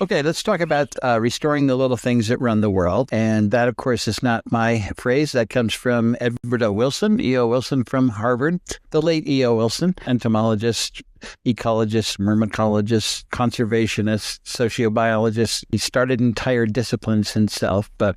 Okay, let's talk about restoring the little things that run the world. And that, of course, is not my phrase. That comes from Edward O. Wilson, E.O. Wilson from Harvard, the late E.O. Wilson, entomologist, ecologist, myrmecologist, conservationist, sociobiologist. He started entire disciplines himself, but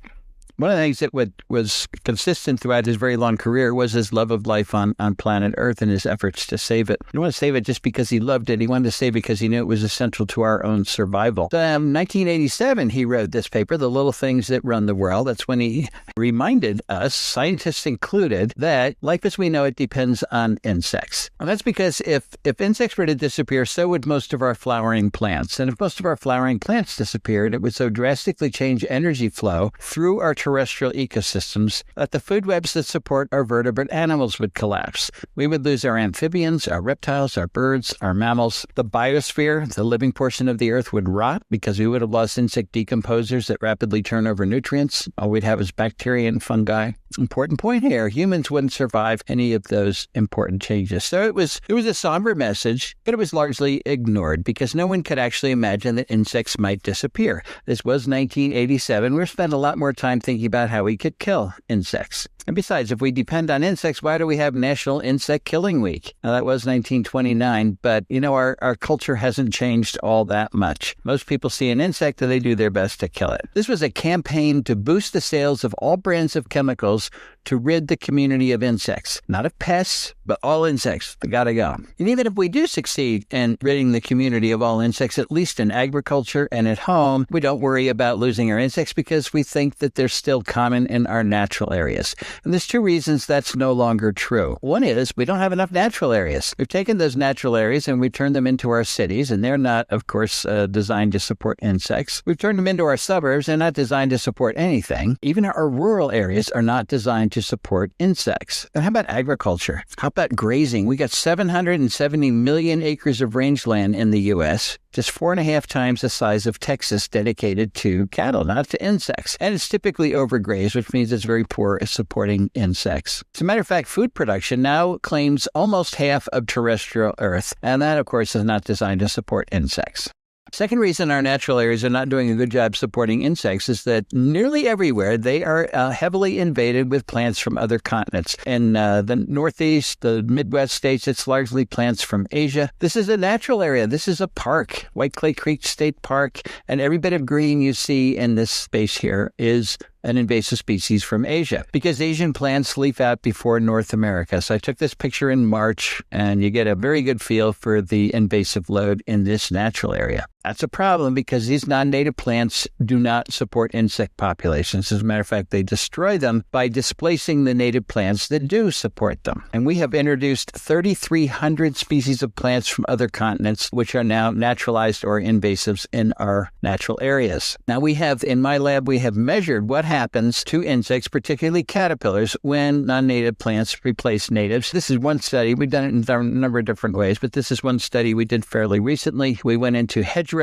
one of the things that was consistent throughout his very long career was his love of life on planet Earth and his efforts to save it. He didn't want to save it just because he loved it. He wanted to save it because he knew it was essential to our own survival. So, 1987, he wrote this paper, The Little Things That Run the World. That's when he reminded us, scientists included, that life as we know it depends on insects. And that's because if insects were to disappear, so would most of our flowering plants. And if most of our flowering plants disappeared, it would so drastically change energy flow through our terrestrial ecosystems that the food webs that support our vertebrate animals would collapse. We would lose our amphibians, our reptiles, our birds, our mammals. The biosphere, the living portion of the earth, would rot because we would have lost insect decomposers that rapidly turn over nutrients. All we'd have is bacteria and fungi. Important point here, humans wouldn't survive any of those important changes. So it was a somber message, but it was largely ignored because no one could actually imagine that insects might disappear. This was 1987. We spent a lot more time thinking about how we could kill insects. And besides, if we depend on insects, why do we have National Insect Killing Week? Now, that was 1929, but, our culture hasn't changed all that much. Most people see an insect and they do their best to kill it. This was a campaign to boost the sales of all brands of chemicals to rid the community of insects. Not of pests, but all insects. They gotta go. And even if we do succeed in ridding the community of all insects, at least in agriculture and at home, we don't worry about losing our insects because we think that they're still common in our natural areas. And there's two reasons that's no longer true. One is we don't have enough natural areas. We've taken those natural areas and we've turned them into our cities, and they're not, of course, designed to support insects. We've turned them into our suburbs. They're not designed to support anything. Even our rural areas are not designed to support insects. And how about agriculture? How about grazing? We got 770 million acres of rangeland in the U.S., just 4.5 times the size of Texas, dedicated to cattle, not to insects. And it's typically overgrazed, which means it's very poor at supporting insects. As a matter of fact, food production now claims almost half of terrestrial Earth, and that, of course, is not designed to support insects. Second reason our natural areas are not doing a good job supporting insects is that nearly everywhere they are heavily invaded with plants from other continents. In the Northeast, the Midwest states, it's largely plants from Asia. This is a natural area. This is a park, White Clay Creek State Park, and every bit of green you see in this space here is an invasive species from Asia, because Asian plants leaf out before North America. So I took this picture in March, and you get a very good feel for the invasive load in this natural area. That's a problem because these non-native plants do not support insect populations. As a matter of fact, they destroy them by displacing the native plants that do support them. And we have introduced 3,300 species of plants from other continents, which are now naturalized or invasives in our natural areas. Now in my lab, we have measured what happens to insects, particularly caterpillars, when non-native plants replace natives. This is one study. We've done it in a number of different ways, but this is one study we did fairly recently. We went into hedgerows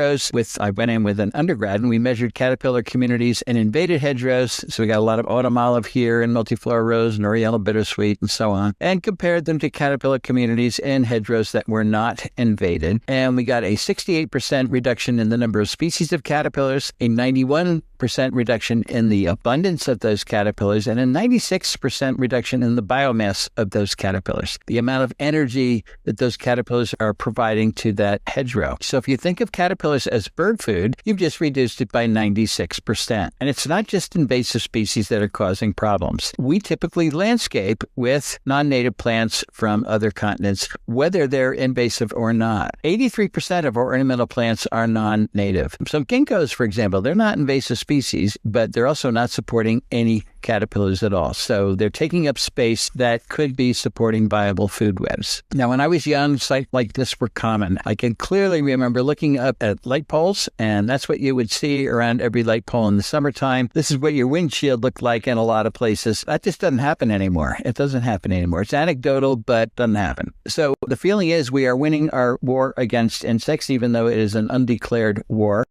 I went in with an undergrad, and we measured caterpillar communities and invaded hedgerows. So we got a lot of autumn olive here and multiflora rose and Oriental bittersweet and so on, and compared them to caterpillar communities in hedgerows that were not invaded. And we got a 68% reduction in the number of species of caterpillars, a 91% reduction in the abundance of those caterpillars, and a 96% reduction in the biomass of those caterpillars, the amount of energy that those caterpillars are providing to that hedgerow. So if you think of caterpillars as bird food, you've just reduced it by 96%. And it's not just invasive species that are causing problems. We typically landscape with non-native plants from other continents, whether they're invasive or not. 83% of our ornamental plants are non-native. So ginkgos, for example, they're not invasive species, but they're also not supporting any caterpillars at all. So they're taking up space that could be supporting viable food webs. Now, when I was young, sites like this were common. I can clearly remember looking up at light poles, and that's what you would see around every light pole in the summertime. This is what your windshield looked like in a lot of places. That just doesn't happen anymore. It doesn't happen anymore. It's anecdotal, but doesn't happen. So the feeling is we are winning our war against insects, even though it is an undeclared war.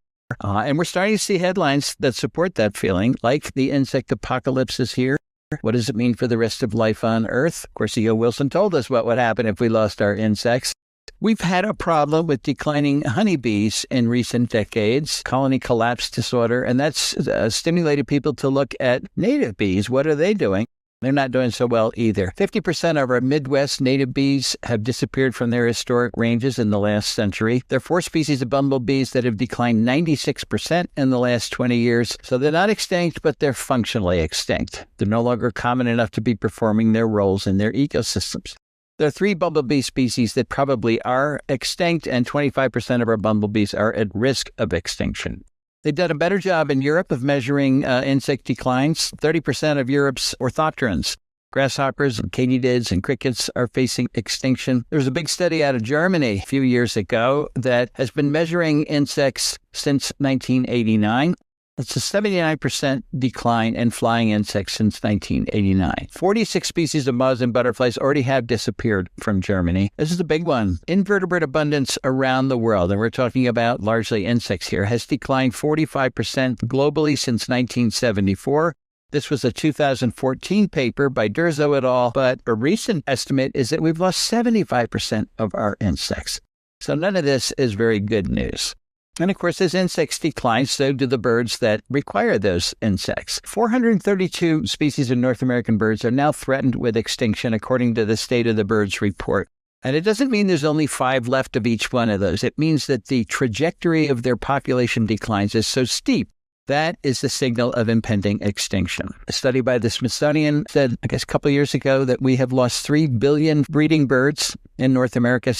And we're starting to see headlines that support that feeling, like the insect apocalypse is here. What does it mean for the rest of life on Earth? Of course, E.O. Wilson told us what would happen if we lost our insects. We've had a problem with declining honeybees in recent decades, colony collapse disorder, and that's stimulated people to look at native bees. What are they doing? They're not doing so well either. 50% of our Midwest native bees have disappeared from their historic ranges in the last century. There are 4 species of bumblebees that have declined 96% in the last 20 years. So they're not extinct, but they're functionally extinct. They're no longer common enough to be performing their roles in their ecosystems. There are 3 bumblebee species that probably are extinct, and 25% of our bumblebees are at risk of extinction. They've done a better job in Europe of measuring insect declines. 30% of Europe's orthopterans, grasshoppers and katydids and crickets, are facing extinction. There was a big study out of Germany a few years ago that has been measuring insects since 1989. It's a 79% decline in flying insects since 1989. 46 species of moths and butterflies already have disappeared from Germany. This is a big one. Invertebrate abundance around the world, and we're talking about largely insects here, has declined 45% globally since 1974. This was a 2014 paper by Durzo et al., but a recent estimate is that we've lost 75% of our insects. So none of this is very good news. And of course, as insects decline, so do the birds that require those insects. 432 species of North American birds are now threatened with extinction, according to the State of the Birds report. And it doesn't mean there's only 5 left of each one of those. It means that the trajectory of their population declines is so steep. That is the signal of impending extinction. A study by the Smithsonian said, I guess a couple of years ago, that we have lost 3 billion breeding birds in North America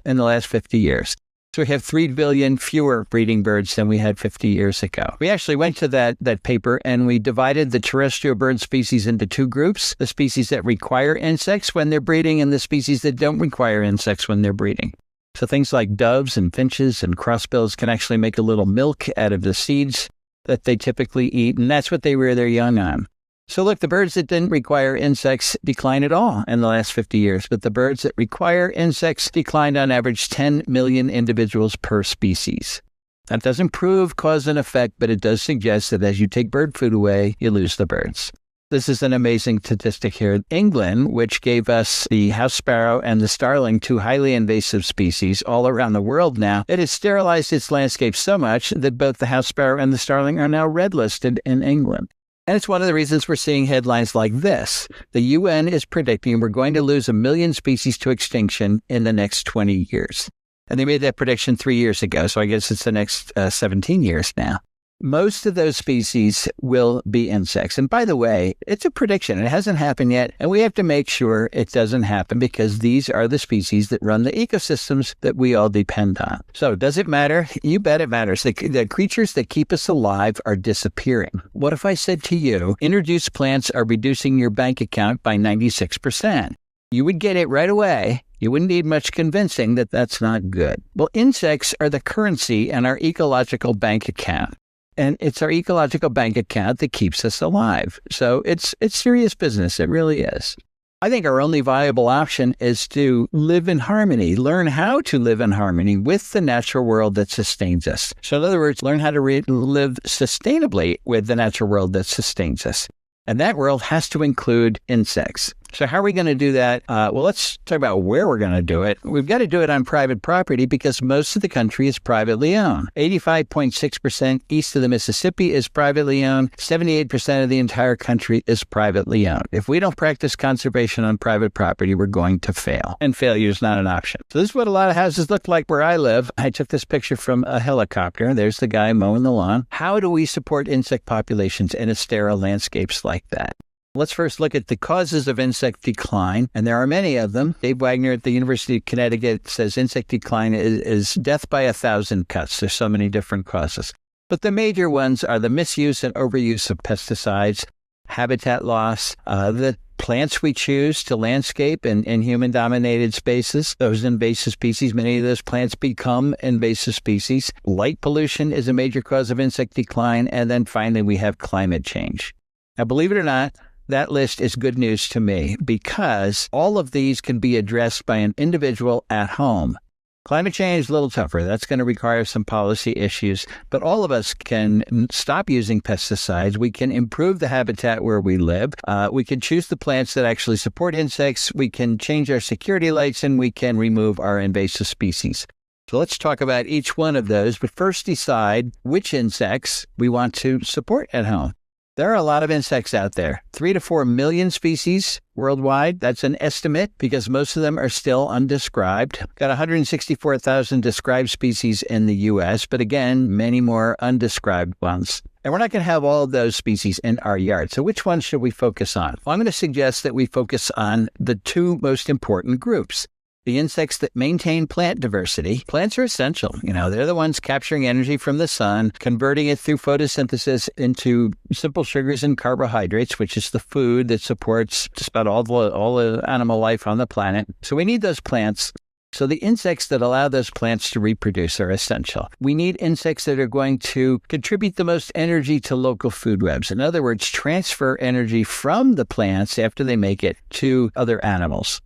in the last 50 years. So we have 3 billion fewer breeding birds than we had 50 years ago. We actually went to that paper and we divided the terrestrial bird species into 2 groups, the species that require insects when they're breeding and the species that don't require insects when they're breeding. So things like doves and finches and crossbills can actually make a little milk out of the seeds that they typically eat, and that's what they rear their young on. So look, the birds that didn't require insects declined at all in the last 50 years, but the birds that require insects declined on average 10 million individuals per species. That doesn't prove cause and effect, but it does suggest that as you take bird food away, you lose the birds. This is an amazing statistic here. England, which gave us the house sparrow and the starling, 2 highly invasive species all around the world now, it has sterilized its landscape so much that both the house sparrow and the starling are now red listed in England. And it's one of the reasons we're seeing headlines like this. The UN is predicting we're going to lose 1 million species to extinction in the next 20 years. And they made that prediction 3 years ago, so I guess it's the next 17 years now. Most of those species will be insects. And by the way, it's a prediction. It hasn't happened yet, and we have to make sure it doesn't happen because these are the species that run the ecosystems that we all depend on. So does it matter? You bet it matters. The creatures that keep us alive are disappearing. What if I said to you, introduced plants are reducing your bank account by 96%? You would get it right away. You wouldn't need much convincing that that's not good. Well, insects are the currency in our ecological bank account. And it's our ecological bank account that keeps us alive. So it's serious business. It really is. I think our only viable option is to live in harmony, learn how to live in harmony with the natural world that sustains us. So in other words, learn how to live sustainably with the natural world that sustains us. And that world has to include insects. So how are we going to do that? Well, let's talk about where we're going to do it. We've got to do it on private property because most of the country is privately owned. 85.6% east of the Mississippi is privately owned. 78% of the entire country is privately owned. If we don't practice conservation on private property, we're going to fail. And failure is not an option. So this is what a lot of houses look like where I live. I took this picture from a helicopter. There's the guy mowing the lawn. How do we support insect populations in sterile landscapes like that? Let's first look at the causes of insect decline, and there are many of them. Dave Wagner at the University of Connecticut says insect decline is death by 1,000 cuts. There's so many different causes. But the major ones are the misuse and overuse of pesticides, habitat loss, the plants we choose to landscape in human-dominated spaces, those invasive species. Many of those plants become invasive species. Light pollution is a major cause of insect decline. And then finally, we have climate change. Now, believe it or not, that list is good news to me because all of these can be addressed by an individual at home. Climate change is a little tougher. That's going to require some policy issues, but all of us can stop using pesticides. We can improve the habitat where we live. We can choose the plants that actually support insects. We can change our security lights, and we can remove our invasive species. So let's talk about each one of those, but first decide which insects we want to support at home. There are a lot of insects out there, 3 to 4 million species worldwide. That's an estimate because most of them are still undescribed. Got 164,000 described species in the U.S., but again, many more undescribed ones. And we're not going to have all of those species in our yard. So which ones should we focus on? Well, I'm going to suggest that we focus on the two most important groups. The insects that maintain plant diversity. Plants are essential. They're the ones capturing energy from the sun, converting it through photosynthesis into simple sugars and carbohydrates, which is the food that supports just about all the animal life on the planet. So we need those plants. So the insects that allow those plants to reproduce are essential. We need insects that are going to contribute the most energy to local food webs. In other words, transfer energy from the plants after they make it to other animals.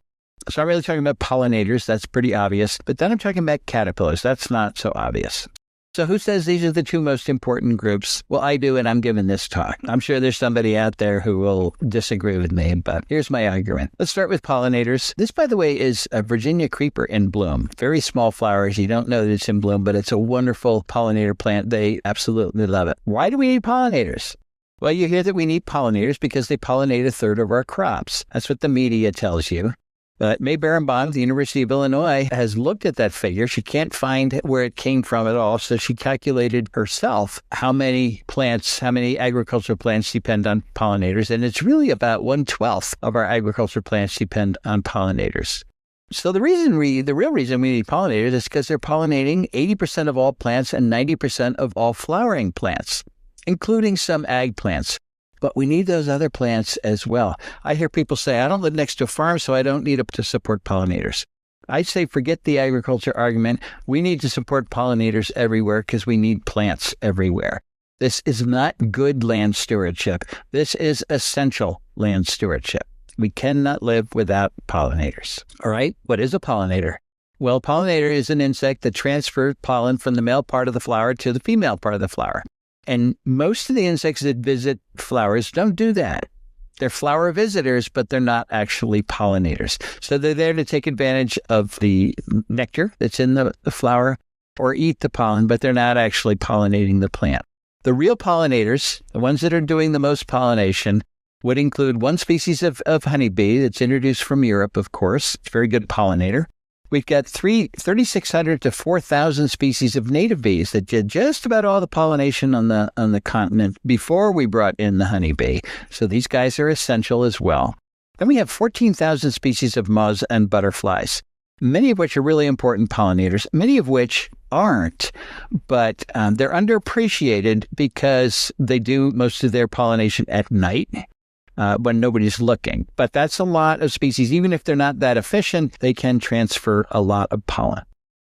So I'm really talking about pollinators. That's pretty obvious. But then I'm talking about caterpillars. That's not so obvious. So who says these are the two most important groups? Well, I do, and I'm giving this talk. I'm sure there's somebody out there who will disagree with me, but here's my argument. Let's start with pollinators. This, by the way, is a Virginia creeper in bloom. Very small flowers. You don't know that it's in bloom, but it's a wonderful pollinator plant. They absolutely love it. Why do we need pollinators? Well, you hear that we need pollinators because they pollinate a third of our crops. That's what the media tells you. But May Berenbaum of the University of Illinois has looked at that figure. She can't find where it came from at all. So she calculated herself how many agricultural plants depend on pollinators. And it's really about 1/12 of our agricultural plants depend on pollinators. So the real reason we need pollinators is because they're pollinating 80% of all plants and 90% of all flowering plants, including some ag plants. But we need those other plants as well. I hear people say, I don't live next to a farm, so I don't need to support pollinators. I say forget the agriculture argument. We need to support pollinators everywhere because we need plants everywhere. This is not good land stewardship. This is essential land stewardship. We cannot live without pollinators. All right, what is a pollinator? Well, a pollinator is an insect that transfers pollen from the male part of the flower to the female part of the flower. And most of the insects that visit flowers don't do that. They're flower visitors, but they're not actually pollinators. So they're there to take advantage of the nectar that's in the flower or eat the pollen, but they're not actually pollinating the plant. The real pollinators, the ones that are doing the most pollination, would include one species of honeybee that's introduced from Europe, of course. It's a very good pollinator. We've got 3,600 to 4,000 species of native bees that did just about all the pollination on the continent before we brought in the honeybee. So these guys are essential as well. Then we have 14,000 species of moths and butterflies, many of which are really important pollinators, many of which aren't, but they're underappreciated because they do most of their pollination at night. When nobody's looking. But that's a lot of species. Even if they're not that efficient, they can transfer a lot of pollen.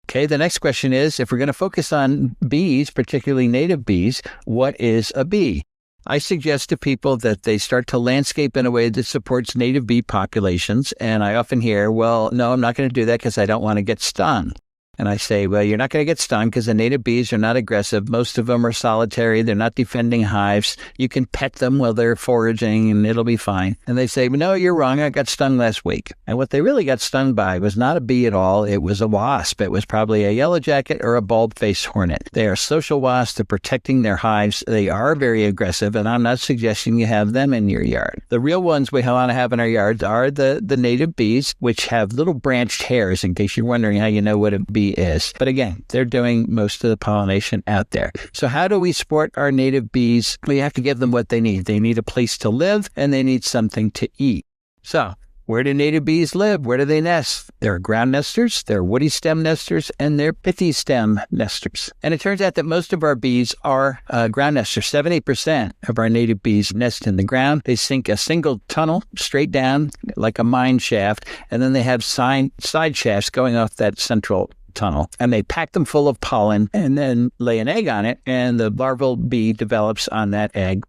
Okay, the next question is, if we're going to focus on bees, particularly native bees, what is a bee? I suggest to people that they start to landscape in a way that supports native bee populations. And I often hear, well, no, I'm not going to do that because I don't want to get stung. And I say, well, you're not going to get stung because the native bees are not aggressive. Most of them are solitary. They're not defending hives. You can pet them while they're foraging and it'll be fine. And they say, well, no, you're wrong. I got stung last week. And what they really got stung by was not a bee at all. It was a wasp. It was probably a yellow jacket or a bulb-faced hornet. They are social wasps. They're protecting their hives. They are very aggressive, and I'm not suggesting you have them in your yard. The real ones we want to have in our yards are the native bees, which have little branched hairs, in case you're wondering how you know what a bee is. But again, they're doing most of the pollination out there. So how do we support our native bees? We have to give them what they need. They need a place to live and they need something to eat. So where do native bees live? Where do they nest? They're ground nesters, they're woody stem nesters, and they're pithy stem nesters. And it turns out that most of our bees are ground nesters. 70% of our native bees nest in the ground. They sink a single tunnel straight down like a mine shaft, and then they have side shafts going off that central tunnel, and they pack them full of pollen and then lay an egg on it, and the larval bee develops on that egg.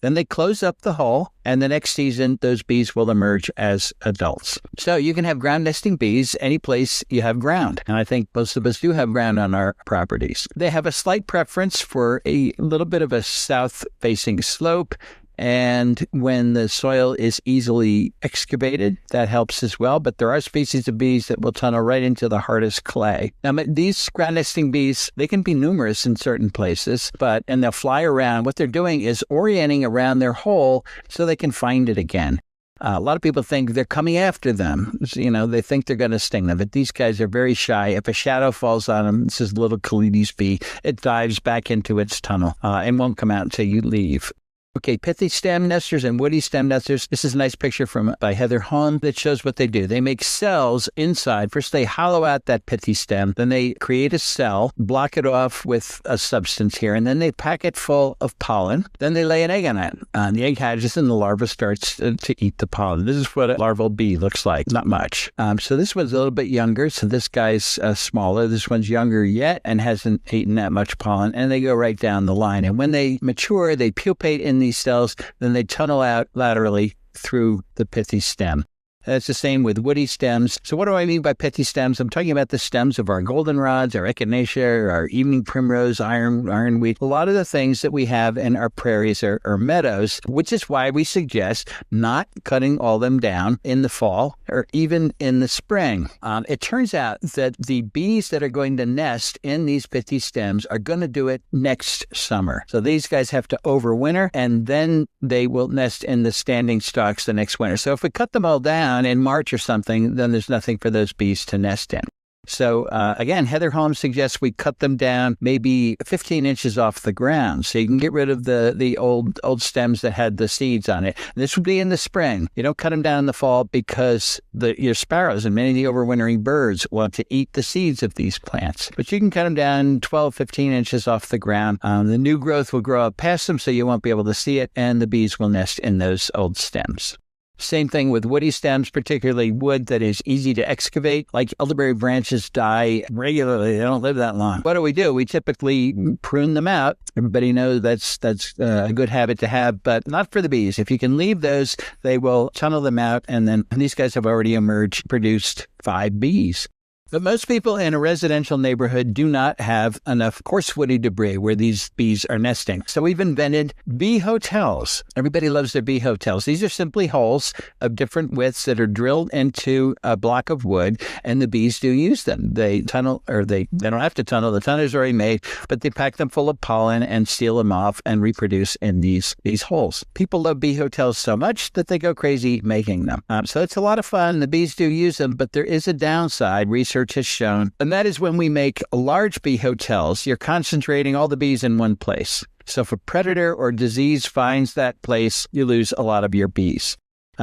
Then they close up the hole, and the next season, those bees will emerge as adults. So you can have ground nesting bees any place you have ground. And I think most of us do have ground on our properties. They have a slight preference for a little bit of a south-facing slope. And when the soil is easily excavated, that helps as well. But there are species of bees that will tunnel right into the hardest clay. Now, these ground nesting bees, they can be numerous in certain places, and they'll fly around. What they're doing is orienting around their hole so they can find it again. A lot of people think they're coming after them. They think they're going to sting them, but these guys are very shy. If a shadow falls on them, this is a little Calides bee, it dives back into its tunnel and won't come out until you leave. Okay, pithy stem nesters and woody stem nesters. This is a nice picture by Heather Holm that shows what they do. They make cells inside. First, they hollow out that pithy stem. Then they create a cell, block it off with a substance here, and then they pack it full of pollen. Then they lay an egg on it. The egg hatches, and the larva starts to eat the pollen. This is what a larval bee looks like. Not much. So this one's a little bit younger, so this guy's smaller. This one's younger yet and hasn't eaten that much pollen, and they go right down the line. And when they mature, they pupate in these cells, then they tunnel out laterally through the pithy stem. That's the same with woody stems. So what do I mean by pithy stems? I'm talking about the stems of our goldenrods, our echinacea, our evening primrose, ironweed, a lot of the things that we have in our prairies or meadows, which is why we suggest not cutting all them down in the fall or even in the spring. It turns out that the bees that are going to nest in these pithy stems are going to do it next summer. So these guys have to overwinter, and then they will nest in the standing stalks the next winter. So if we cut them all down in March or something, then there's nothing for those bees to nest in. So again, Heather Holmes suggests we cut them down maybe 15 inches off the ground so you can get rid of the old stems that had the seeds on it. And this would be in the spring. You don't cut them down in the fall because your sparrows and many of the overwintering birds want to eat the seeds of these plants. But you can cut them down 12, 15 inches off the ground. The new growth will grow up past them so you won't be able to see it, and the bees will nest in those old stems. Same thing with woody stems, particularly wood that is easy to excavate. Like elderberry branches die regularly. They don't live that long. What do? We typically prune them out. Everybody knows that's a good habit to have, but not for the bees. If you can leave those, they will tunnel them out, and then these guys have already produced 5 bees. But most people in a residential neighborhood do not have enough coarse woody debris where these bees are nesting. So we've invented bee hotels. Everybody loves their bee hotels. These are simply holes of different widths that are drilled into a block of wood, and the bees do use them. They tunnel, or they don't have to tunnel. The tunnel is already made, but they pack them full of pollen and seal them off and reproduce in these holes. People love bee hotels so much that they go crazy making them. So it's a lot of fun. The bees do use them, but there is a downside. Research has shown, and that is when we make large bee hotels, you're concentrating all the bees in one place. So if a predator or disease finds that place, you lose a lot of your bees.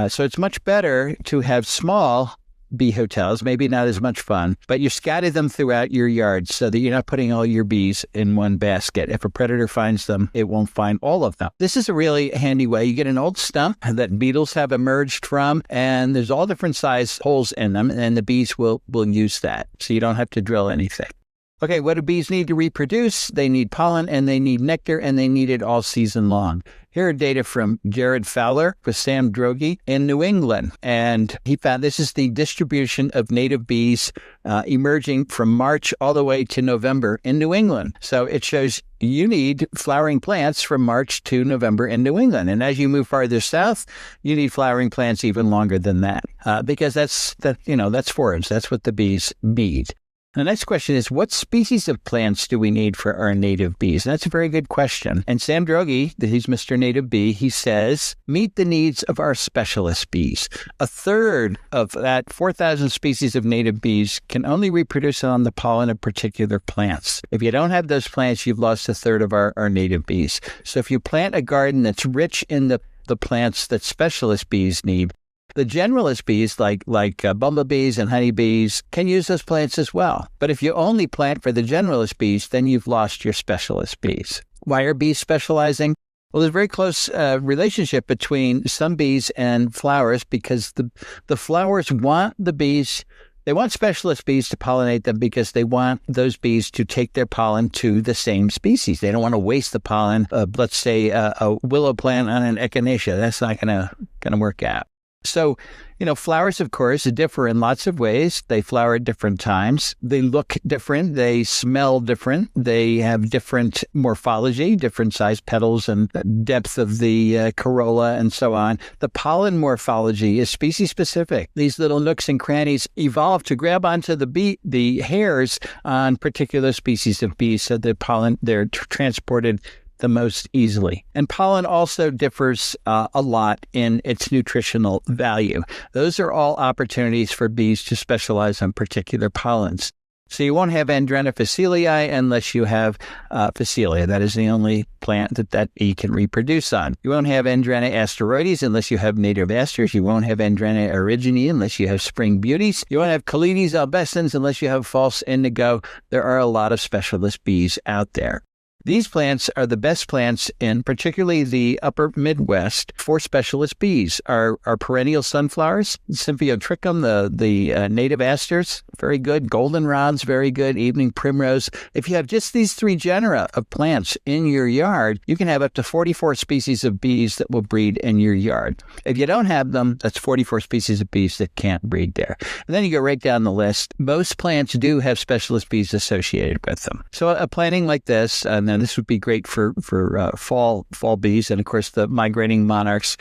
So it's much better to have small bee hotels, maybe not as much fun, but you scatter them throughout your yard so that you're not putting all your bees in one basket. If a predator finds them, it won't find all of them. This is a really handy way. You get an old stump that beetles have emerged from, and there's all different size holes in them, and the bees will use that. So you don't have to drill anything. Okay, what do bees need to reproduce? They need pollen, and they need nectar, and they need it all season long. Here are data from Jared Fowler with Sam Droege in New England. And he found this is the distribution of native bees emerging from March all the way to November in New England. So it shows you need flowering plants from March to November in New England. And as you move farther south, you need flowering plants even longer than that because that's forage. That's what the bees need. The next question is, what species of plants do we need for our native bees? And that's a very good question. And Sam Droege, he's Mr. Native Bee, he says, meet the needs of our specialist bees. A third of that 4,000 species of native bees can only reproduce on the pollen of particular plants. If you don't have those plants, you've lost a third of our native bees. So if you plant a garden that's rich in the plants that specialist bees need, the generalist bees, like bumblebees and honeybees, can use those plants as well. But if you only plant for the generalist bees, then you've lost your specialist bees. Why are bees specializing? Well, there's a very close relationship between some bees and flowers because the flowers want the bees They want specialist bees to pollinate them because they want those bees to take their pollen to the same species. They don't want to waste the pollen of, let's say, a willow plant on an echinacea. That's not going to work out. So, flowers, of course, differ in lots of ways. They flower at different times. They look different. They smell different. They have different morphology, different size petals and depth of the corolla and so on. The pollen morphology is species specific. These little nooks and crannies evolved to grab onto the hairs on particular species of bees so the pollen, they're transported the most easily. And pollen also differs a lot in its nutritional value. Those are all opportunities for bees to specialize on particular pollens. So you won't have Andrena facilii unless you have Phacelia. That is the only plant that bee can reproduce on. You won't have Andrena asteroides unless you have native asters. You won't have Andrena eriginea unless you have spring beauties. You won't have Calides albescens unless you have false indigo. There are a lot of specialist bees out there. These plants are the best plants in particularly the upper Midwest for specialist bees. Our perennial sunflowers, Symphyotrichum, the native asters, very good. Goldenrods, very good. Evening primrose. If you have just these 3 genera of plants in your yard, you can have up to 44 species of bees that will breed in your yard. If you don't have them, that's 44 species of bees that can't breed there. And then you go right down the list. Most plants do have specialist bees associated with them. So a planting like this, and this would be great for fall bees. And of course, the migrating monarchs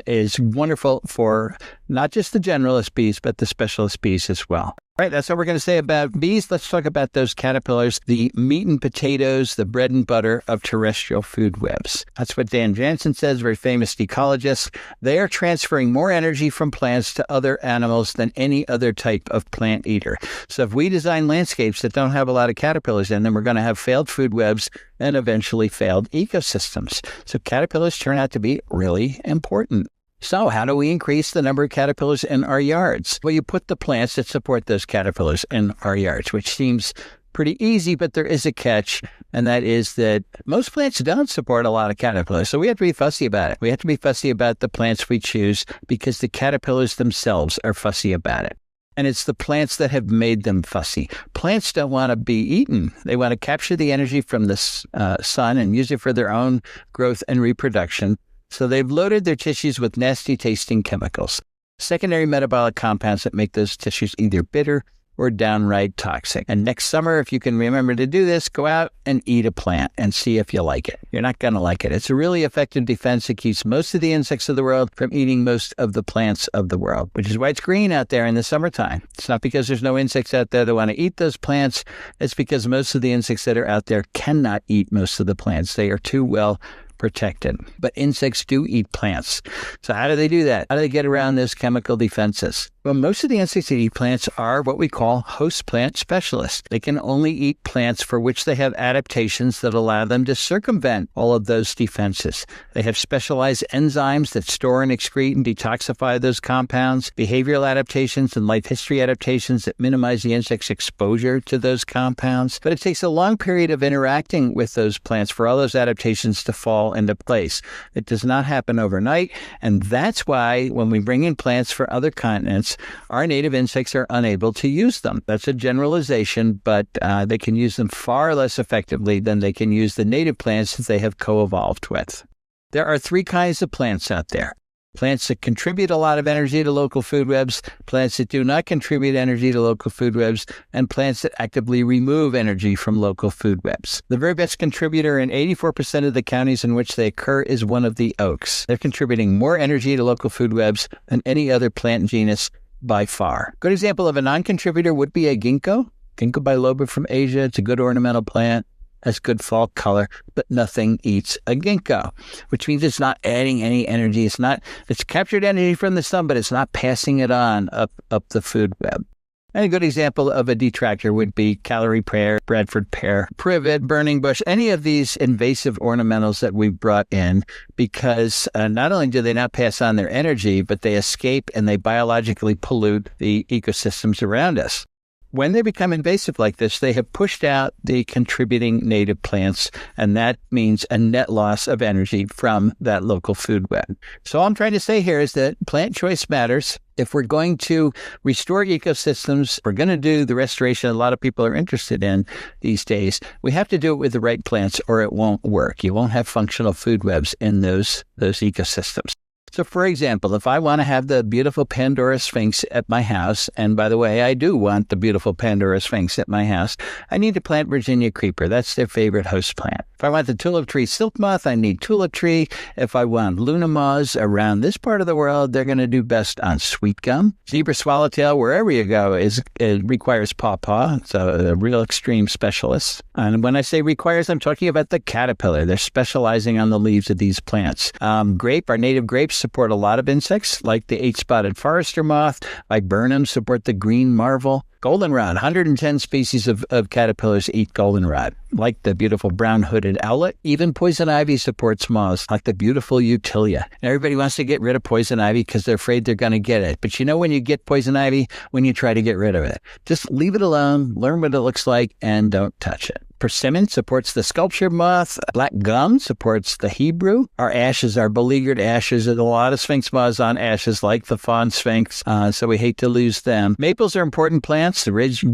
is wonderful for not just the generalist bees, but the specialist bees as well. All right, that's what we're going to say about bees. Let's talk about those caterpillars, the meat and potatoes, the bread and butter of terrestrial food webs. That's what Dan Jansen says, very famous ecologist. They are transferring more energy from plants to other animals than any other type of plant eater. So if we design landscapes that don't have a lot of caterpillars in them, we're going to have failed food webs and eventually failed ecosystems. So caterpillars turn out to be really important. So how do we increase the number of caterpillars in our yards? Well, you put the plants that support those caterpillars in our yards, which seems pretty easy, but there is a catch, and that is that most plants don't support a lot of caterpillars. So we have to be fussy about it. We have to be fussy about the plants we choose because the caterpillars themselves are fussy about it. And it's the plants that have made them fussy. Plants don't want to be eaten. They want to capture the energy from the sun and use it for their own growth and reproduction. So they've loaded their tissues with nasty-tasting chemicals, secondary metabolic compounds that make those tissues either bitter or downright toxic. And next summer, if you can remember to do this, go out and eat a plant and see if you like it. You're not going to like it. It's a really effective defense. It keeps most of the insects of the world from eating most of the plants of the world, which is why it's green out there in the summertime. It's not because there's no insects out there that want to eat those plants. It's because most of the insects that are out there cannot eat most of the plants. They are too well protected. But insects do eat plants. So how do they do that? How do they get around those chemical defenses? Well, most of the insects that eat plants are what we call host plant specialists. They can only eat plants for which they have adaptations that allow them to circumvent all of those defenses. They have specialized enzymes that store and excrete and detoxify those compounds, behavioral adaptations and life history adaptations that minimize the insect's exposure to those compounds. But it takes a long period of interacting with those plants for all those adaptations to fall into place. It does not happen overnight, and that's why when we bring in plants for other continents, our native insects are unable to use them. That's a generalization, but they can use them far less effectively than they can use the native plants that they have co-evolved with. There are 3 kinds of plants out there. Plants that contribute a lot of energy to local food webs, plants that do not contribute energy to local food webs, and plants that actively remove energy from local food webs. The very best contributor in 84% of the counties in which they occur is one of the oaks. They're contributing more energy to local food webs than any other plant genus by far. Good example of a non-contributor would be a ginkgo. Ginkgo biloba from Asia. It's a good ornamental plant. Has good fall color, but nothing eats a ginkgo, which means it's not adding any energy. It's captured energy from the sun, but it's not passing it on up the food web. And a good example of a detractor would be Callery pear, Bradford pear, privet, burning bush, any of these invasive ornamentals that we've brought in, because not only do they not pass on their energy, but they escape and they biologically pollute the ecosystems around us. When they become invasive like this, they have pushed out the contributing native plants, and that means a net loss of energy from that local food web. So all I'm trying to say here is that plant choice matters. If we're going to restore ecosystems, we're going to do the restoration a lot of people are interested in these days, we have to do it with the right plants or it won't work. You won't have functional food webs in those ecosystems. So, for example, if I want to have the beautiful Pandora Sphinx at my house, and by the way, I do want the beautiful Pandora Sphinx at my house, I need to plant Virginia Creeper. That's their favorite host plant. If I want the tulip tree silk moth, I need tulip tree. If I want Luna moths around this part of the world, they're going to do best on sweet gum. Zebra swallowtail, wherever you go, it requires pawpaw. It's a real extreme specialist. And when I say requires, I'm talking about the caterpillar. They're specializing on the leaves of these plants. Grape, our native grapes, support a lot of insects, like the eight-spotted forester moth. Viburnum support the green marvel. Goldenrod, 110 species of caterpillars eat goldenrod, like the beautiful brown-hooded owlet. Even poison ivy supports moths, like the beautiful Utilia. Everybody wants to get rid of poison ivy because they're afraid they're going to get it. But you know when you get poison ivy? When you try to get rid of it. Just leave it alone, learn what it looks like, and don't touch it. Persimmon supports the sculpture moth. Black gum supports the Hebrew. Our ashes, our beleaguered ashes, there's a lot of sphinx moths on ashes, like the fawn sphinx, so we hate to lose them. Maples are important plants. The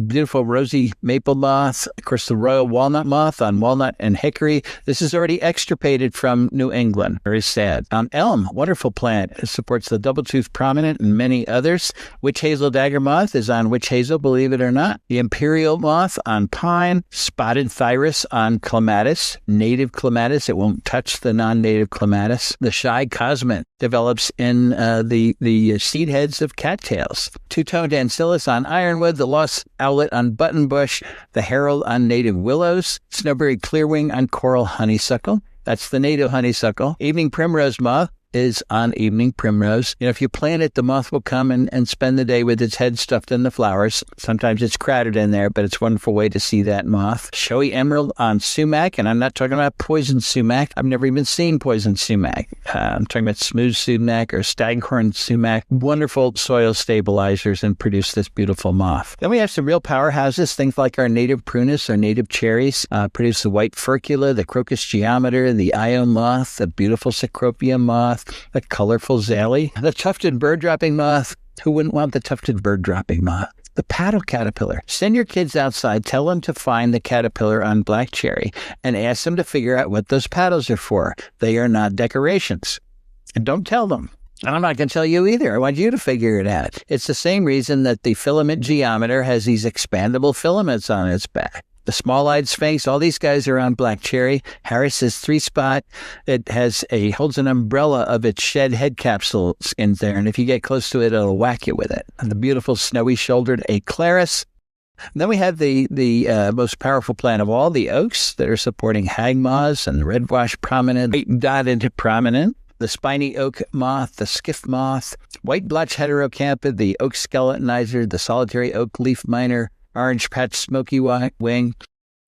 beautiful rosy maple moth. Of course, the royal walnut moth on walnut and hickory. This is already extirpated from New England. Very sad. Elm, wonderful plant. It supports the double-toothed prominent and many others. Witch hazel dagger moth is on witch hazel, believe it or not. The imperial moth on pine. Spotted thyrus on clematis, native clematis. It won't touch the non-native clematis. The shy cosmate develops in the seed heads of cattails. Two-toned ancillus on ironwood. The lost owlet on buttonbush. The herald on native willows. Snowberry clearwing on coral honeysuckle. That's the native honeysuckle. Evening primrose moth is on evening primrose. If you plant it, the moth will come and spend the day with its head stuffed in the flowers. Sometimes it's crowded in there, but it's a wonderful way to see that moth. Showy emerald on sumac, and I'm not talking about poison sumac. I've never even seen poison sumac. I'm talking about smooth sumac or staghorn sumac. Wonderful soil stabilizers and produce this beautiful moth. Then we have some real powerhouses, things like our native prunus, our native cherries, produce the white furcula, the crocus geometer, the Io moth, the beautiful cecropia moth, the colorful zale, the tufted bird-dropping moth. Who wouldn't want the tufted bird-dropping moth? The paddle caterpillar. Send your kids outside, tell them to find the caterpillar on black cherry, and ask them to figure out what those paddles are for. They are not decorations. And don't tell them. I'm not going to tell you either. I want you to figure it out. It's the same reason that the filament geometer has these expandable filaments on its back. The small-eyed sphinx, all these guys are on black cherry. Harris's three-spot, it holds an umbrella of its shed head capsules in there, and if you get close to it, it'll whack you with it. And the beautiful snowy-shouldered Aclaris. Then we have the most powerful plant of all, the oaks that are supporting hag moths and the red-wash prominent, white-dotted prominent. The spiny oak moth, the skiff moth, white blotch heterocampid, the oak skeletonizer, the solitary oak leaf miner, orange patch smoky wing,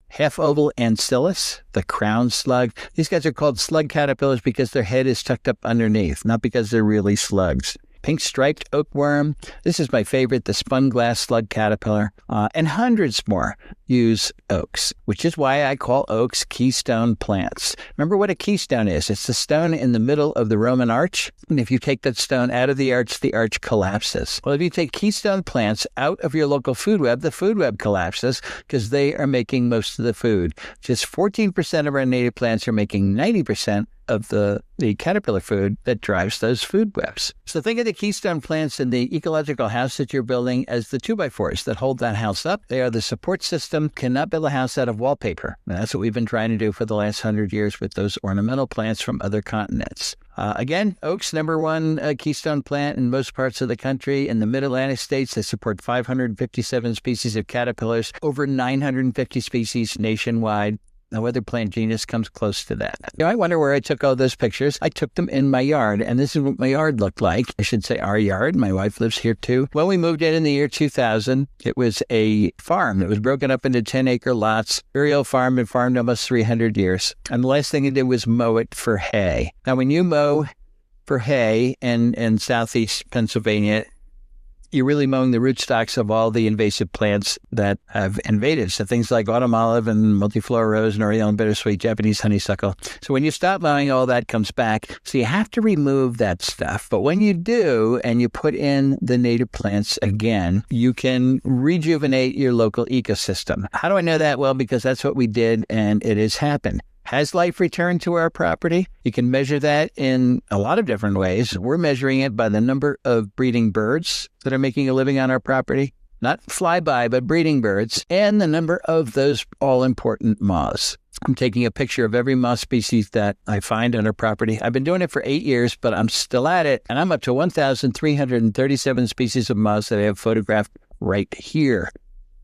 half-oval ancillus, the crown slug. These guys are called slug caterpillars because their head is tucked up underneath, not because they're really slugs. Pink-striped oakworm. This is my favorite, the spun glass slug caterpillar. And hundreds more use oaks, which is why I call oaks keystone plants. Remember what a keystone is. It's the stone in the middle of the Roman arch. And if you take that stone out of the arch collapses. Well, if you take keystone plants out of your local food web, the food web collapses because they are making most of the food. Just 14% of our native plants are making 90% of the caterpillar food that drives those food webs. So think of the keystone plants in the ecological house that you're building as the 2x4s that hold that house up. They are the support system. Cannot build a house out of wallpaper. And that's what we've been trying to do for the last 100 years with those ornamental plants from other continents. Again, oaks, number one keystone plant in most parts of the country. In the mid-Atlantic states, they support 557 species of caterpillars, over 950 species nationwide. No other plant genus comes close to that. I wonder where I took all those pictures. I took them in my yard, and this is what my yard looked like. I should say our yard. My wife lives here, too. When we moved in the year 2000, it was a farm that was broken up into 10-acre lots. Very old farm, been farmed almost 300 years. And the last thing I did was mow it for hay. Now, when you mow for hay in southeast Pennsylvania, you're really mowing the rootstocks of all the invasive plants that have invaded. So things like autumn olive and multiflora rose and oriental bittersweet, Japanese honeysuckle. So when you stop mowing, all that comes back. So you have to remove that stuff. But when you do, and you put in the native plants again, you can rejuvenate your local ecosystem. How do I know that? Well, because that's what we did, and it has happened. Has life returned to our property? You can measure that in a lot of different ways. We're measuring it by the number of breeding birds that are making a living on our property. Not flyby, but breeding birds. And the number of those all-important moths. I'm taking a picture of every moth species that I find on our property. I've been doing it for 8 years, but I'm still at it. And I'm up to 1,337 species of moths that I have photographed right here.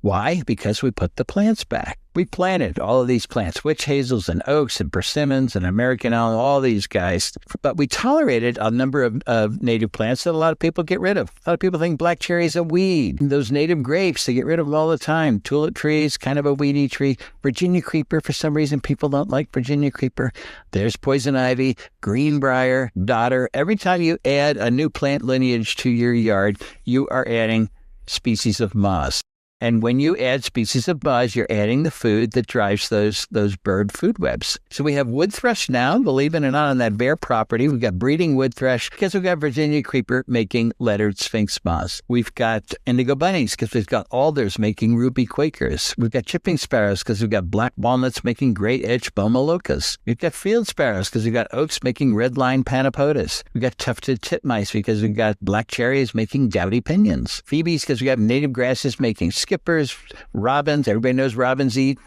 Why? Because we put the plants back. We planted all of these plants, witch hazels and oaks and persimmons and American elm, all these guys. But we tolerated a number of native plants that a lot of people get rid of. A lot of people think black cherry is a weed. Those native grapes, they get rid of them all the time. Tulip trees, kind of a weedy tree. Virginia creeper, for some reason, people don't like Virginia creeper. There's poison ivy, greenbrier, dodder. Every time you add a new plant lineage to your yard, you are adding species of moths. And when you add species of moths, you're adding the food that drives those bird food webs. So we have wood thrush now, believe it or not, on that bare property. We've got breeding wood thrush because we've got Virginia creeper making lettered sphinx moths. We've got indigo bunnies because we've got alders making ruby quakers. We've got chipping sparrows because we've got black walnuts making great edge bomolokas. We've got field sparrows because we've got oaks making red line panapodas. We've got tufted titmice because we've got black cherries making dowdy pinions. Phoebes because we have native grasses making skippers, robins. Everybody knows robins eat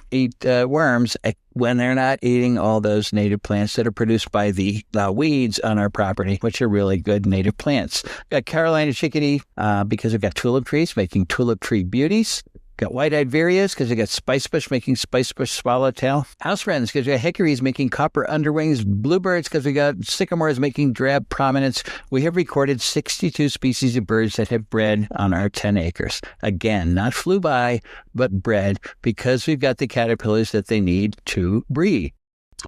worms when they're not eating all those native plants that are produced by the weeds on our property, which are really good native plants. We've got Carolina chickadee because we've got tulip trees making tulip tree beauties. Got white-eyed vireas because we got spicebush making spicebush swallowtail. House wrens because we got hickories making copper underwings. Bluebirds because we got sycamores making drab prominence. We have recorded 62 species of birds that have bred on our 10 acres. Again, not flew by, but bred because we've got the caterpillars that they need to breed.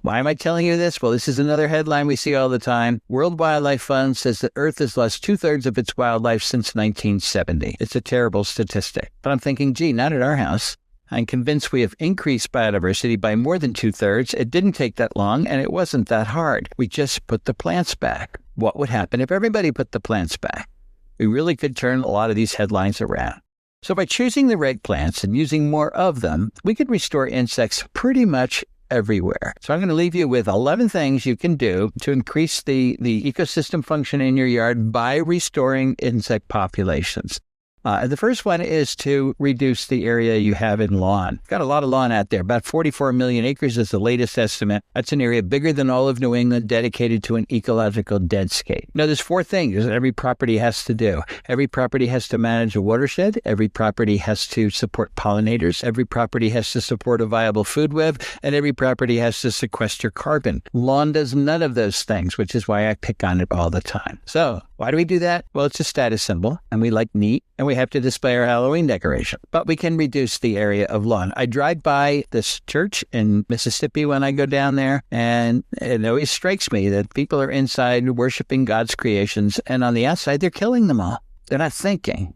Why am I telling you this? Well, this is another headline we see all the time. World Wildlife Fund says that Earth has lost 2/3 of its wildlife since 1970. It's a terrible statistic. But I'm thinking, gee, not at our house. I'm convinced we have increased biodiversity by more than 2/3. It didn't take that long, and it wasn't that hard. We just put the plants back. What would happen if everybody put the plants back? We really could turn a lot of these headlines around. So by choosing the right plants and using more of them, we could restore insects pretty much everywhere. So I'm going to leave you with 11 things you can do to increase the ecosystem function in your yard by restoring insect populations. The first one is to reduce the area you have in lawn. Got a lot of lawn out there. About 44 million acres is the latest estimate. That's an area bigger than all of New England dedicated to an ecological deadscape. Now, there's 4 things that every property has to do. Every property has to manage a watershed. Every property has to support pollinators. Every property has to support a viable food web. And every property has to sequester carbon. Lawn does none of those things, which is why I pick on it all the time. So why do we do that? Well, it's a status symbol, and we like neat, and we have to display our Halloween decoration. But we can reduce the area of lawn. I drive by this church in Mississippi when I go down there, and it always strikes me that people are inside worshiping God's creations, and on the outside, they're killing them all. They're not thinking.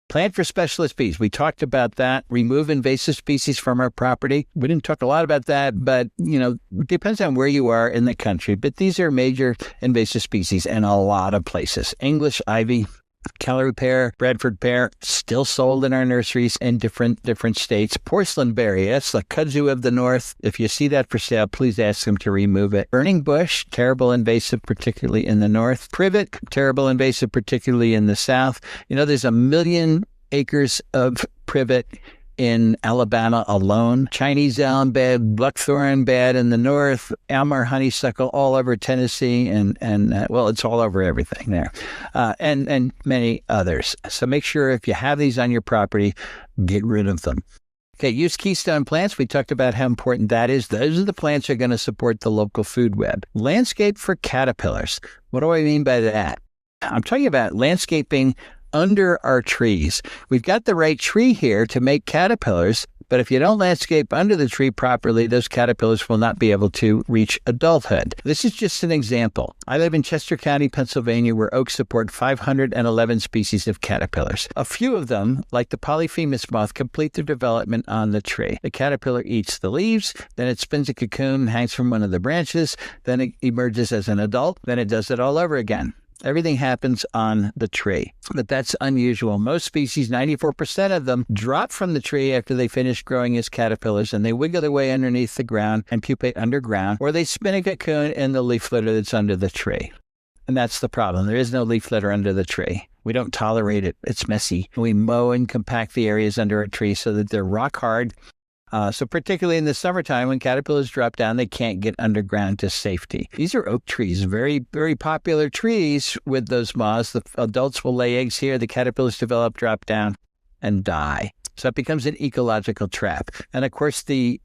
Plant for specialist bees. We talked about that. Remove invasive species from our property. We didn't talk a lot about that, but, it depends on where you are in the country. But these are major invasive species in a lot of places. English ivy, Callery pear, Bradford pear, still sold in our nurseries in different states. Porcelain berry, that's the kudzu of the north. If you see that for sale, please ask them to remove it. Burning bush, terrible invasive, particularly in the north. Privet, terrible invasive, particularly in the south. There's 1 million acres of privet in Alabama alone. Chinese elm bad, buckthorn bad in the north, Elmer honeysuckle all over Tennessee, and it's all over everything there, and many others. So make sure if you have these on your property, get rid of them. Okay, use keystone plants. We talked about how important that is. Those are the plants that are going to support the local food web. Landscape for caterpillars. What do I mean by that? I'm talking about landscaping under our trees. We've got the right tree here to make caterpillars But if you don't landscape under the tree properly, those caterpillars will not be able to reach adulthood. This is just an example. I live in Chester County, Pennsylvania, where oaks support 511 species of caterpillars. A few of them, like the Polyphemus moth, complete their development on the tree. The caterpillar eats the leaves, then it spins a cocoon and hangs from one of the branches, then it emerges as an adult, then it does it all over again. Everything happens on the tree, but that's unusual. Most species, 94% of them, drop from the tree after they finish growing as caterpillars, and they wiggle their way underneath the ground and pupate underground, or they spin a cocoon in the leaf litter that's under the tree. And that's the problem. There is no leaf litter under the tree. We don't tolerate it. It's messy. We mow and compact the areas under a tree so that they're rock hard. So particularly in the summertime, when caterpillars drop down, they can't get underground to safety. These are oak trees, very, very popular trees with those moths. The adults will lay eggs here. The caterpillars develop, drop down, and die. So it becomes an ecological trap. And of course, the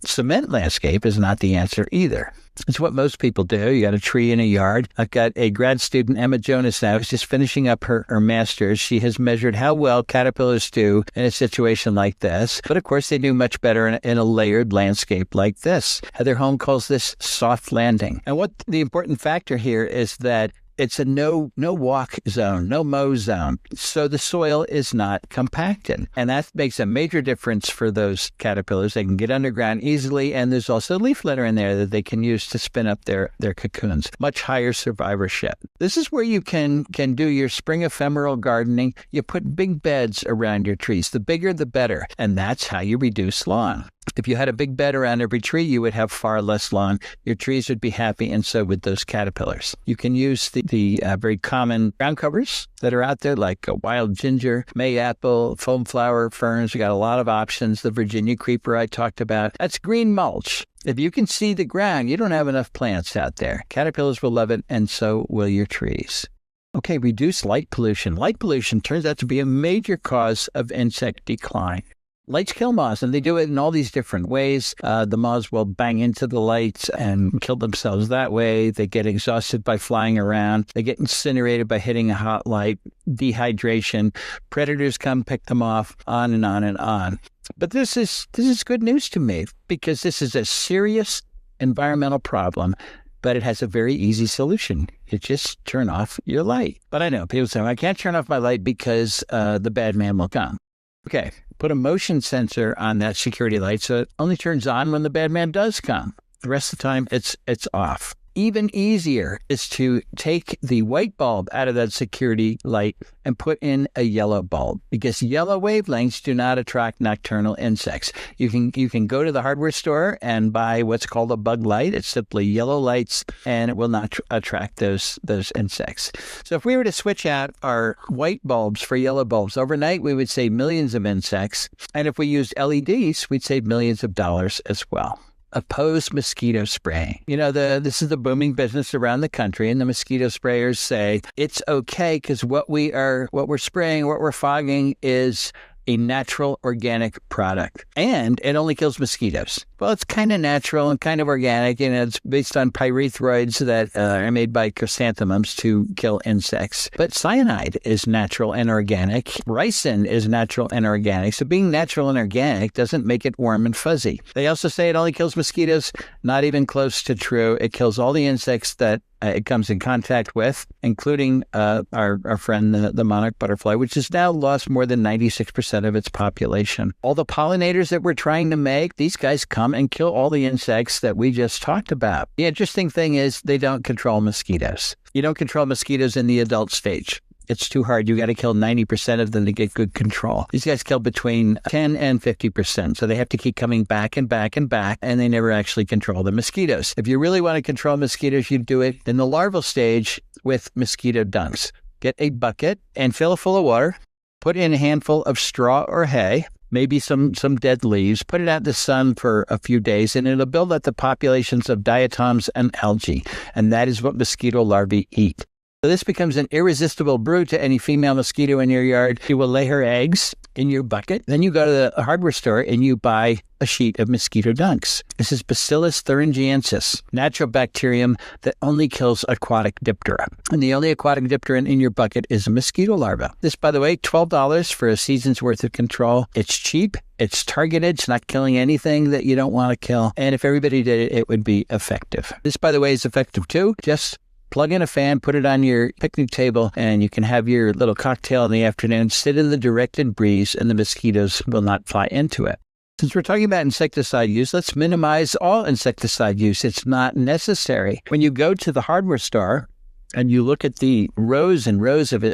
cement landscape is not the answer either. It's what most people do. You got a tree in a yard. I've got a grad student, Emma Jonas, now, who's just finishing up her master's. She has measured how well caterpillars do in a situation like this. But of course, they do much better in a layered landscape like this. Heather Holm calls this soft landing. And what the important factor here is that it's a no walk zone, no mow zone. So the soil is not compacted. And that makes a major difference for those caterpillars. They can get underground easily. And there's also leaf litter in there that they can use to spin up their cocoons. Much higher survivorship. This is where you can do your spring ephemeral gardening. You put big beds around your trees. The bigger, the better. And that's how you reduce lawn. If you had a big bed around every tree, you would have far less lawn. Your trees would be happy, and so would those caterpillars. You can use the very common ground covers that are out there, like wild ginger, mayapple, foam flower ferns. We got a lot of options. The Virginia creeper I talked about. That's green mulch. If you can see the ground, you don't have enough plants out there. Caterpillars will love it, and so will your trees. Okay, reduce light pollution. Light pollution turns out to be a major cause of insect decline. Lights kill moths, and they do it in all these different ways. The moths will bang into the lights and kill themselves that way. They get exhausted by flying around. They get incinerated by hitting a hot light, dehydration. Predators come pick them off, on and on and on. But this is good news to me, because this is a serious environmental problem, but it has a very easy solution. You just turn off your light. But I know people say, I can't turn off my light because the bad man will come. Okay, put a motion sensor on that security light so it only turns on when the bad man does come. The rest of the time, it's off. Even easier is to take the white bulb out of that security light and put in a yellow bulb, because yellow wavelengths do not attract nocturnal insects. You can go to the hardware store and buy what's called a bug light. It's simply yellow lights, and it will not attract those insects. So if we were to switch out our white bulbs for yellow bulbs overnight, we would save millions of insects. And if we used LEDs, we'd save millions of dollars as well. Oppose mosquito spraying. This is the booming business around the country, and the mosquito sprayers say it's okay because what we're spraying, what we're fogging is a natural organic product, and it only kills mosquitoes. Well, it's kind of natural and kind of organic, and it's based on pyrethroids that are made by chrysanthemums to kill insects. But cyanide is natural and organic. Ricin is natural and organic. So being natural and organic doesn't make it warm and fuzzy. They also say it only kills mosquitoes. Not even close to true. It kills all the insects that it comes in contact with, including our friend, the monarch butterfly, which has now lost more than 96% of its population. All the pollinators that we're trying to make, these guys come and kill all the insects that we just talked about. The interesting thing is they don't control mosquitoes. You don't control mosquitoes in the adult stage. It's too hard. You got to kill 90% of them to get good control. These guys kill between 10 and 50%. So they have to keep coming back and back and back, and they never actually control the mosquitoes. If you really want to control mosquitoes, you do it in the larval stage with mosquito dunks. Get a bucket and fill it full of water. Put in a handful of straw or hay, maybe some dead leaves. Put it out in the sun for a few days, and it'll build up the populations of diatoms and algae. And that is what mosquito larvae eat. So this becomes an irresistible brew to any female mosquito in your yard. She will lay her eggs in your bucket. Then you go to the hardware store and you buy a sheet of mosquito dunks. This is Bacillus thuringiensis, natural bacterium that only kills aquatic diptera. And the only aquatic diptera in your bucket is a mosquito larva. This, by the way, $12 for a season's worth of control. It's cheap. It's targeted. It's not killing anything that you don't want to kill. And if everybody did it, it would be effective. This, by the way, is effective too. Just plug in a fan, put it on your picnic table, and you can have your little cocktail in the afternoon, sit in the directed breeze, and the mosquitoes will not fly into it. Since we're talking about insecticide use, let's minimize all insecticide use. It's not necessary. When you go to the hardware store and you look at the rows and rows of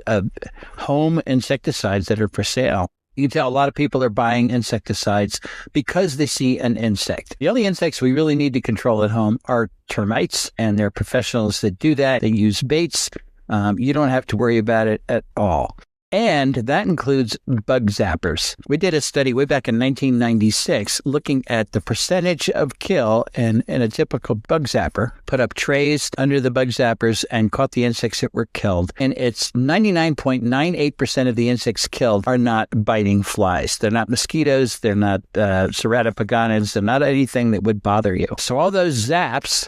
home insecticides that are for sale, you can tell a lot of people are buying insecticides because they see an insect. The only insects we really need to control at home are termites, and there are professionals that do that. They use baits. You don't have to worry about it at all. And that includes bug zappers. We did a study way back in 1996 looking at the percentage of kill in a typical bug zapper, put up trays under the bug zappers and caught the insects that were killed. And it's 99.98% of the insects killed are not biting flies. They're not mosquitoes. They're not ceratopagonids. They're not anything that would bother you. So all those zaps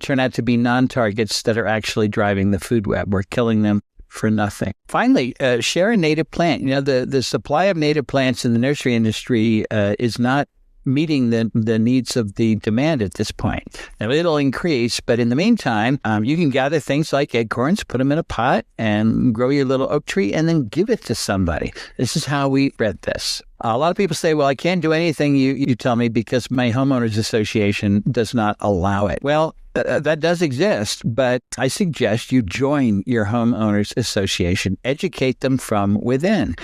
turn out to be non-targets that are actually driving the food web. We're killing them for nothing. Finally, share a native plant. You know, the supply of native plants in the nursery industry is not meeting the needs of the demand at this point. Now, it'll increase, but in the meantime, you can gather things like acorns, put them in a pot, and grow your little oak tree, and then give it to somebody. This is how we bred this. A lot of people say, well, I can't do anything you tell me because my homeowners association does not allow it. Well, that does exist, but I suggest you join your homeowners association. Educate them from within.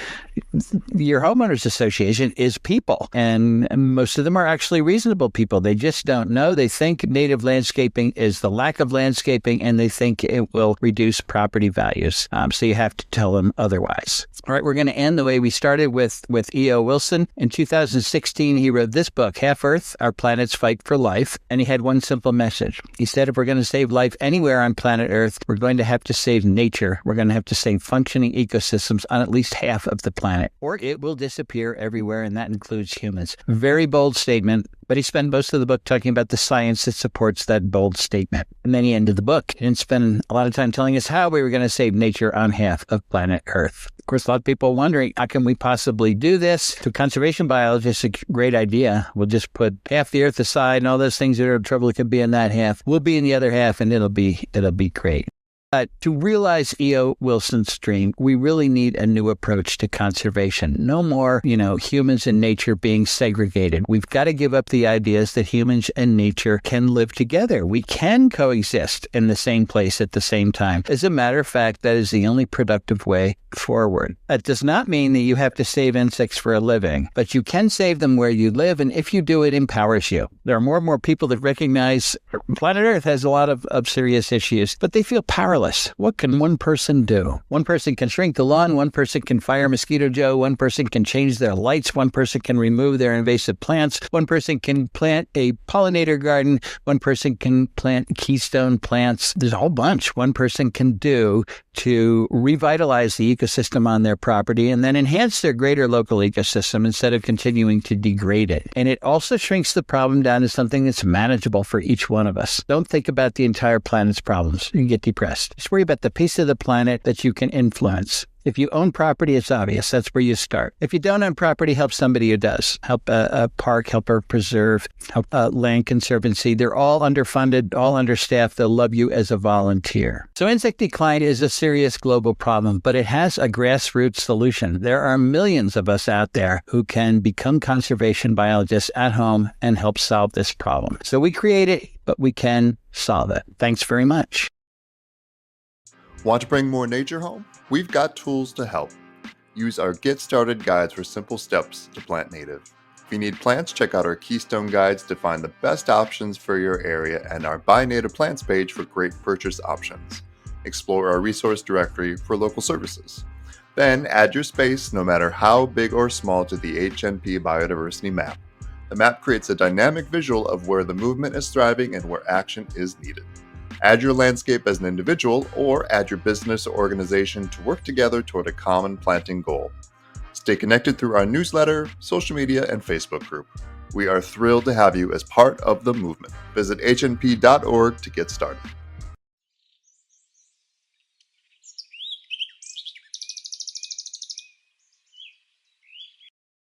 Your homeowners association is people, and most of them are actually reasonable people. They just don't know. They think native landscaping is the lack of landscaping, and they think it will reduce property values. So you have to tell them otherwise. All right, we're going to end the way we started with E.O. Wilson. In 2016, he wrote this book, Half Earth, Our Planet's Fight for Life, and he had one simple message. He said, if we're going to save life anywhere on planet Earth, we're going to have to save nature. We're going to have to save functioning ecosystems on at least half of the planet, or it will disappear everywhere, and that includes humans. Very bold statement, but he spent most of the book talking about the science that supports that bold statement. And then he ended the book. He didn't spend a lot of time telling us how we were going to save nature on half of planet Earth. Of course, a lot of people are wondering, how can we possibly do this? To conservation biologists, a great idea. We'll just put half the Earth aside, and all those things that are in trouble could be in that half. We'll be in the other half, and it'll be great. To realize E.O. Wilson's dream, we really need a new approach to conservation. No more, humans and nature being segregated. We've got to give up the ideas that humans and nature can live together. We can coexist in the same place at the same time. As a matter of fact, that is the only productive way forward. That does not mean that you have to save insects for a living, but you can save them where you live, and if you do, it empowers you. There are more and more people that recognize planet Earth has a lot of serious issues, but they feel powerless. What can one person do? One person can shrink the lawn, one person can fire Mosquito Joe, one person can change their lights, one person can remove their invasive plants, one person can plant a pollinator garden, one person can plant keystone plants. There's a whole bunch one person can do to revitalize the ecosystem on their property and then enhance their greater local ecosystem instead of continuing to degrade it. And it also shrinks the problem down to something that's manageable for each one of us. Don't think about the entire planet's problems. You get depressed. Just worry about the piece of the planet that you can influence. If you own property, it's obvious. That's where you start. If you don't own property, help somebody who does. Help a park, help a preserve, help land conservancy. They're all underfunded, all understaffed. They'll love you as a volunteer. So insect decline is a serious global problem, but it has a grassroots solution. There are millions of us out there who can become conservation biologists at home and help solve this problem. So we create it, but we can solve it. Thanks very much. Want to bring more nature home? We've got tools to help. Use our Get Started guides for simple steps to plant native. If you need plants, check out our Keystone guides to find the best options for your area and our Buy Native Plants page for great purchase options. Explore our resource directory for local services. Then add your space, no matter how big or small, to the HNP Biodiversity Map. The map creates a dynamic visual of where the movement is thriving and where action is needed. Add your landscape as an individual or add your business or organization to work together toward a common planting goal. Stay connected through our newsletter, social media, and Facebook group. We are thrilled to have you as part of the movement. Visit hnp.org to get started.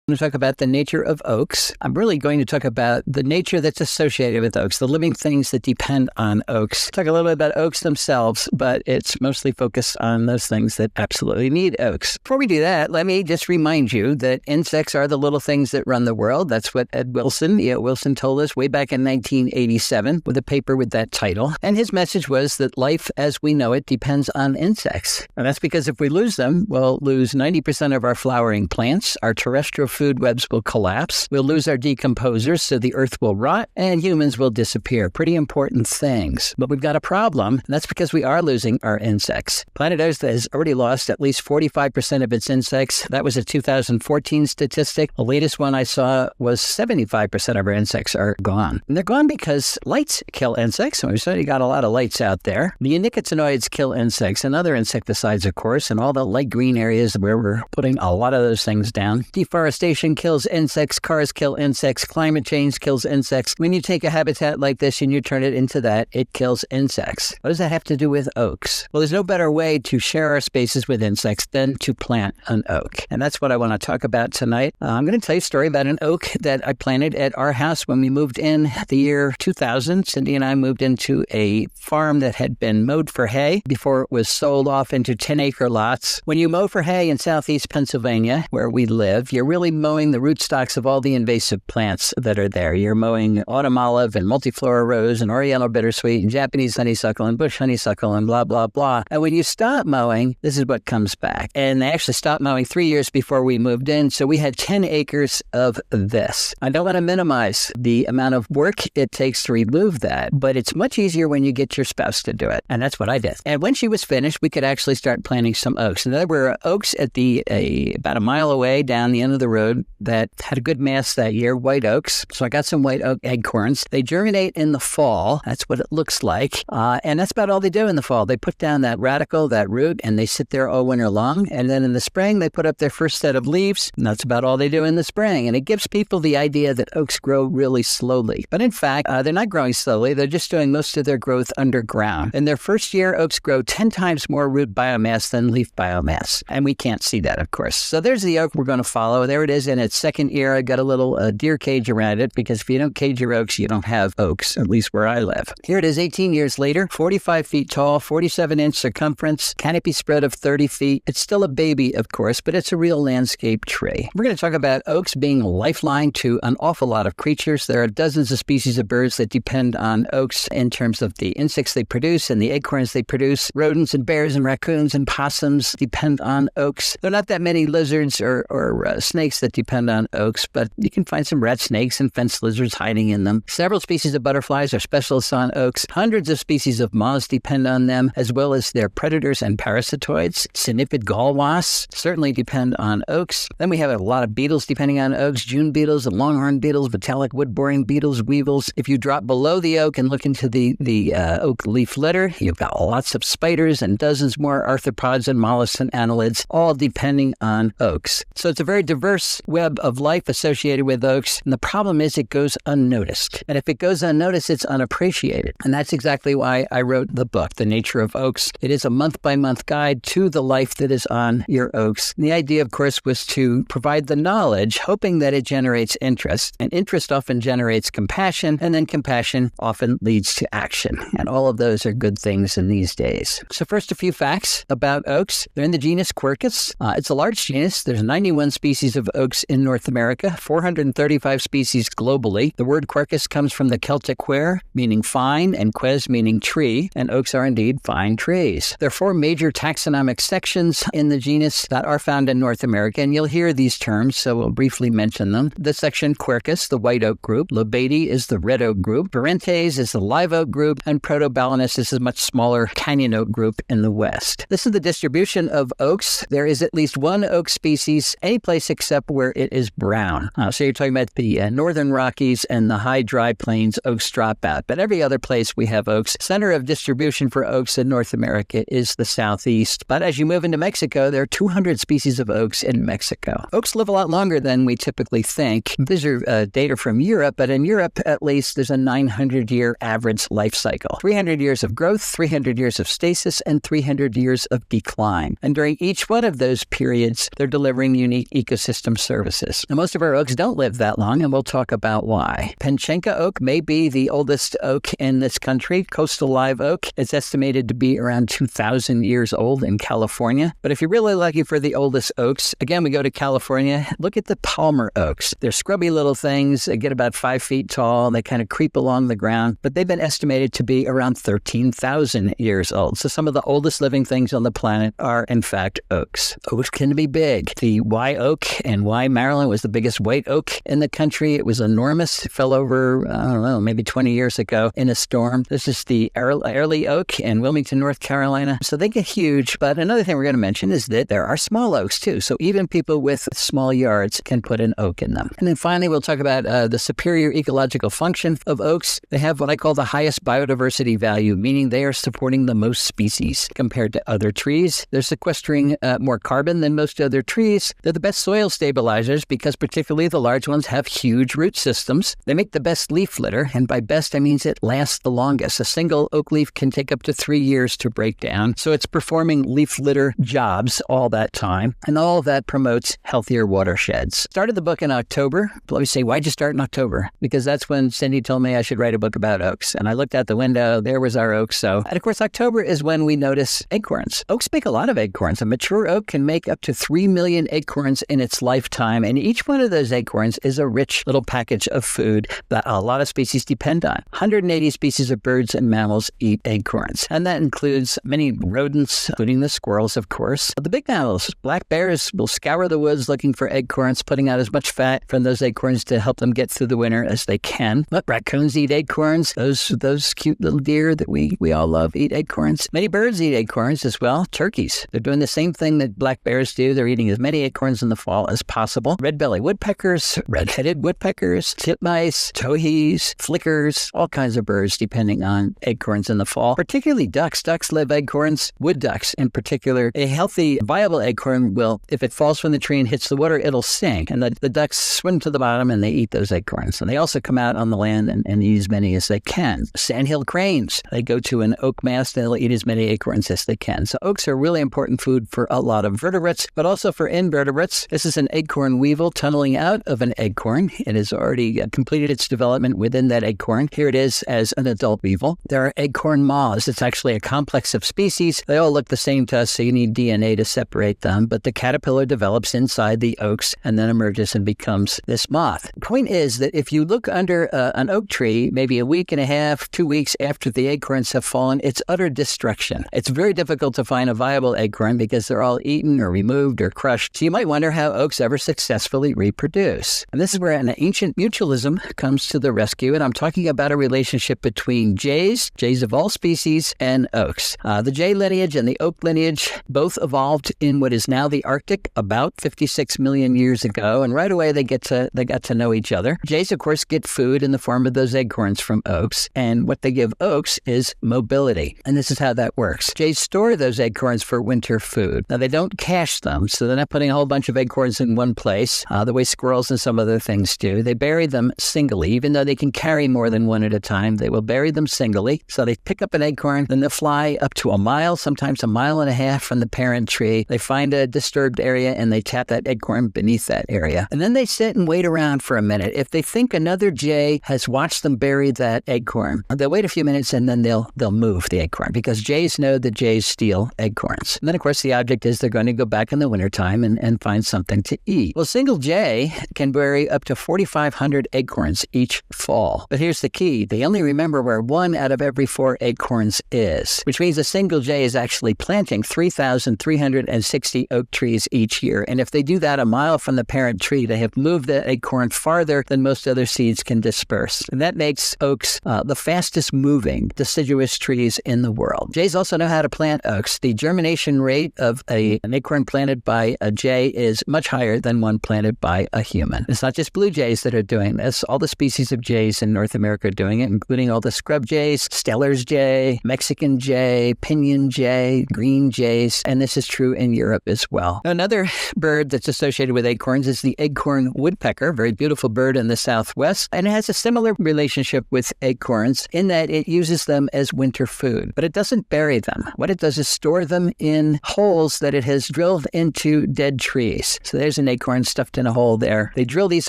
To talk about the nature of oaks. I'm really going to talk about the nature that's associated with oaks, the living things that depend on oaks. Talk a little bit about oaks themselves, but it's mostly focused on those things that absolutely need oaks. Before we do that, let me just remind you that insects are the little things that run the world. That's what E.O. Wilson told us way back in 1987 with a paper with that title. And his message was that life as we know it depends on insects. And that's because if we lose them, we'll lose 90% of our flowering plants, our terrestrial food webs will collapse, we'll lose our decomposers, so the earth will rot, and humans will disappear. Pretty important things. But we've got a problem, and that's because we are losing our insects. Planet Earth has already lost at least 45% of its insects. That was a 2014 statistic. The latest one I saw was 75% of our insects are gone. And they're gone because lights kill insects, and we've certainly got a lot of lights out there. The nicotinoids kill insects and other insecticides, of course, and all the light green areas where we're putting a lot of those things down. Deforestation kills insects, cars kill insects, climate change kills insects. When you take a habitat like this and you turn it into that, it kills insects. What does that have to do with oaks? Well, there's no better way to share our spaces with insects than to plant an oak. And that's what I want to talk about tonight. I'm going to tell you a story about an oak that I planted at our house when we moved in the year 2000. Cindy and I moved into a farm that had been mowed for hay before it was sold off into 10-acre lots. When you mow for hay in southeast Pennsylvania, where we live, you're really mowing the rootstocks of all the invasive plants that are there. You're mowing autumn olive and multiflora rose and oriental bittersweet and Japanese honeysuckle and bush honeysuckle and blah, blah, blah. And when you stop mowing, this is what comes back. And they actually stopped mowing 3 years before we moved in, so we had 10 acres of this. I don't want to minimize the amount of work it takes to remove that, but it's much easier when you get your spouse to do it. And that's what I did. And when she was finished, we could actually start planting some oaks. And there were oaks at about a mile away down the end of the road that had a good mass that year, white oaks. So I got some white oak acorns. They germinate in the fall. That's what it looks like. And that's about all they do in the fall. They put down that radicle, that root, and they sit there all winter long. And then in the spring, they put up their first set of leaves. And that's about all they do in the spring. And it gives people the idea that oaks grow really slowly. But in fact, they're not growing slowly. They're just doing most of their growth underground. In their first year, oaks grow 10 times more root biomass than leaf biomass. And we can't see that, of course. So there's the oak we're going to follow. There it is in its second year. I got a little deer cage around it because if you don't cage your oaks, you don't have oaks, at least where I live. Here it is 18 years later, 45 feet tall, 47-inch circumference, canopy spread of 30 feet. It's still a baby, of course, but it's a real landscape tree. We're going to talk about oaks being a lifeline to an awful lot of creatures. There are dozens of species of birds that depend on oaks in terms of the insects they produce and the acorns they produce. Rodents and bears and raccoons and possums depend on oaks. There are not that many lizards or snakes that depend on oaks, but you can find some rat snakes and fence lizards hiding in them. Several species of butterflies are specialists on oaks. Hundreds of species of moths depend on them, as well as their predators and parasitoids. Cynipid gall wasps certainly depend on oaks. Then we have a lot of beetles depending on oaks, June beetles and longhorn beetles, metallic wood-boring beetles, weevils. If you drop below the oak and look into the oak leaf litter, you've got lots of spiders and dozens more arthropods and mollusks and annelids, all depending on oaks. So it's a very diverse web of life associated with oaks, and the problem is it goes unnoticed. And if it goes unnoticed, it's unappreciated. And that's exactly why I wrote the book, The Nature of Oaks. It is a month-by-month guide to the life that is on your oaks. And the idea, of course, was to provide the knowledge, hoping that it generates interest. And interest often generates compassion, and then compassion often leads to action. And all of those are good things in these days. So first, a few facts about oaks. They're in the genus Quercus. It's a large genus. There's 91 species of oaks in North America, 435 species globally. The word Quercus comes from the Celtic quer, meaning fine, and ques, meaning tree, and oaks are indeed fine trees. There are 4 major taxonomic sections in the genus that are found in North America, and you'll hear these terms, so we'll briefly mention them. The section Quercus, the white oak group, Lobate is the red oak group, Parentes is the live oak group, and Protobalanus is a much smaller canyon oak group in the west. This is the distribution of oaks. There is at least one oak species any place except where it is brown. So you're talking about the northern Rockies and the high dry plains, oaks drop out. But every other place we have oaks. Center of distribution for oaks in North America is the southeast. But as you move into Mexico, there are 200 species of oaks in Mexico. Oaks live a lot longer than we typically think. These are data from Europe, but in Europe, at least, there's a 900-year average life cycle. 300 years of growth, 300 years of stasis, and 300 years of decline. And during each one of those periods, they're delivering unique ecosystem services. Now, most of our oaks don't live that long, and we'll talk about why. Penchenka oak may be the oldest oak in this country. Coastal live oak is estimated to be around 2,000 years old in California. But if you're really lucky for the oldest oaks, again, we go to California. Look at the Palmer oaks. They're scrubby little things. They get about 5 feet tall. They kind of creep along the ground, but they've been estimated to be around 13,000 years old. So some of the oldest living things on the planet are, in fact, oaks. Oaks can be big. The Y oak in Y, Maryland was the biggest white oak in the country. It was enormous. It fell over, I don't know, maybe 20 years ago in a storm. This is the Early oak in Wilmington, North Carolina. So they get huge. But another thing we're going to mention is that there are small oaks too. So even people with small yards can put an oak in them. And then finally, we'll talk about the superior ecological function of oaks. They have what I call the highest biodiversity value, meaning they are supporting the most species compared to other trees. They're sequestering more carbon than most other trees. They're the best soil stabilizers because particularly the large ones have huge root systems. They make the best leaf litter, and by best I mean it lasts the longest. A single oak leaf can take up to 3 years to break down, so it's performing leaf litter jobs all that time, and all of that promotes healthier watersheds. Started the book in October. Let me say, why'd you start in October? Because that's when Cindy told me I should write a book about oaks, and I looked out the window, there was our oak. And of course, October is when we notice acorns. Oaks make a lot of acorns. A mature oak can make up to 3 million acorns in its lifetime, and each one of those acorns is a rich little package of food that a lot of species depend on. 180 species of birds and mammals eat acorns, and that includes many rodents, including the squirrels, of course. The big mammals, black bears, will scour the woods looking for acorns, putting out as much fat from those acorns to help them get through the winter as they can. But raccoons eat acorns. Those cute little deer that we all love eat acorns. Many birds eat acorns as well. Turkeys, they're doing the same thing that black bears do. They're eating as many acorns in the fall as possible. Red-bellied woodpeckers, red-headed woodpeckers, titmice, towhees, flickers, all kinds of birds depending on acorns in the fall. Particularly ducks. Ducks live acorns. Wood ducks in particular. A healthy, viable acorn will, if it falls from the tree and hits the water, it'll sink. And the ducks swim to the bottom and they eat those acorns. And they also come out on the land and eat as many as they can. Sandhill cranes, they go to an oak mast and they'll eat as many acorns as they can. So oaks are really important food for a lot of vertebrates, but also for invertebrates. This is an acorn weevil tunneling out of an acorn. It has already completed its development within that acorn. Here it is as an adult weevil. There are acorn moths. It's actually a complex of species. They all look the same to us, so you need DNA to separate them. But the caterpillar develops inside the oaks and then emerges and becomes this moth. The point is that if you look under an oak tree, maybe a week and a half, 2 weeks after the acorns have fallen, it's utter destruction. It's very difficult to find a viable acorn because they're all eaten or removed or crushed. So you might wonder how oaks ever successfully reproduce. And this is where an ancient mutualism comes to the rescue. And I'm talking about a relationship between jays of all species, and oaks. The jay lineage and the oak lineage both evolved in what is now the Arctic about 56 million years ago. And right away they got to know each other. Jays, of course, get food in the form of those acorns from oaks. And what they give oaks is mobility. And this is how that works. Jays store those acorns for winter food. Now, they don't cache them, so they're not putting a whole bunch of acorns in one place, the way squirrels and some other things do. They bury them singly. Even though they can carry more than one at a time, they will bury them singly. So they pick up an acorn, then they'll fly up to a mile, sometimes a mile and a half from the parent tree. They find a disturbed area and they tap that acorn beneath that area. And then they sit and wait around for a minute. If they think another jay has watched them bury that acorn, they'll wait a few minutes and then they'll move the acorn, because jays know that jays steal acorns. And then, of course, the object is they're going to go back in the wintertime and find something to eat. Well, a single jay can bury up to 4,500 acorns each fall. But here's the key. They only remember where 1 out of every 4 acorns is, which means a single jay is actually planting 3,360 oak trees each year. And if they do that a mile from the parent tree, they have moved the acorn farther than most other seeds can disperse. And that makes oaks the fastest moving deciduous trees in the world. Jays also know how to plant oaks. The germination rate of an acorn planted by a jay is much higher than one planted by a human. It's not just blue jays that are doing this. All the species of jays in North America are doing it, including all the scrub jays, Steller's jay, Mexican jay, pinyon jay, green jays, and this is true in Europe as well. Another bird that's associated with acorns is the acorn woodpecker, very beautiful bird in the Southwest, and it has a similar relationship with acorns in that it uses them as winter food, but it doesn't bury them. What it does is store them in holes that it has drilled into dead trees. So there's an acorn stuffed in a hole there. They drill these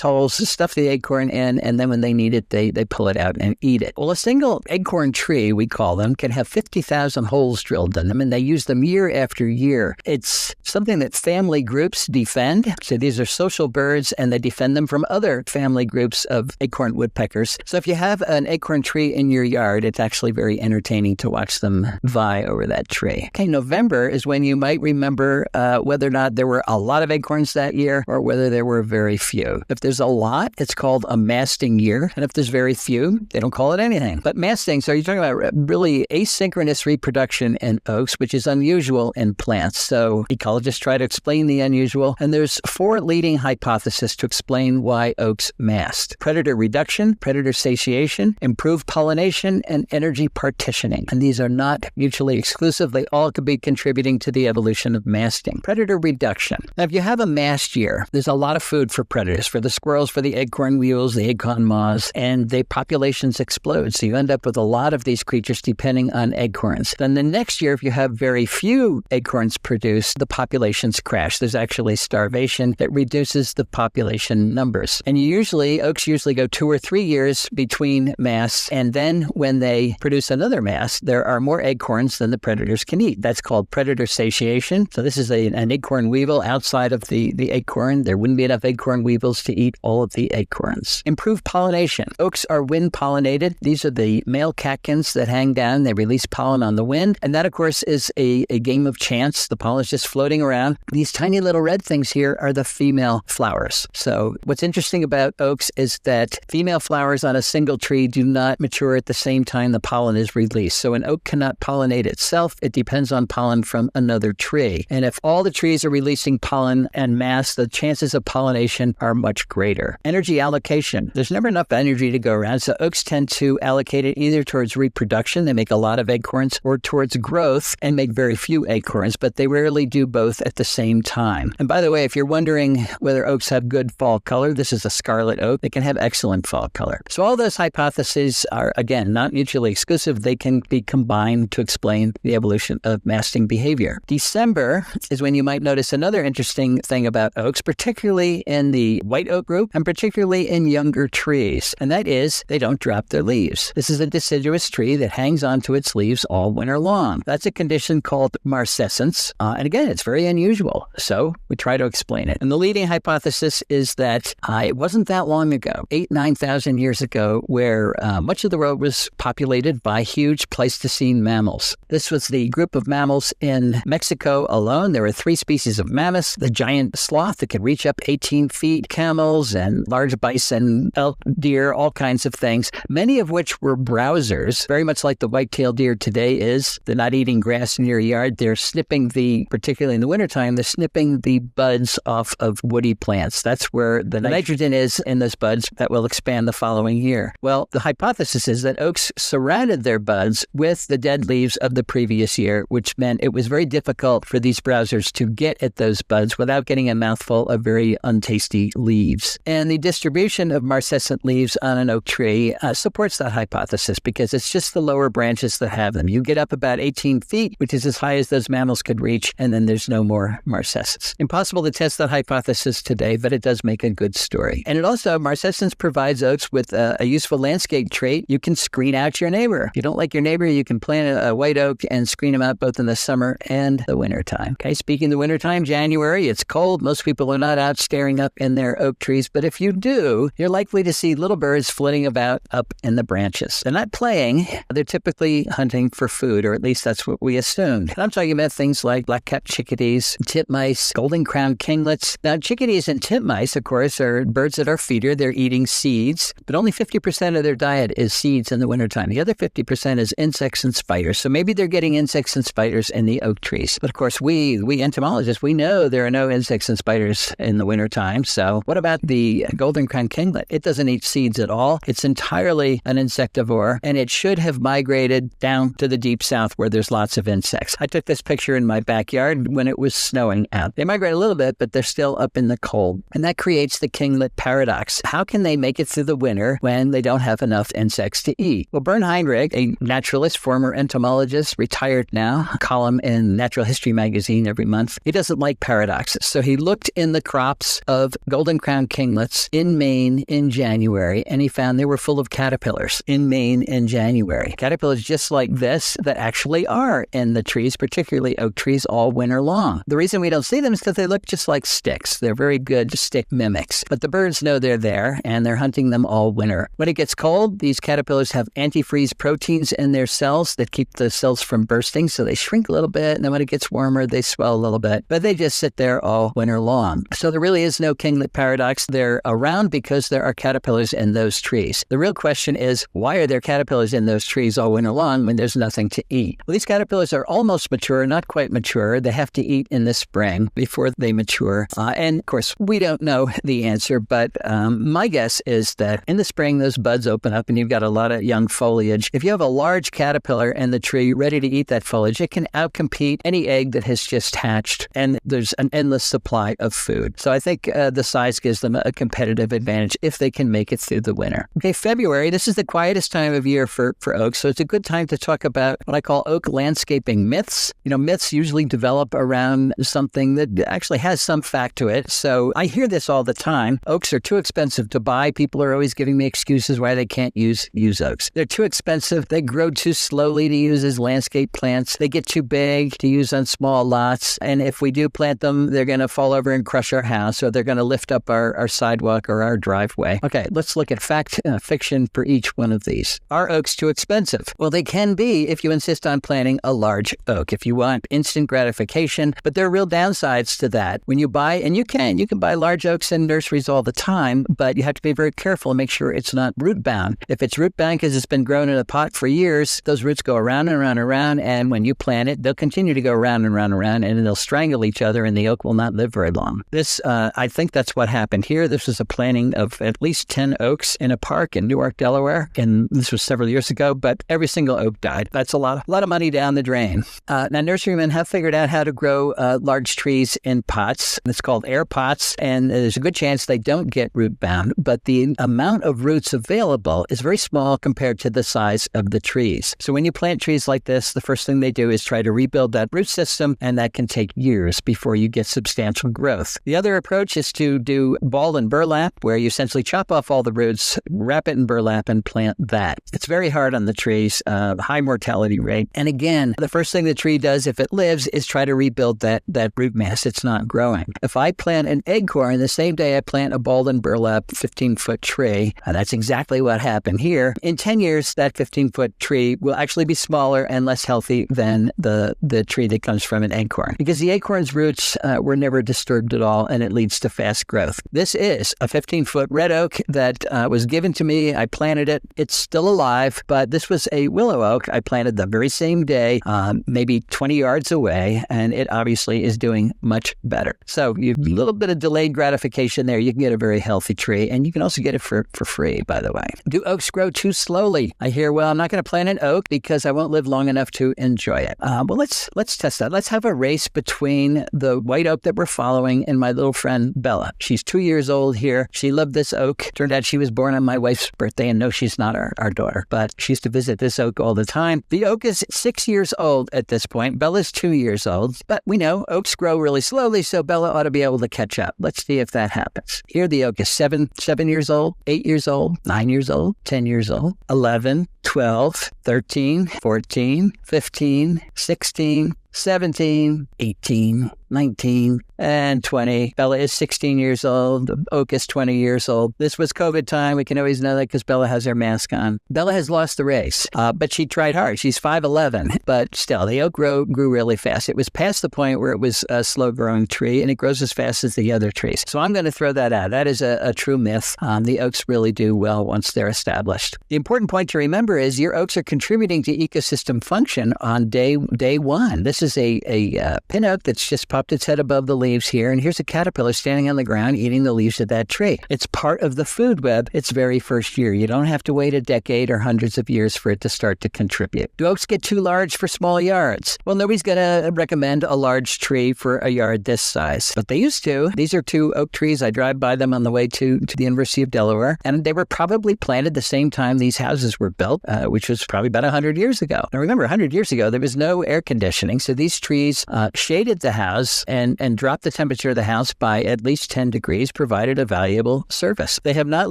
holes, stuff the acorn in, and then when they need it, they pull it out and eat it. Well, a single acorn tree, we call them, can have 50,000 holes drilled in them, and they use them year after year. It's something that family groups defend. So these are social birds, and they defend them from other family groups of acorn woodpeckers. So if you have an acorn tree in your yard, it's actually very entertaining to watch them vie over that tree. Okay, November is when you might remember whether or not there were a lot of acorns that year or whether there were very few. If there's a lot, it's called a masting year. And if there's very few, they don't call it anything. But masting, so you're talking about really asynchronous reproduction in oaks, which is unusual in plants. So ecologists try to explain the unusual. And there's 4 leading hypotheses to explain why oaks mast: predator reduction, predator satiation, improved pollination, and energy partitioning. And these are not mutually exclusive. They all could be contributing to the evolution of masting. Predator reduction. Now, if you have a mast year, there's a lot of food for predators, for the squirrels, for the acorn mules, the acorn moths, and the populations explode. So you end up with a lot of these creatures depending on acorns. Then the next year, if you have very few acorns produced, the populations crash. There's actually starvation that reduces the population numbers. And oaks usually go 2 or 3 years between masts, and then when they produce another mast, there are more acorns than the predators can eat. That's called predator satiation. So this is an acorn weevil outside of the acorn. There wouldn't be enough acorn weevils to eat all of the acorns. Improved pollination. Oaks are wind pollinated. These are the male catkins that hang down. They release pollen on the wind. And that, of course, is a game of chance. The pollen is just floating around. These tiny little red things here are the female flowers. So what's interesting about oaks is that female flowers on a single tree do not mature at the same time the pollen is released. So an oak cannot pollinate itself. It depends on pollen from another tree. And if all the trees are releasing pollen en masse, the chances of pollination are much greater. Energy allocation. There's never enough energy to go around, so oaks tend to allocate it either towards reproduction, they make a lot of acorns, or towards growth and make very few acorns, but they rarely do both at the same time. And by the way, if you're wondering whether oaks have good fall color, this is a scarlet oak. They can have excellent fall color. So all those hypotheses are, again, not mutually exclusive. They can be combined to explain the evolution of masting behavior. December is when you might notice another interesting thing about oaks, particularly in the white oak group and particularly in younger trees, and that is they don't drop their leaves. This is a deciduous tree that hangs onto its leaves all winter long. That's a condition called marcescence, and again, it's very unusual, so we try to explain it. And the leading hypothesis is that it wasn't that long ago, 8,000-9,000 years ago, where much of the world was populated by huge Pleistocene mammals. This was the group of mammals in Mexico alone. There were 3 species of mammoths: the giant sloth that could reach up 18 feet, camels and large bison, elk, deer, all kinds of things, many of which were browsers, very much like the white-tailed deer today is. They're not eating grass in your yard. They're snipping particularly in the wintertime, they're snipping the buds off of woody plants. That's where the nitrogen is in those buds that will expand the following year. Well, the hypothesis is that oaks surrounded their buds with the dead leaves of the previous year, which meant it was very difficult for these browsers to get at those buds without getting a mouthful of very untasty leaves. And the distribution of marcescent leaves on an oak tree supports that hypothesis because it's just the lower branches that have them. You get up about 18 feet, which is as high as those mammals could reach, and then there's no more marcescence. Impossible to test that hypothesis today, but it does make a good story. And it also, marcescence provides oaks with a useful landscape trait. You can screen out your neighbor. If you don't like your neighbor, you can plant a white oak and screen them out both in the summer and the wintertime. Okay, speaking of the wintertime, January, it's cold. Most people are not out staring up in their oak trees, but if you do, you're likely to see little birds flitting about up in the branches. They're not playing. They're typically hunting for food, or at least that's what we assumed. And I'm talking about things like black-capped chickadees, titmice, golden-crowned kinglets. Now, chickadees and titmice, of course, are birds that are feeder. They're eating seeds, but only 50% of their diet is seeds in the wintertime. The other 50% is insects and spiders. So maybe they're getting insects and spiders in the oak trees. But of course, we entomologists, we know there are no insects and spiders spiders in the wintertime. So what about the golden crown kinglet? It doesn't eat seeds at all. It's entirely an insectivore, and it should have migrated down to the deep south where there's lots of insects. I took this picture in my backyard when it was snowing out. They migrate a little bit, but they're still up in the cold. And that creates the kinglet paradox. How can they make it through the winter when they don't have enough insects to eat? Well, Bernd Heinrich, a naturalist, former entomologist, retired now, a column in Natural History magazine every month. He doesn't like paradoxes. So he looked in the crops of golden crown kinglets in Maine in January, and he found they were full of caterpillars in Maine in January. Caterpillars just like this that actually are in the trees, particularly oak trees, all winter long. The reason we don't see them is because they look just like sticks. They're very good stick mimics. But the birds know they're there, and they're hunting them all winter. When it gets cold, these caterpillars have antifreeze proteins in their cells that keep the cells from bursting, so they shrink a little bit, and then when it gets warmer, they swell a little bit. But they just sit there all winter long. So there really is no kinglet paradox. They're around because there are caterpillars in those trees. The real question is, why are there caterpillars in those trees all winter long when there's nothing to eat? Well, these caterpillars are almost mature, not quite mature. They have to eat in the spring before they mature. And of course, we don't know the answer, but my guess is that in the spring, those buds open up and you've got a lot of young foliage. If you have a large caterpillar in the tree ready to eat that foliage, it can outcompete any egg that has just hatched, and there's an endless supply of food. So I think the size gives them a competitive advantage if they can make it through the winter. Okay, February, this is the quietest time of year for oaks, so it's a good time to talk about what I call oak landscaping myths. You know, myths usually develop around something that actually has some fact to it. So I hear this all the time. Oaks are too expensive to buy. People are always giving me excuses why they can't use oaks. They're too expensive. They grow too slowly to use as landscape plants. They get too big to use on small lots. And if we do plant them, they're going to fall over and crush our house, or they're going to lift up our sidewalk or our driveway. Okay, let's look at fact, fiction for each one of these. Are oaks too expensive? Well, they can be if you insist on planting a large oak, if you want instant gratification, but there are real downsides to that. When you buy, and you can buy large oaks in nurseries all the time, but you have to be very careful and make sure it's not root bound. If it's root bound because it's been grown in a pot for years, those roots go around and around and around, and when you plant it, they'll continue to go around and around and around, and they'll strangle each other, and the oak will not live very long. This, I think that's what happened here. This was a planting of at least 10 oaks in a park in Newark, Delaware, and this was several years ago, but every single oak died. That's a lot of money down the drain. Now, nurserymen have figured out how to grow large trees in pots. It's called air pots, and there's a good chance they don't get root bound, but the amount of roots available is very small compared to the size of the trees. So when you plant trees like this, the first thing they do is try to rebuild that root system, and that can take years before you get substantial growth. The other approach is to do ball and burlap, where you essentially chop off all the roots, wrap it in burlap, and plant that. It's very hard on the trees, high mortality rate. And again, the first thing the tree does, if it lives, is try to rebuild that root mass. It's not growing. If I plant an acorn the same day I plant a ball and burlap 15-foot tree, that's exactly what happened here. In 10 years, that 15-foot tree will actually be smaller and less healthy than the tree that comes from an acorn, because the acorn's roots were never disturbed at all, and it leads to fast growth. This is a 15-foot red oak that was given to me. I planted it. It's still alive, but this was a willow oak I planted the very same day, maybe 20 yards away, and it obviously is doing much better. So you have a little bit of delayed gratification there. You can get a very healthy tree, and you can also get it for free, by the way. Do oaks grow too slowly? I hear, well, I'm not going to plant an oak because I won't live long enough to enjoy it. Well, let's test that. Let's have a race between the white oak that we're following and my little friend Bella. She's 2 years old here. She loved this oak. Turned out she was born on my wife's birthday, and no, she's not our daughter, but she used to visit this oak all the time. The oak is 6 years old at this point. Bella's 2 years old, but we know oaks grow really slowly, so Bella ought to be able to catch up. Let's see if that happens. Here the oak is 7 years old, 8 years old, 9 years old, 10 years old, 11, 12, 13, 14, 15, 16, 17, 18, 19, and 20. Bella is 16 years old. The oak is 20 years old. This was COVID time. We can always know that because Bella has her mask on. Bella has lost the race, but she tried hard. She's 5'11", but still, the oak grew really fast. It was past the point where it was a slow-growing tree, and it grows as fast as the other trees. So I'm going to throw that out. That is a true myth. The oaks really do well once they're established. The important point to remember is your oaks are contributing to ecosystem function on day one. This is a pin oak that's just popped its head above the leaves here, and here's a caterpillar standing on the ground eating the leaves of that tree. It's part of the food web its very first year. You don't have to wait a decade or hundreds of years for it to start to contribute. Do oaks get too large for small yards? Well, nobody's going to recommend a large tree for a yard this size, but they used to. These are two oak trees. I drive by them on the way to the University of Delaware, and they were probably planted the same time these houses were built, which was probably about 100 years ago. Now, remember, 100 years ago, there was no air conditioning, so these trees shaded the house and dropped the temperature of the house by at least 10 degrees, provided a valuable service. They have not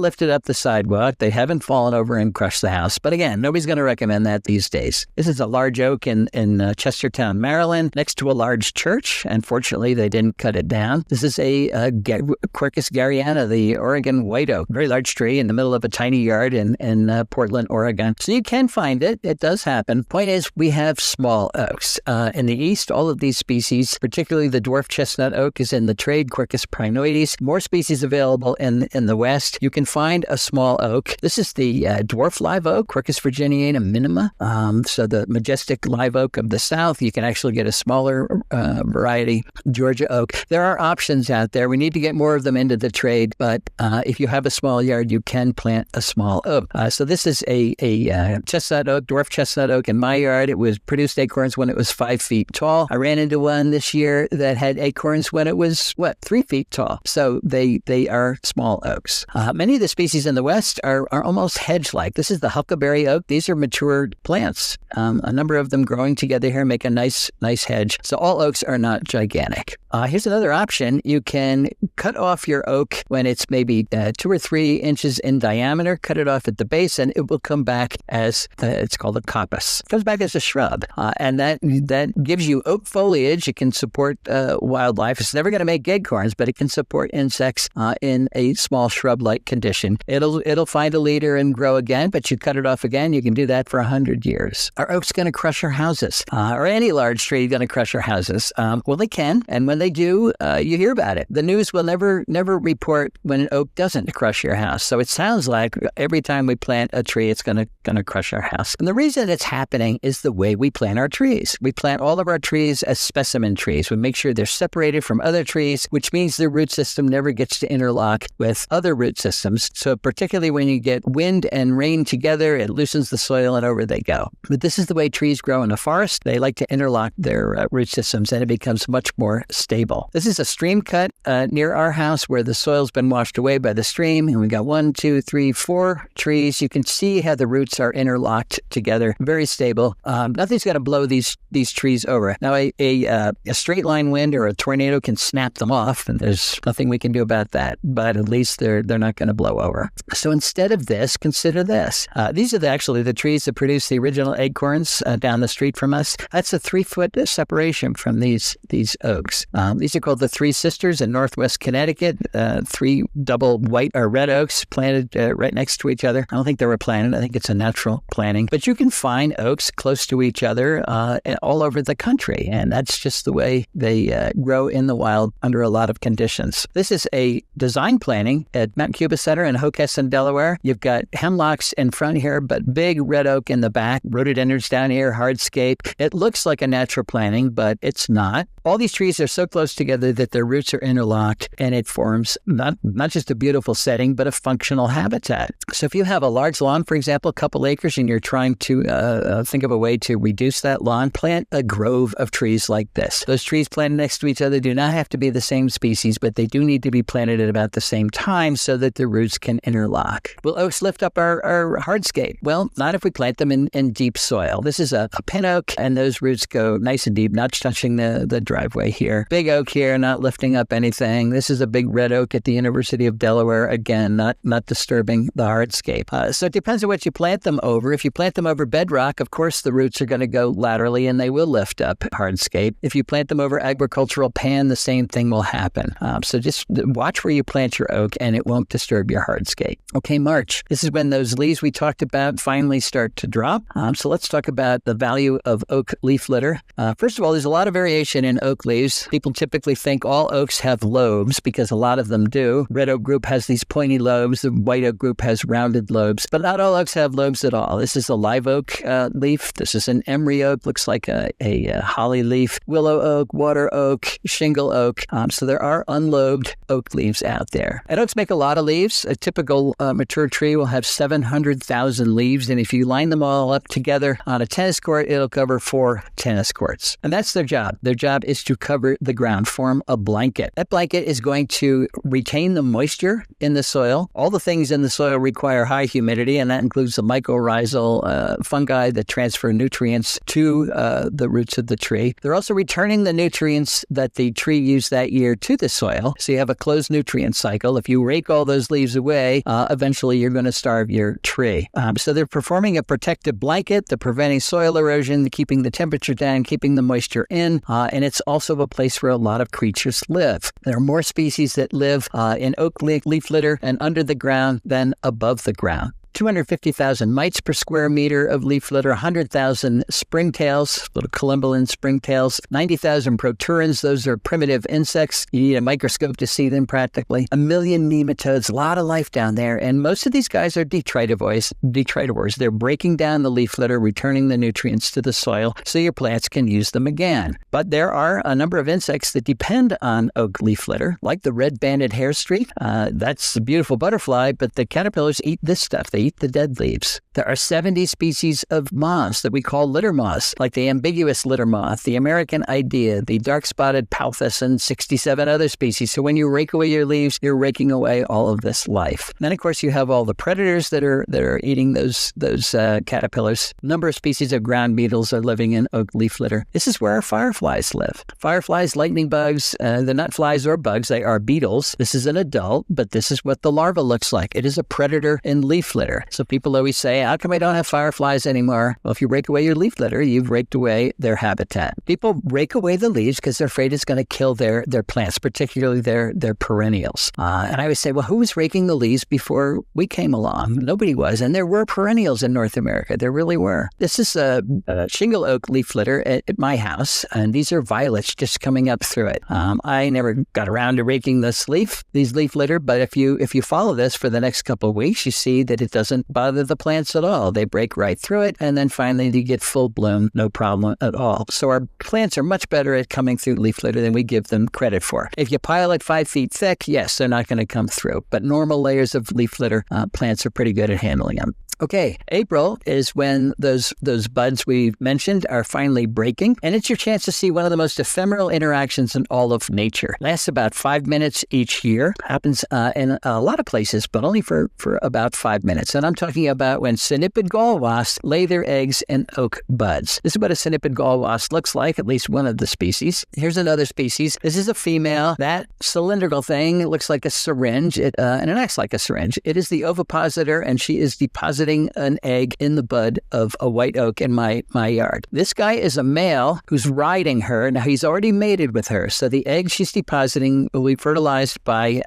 lifted up the sidewalk. They haven't fallen over and crushed the house. But again, nobody's going to recommend that these days. This is a large oak in Chestertown, Maryland, next to a large church. Unfortunately, they didn't cut it down. This is a Quercus garryana, the Oregon white oak, very large tree in the middle of a tiny yard in Portland, Oregon. So you can find it. It does happen. Point is, we have small oaks. In the east, all of these species, particularly the dwarf chestnut oak, is in the trade, Quercus prinoides. More species available in the west. You can find a small oak. This is the dwarf live oak, Quercus virginiana minima. So the majestic live oak of the south. You can actually get a smaller variety, Georgia oak. There are options out there. We need to get more of them into the trade, but if you have a small yard, you can plant a small oak. So this is a chestnut oak, dwarf chestnut oak in my yard. It was produced acorns when it was 5 feet tall. I ran into one this year that had acorns when it was, 3 feet tall. So they are small oaks. Many of the species in the West are almost hedge-like. This is the huckleberry oak. These are mature plants. A number of them growing together here make a nice hedge. So all oaks are not gigantic. Here's another option. You can cut off your oak when it's maybe 2 or 3 inches in diameter. Cut it off at the base, and it will come back as it's called a coppice. It comes back as a shrub, and that gives you oak foliage. It can support wildlife. It's never going to make acorns, but it can support insects in a small shrub-like condition. It'll find a leader and grow again, but you cut it off again. You can do that for 100 years. Are oaks going to crush our houses? Or any large tree going to crush our houses? Well, they can, and when they do, you hear about it. The news will never report when an oak doesn't crush your house. So it sounds like every time we plant a tree, it's going to crush our house. And the reason it's happening is the way we plant our trees. We plant all of our trees as specimen trees. We make sure they're separated from other trees, which means the root system never gets to interlock with other root systems. So particularly when you get wind and rain together, it loosens the soil and over they go. But this is the way trees grow in a forest. They like to interlock their root systems, and it becomes much more stable. This is a stream cut near our house where the soil's been washed away by the stream, and we got 1, 2, 3, 4 trees. You can see how the roots are interlocked together, very stable. Nothing's going to blow these trees over. Now, a straight line wind or a tornado can snap them off, and there's nothing we can do about that. But at least they're not going to blow over. So instead of this, consider this. These are actually the trees that produce the original acorns down the street from us. That's a 3-foot separation from these oaks. These are called the Three Sisters in Northwest Connecticut. 3 double white or red oaks planted right next to each other. I don't think they were planted. I think it's a natural planting. But you can find oaks close to each other all over the country, and that's just the way they grow in the wild under a lot of conditions. This is a design planting at Mount Cuba Center in Hockessin, Delaware. You've got hemlocks in front here, but big red oak in the back, rhododendrons down here, hardscape. It looks like a natural planting, but it's not. All these trees are so close together that their roots are interlocked, and it forms not just a beautiful setting, but a functional habitat. So if you have a large lawn, for example, a couple acres, and you're trying to think of a way to reduce that lawn, plant a grove of trees like this. Those trees planted next to each other do not have to be the same species, but they do need to be planted at about the same time so that the roots can interlock. Will oaks lift up our hardscape? Well, not if we plant them in deep soil. This is a pin oak, and those roots go nice and deep, not touching the driveway here. Big oak here, not lifting up anything. This is a big red oak at the University of Delaware. Again, not disturbing the hardscape. So it depends on what you plant them over. If you plant them over bedrock, of course, the roots are going to go laterally and they will lift up hardscape. If you plant them over agricultural pan, the same thing will happen. So just watch where you plant your oak and it won't disturb your hardscape. Okay, March. This is when those leaves we talked about finally start to drop. So let's talk about the value of oak leaf litter. First of all, there's a lot of variation in oak leaves. People typically think all oaks have lobes because a lot of them do. Red oak group has these pointy lobes. The white oak group has rounded lobes, but not all oaks have lobes at all. This is a live oak leaf. This is an emery oak. Looks like a the holly leaf, willow oak, water oak, shingle oak. So there are unlobed oak leaves out there. And oaks make a lot of leaves. A typical mature tree will have 700,000 leaves. And if you line them all up together on a tennis court, it'll cover 4 tennis courts. And that's their job. Their job is to cover the ground, form a blanket. That blanket is going to retain the moisture in the soil. All the things in the soil require high humidity, and that includes the mycorrhizal fungi that transfer nutrients to the roots of the tree. They're also returning the nutrients that the tree used that year to the soil. So you have a closed nutrient cycle. If you rake all those leaves away, eventually you're going to starve your tree. So they're performing a protective blanket. They're preventing soil erosion, keeping the temperature down, keeping the moisture in, and it's also a place where a lot of creatures live. There are more species that live in oak leaf litter and under the ground than above the ground. 250,000 mites per square meter of leaf litter, 100,000 springtails, little columbian springtails, 90,000 proturans. Those are primitive insects. You need a microscope to see them practically. 1 million nematodes, a lot of life down there. And most of these guys are detritivores. They're breaking down the leaf litter, returning the nutrients to the soil so your plants can use them again. But there are a number of insects that depend on oak leaf litter, like the red-banded hairstreak. That's a beautiful butterfly, but the caterpillars eat this stuff. They eat the dead leaves. There are 70 species of moths that we call litter moths, like the ambiguous litter moth, the American idea, the dark-spotted pauthus, and 67 other species. So when you rake away your leaves, you're raking away all of this life. And then, of course, you have all the predators that are eating those caterpillars. A number of species of ground beetles are living in oak leaf litter. This is where our fireflies live. Fireflies, lightning bugs, they're not flies or bugs. They are beetles. This is an adult, but this is what the larva looks like. It is a predator in leaf litter. So people always say, how come I don't have fireflies anymore? Well, if you rake away your leaf litter, you've raked away their habitat. People rake away the leaves because they're afraid it's going to kill their plants, particularly their perennials. And I always say, well, who was raking the leaves before we came along? Nobody was. And there were perennials in North America. There really were. This is a shingle oak leaf litter at my house, and these are violets just coming up through it. I never got around to raking these leaf litter, but if you follow this for the next couple of weeks, you see that it doesn't bother the plants at all. They break right through it, and then finally you get full bloom, no problem at all. So our plants are much better at coming through leaf litter than we give them credit for. If you pile it 5 feet thick, yes, they're not going to come through. But normal layers of leaf litter, plants are pretty good at handling them. Okay, April is when those buds we mentioned are finally breaking, and it's your chance to see one of the most ephemeral interactions in all of nature. Lasts about 5 minutes each year. Happens in a lot of places, but only for about 5 minutes. And I'm talking about when cynipid gall wasps lay their eggs in oak buds. This is what a cynipid gall wasp looks like, at least one of the species. Here's another species. This is a female. That cylindrical thing looks like a syringe, and it acts like a syringe. It is the ovipositor, and she is depositing an egg in the bud of a white oak in my yard. This guy is a male who's riding her. Now, he's already mated with her, so the egg she's depositing will be fertilized by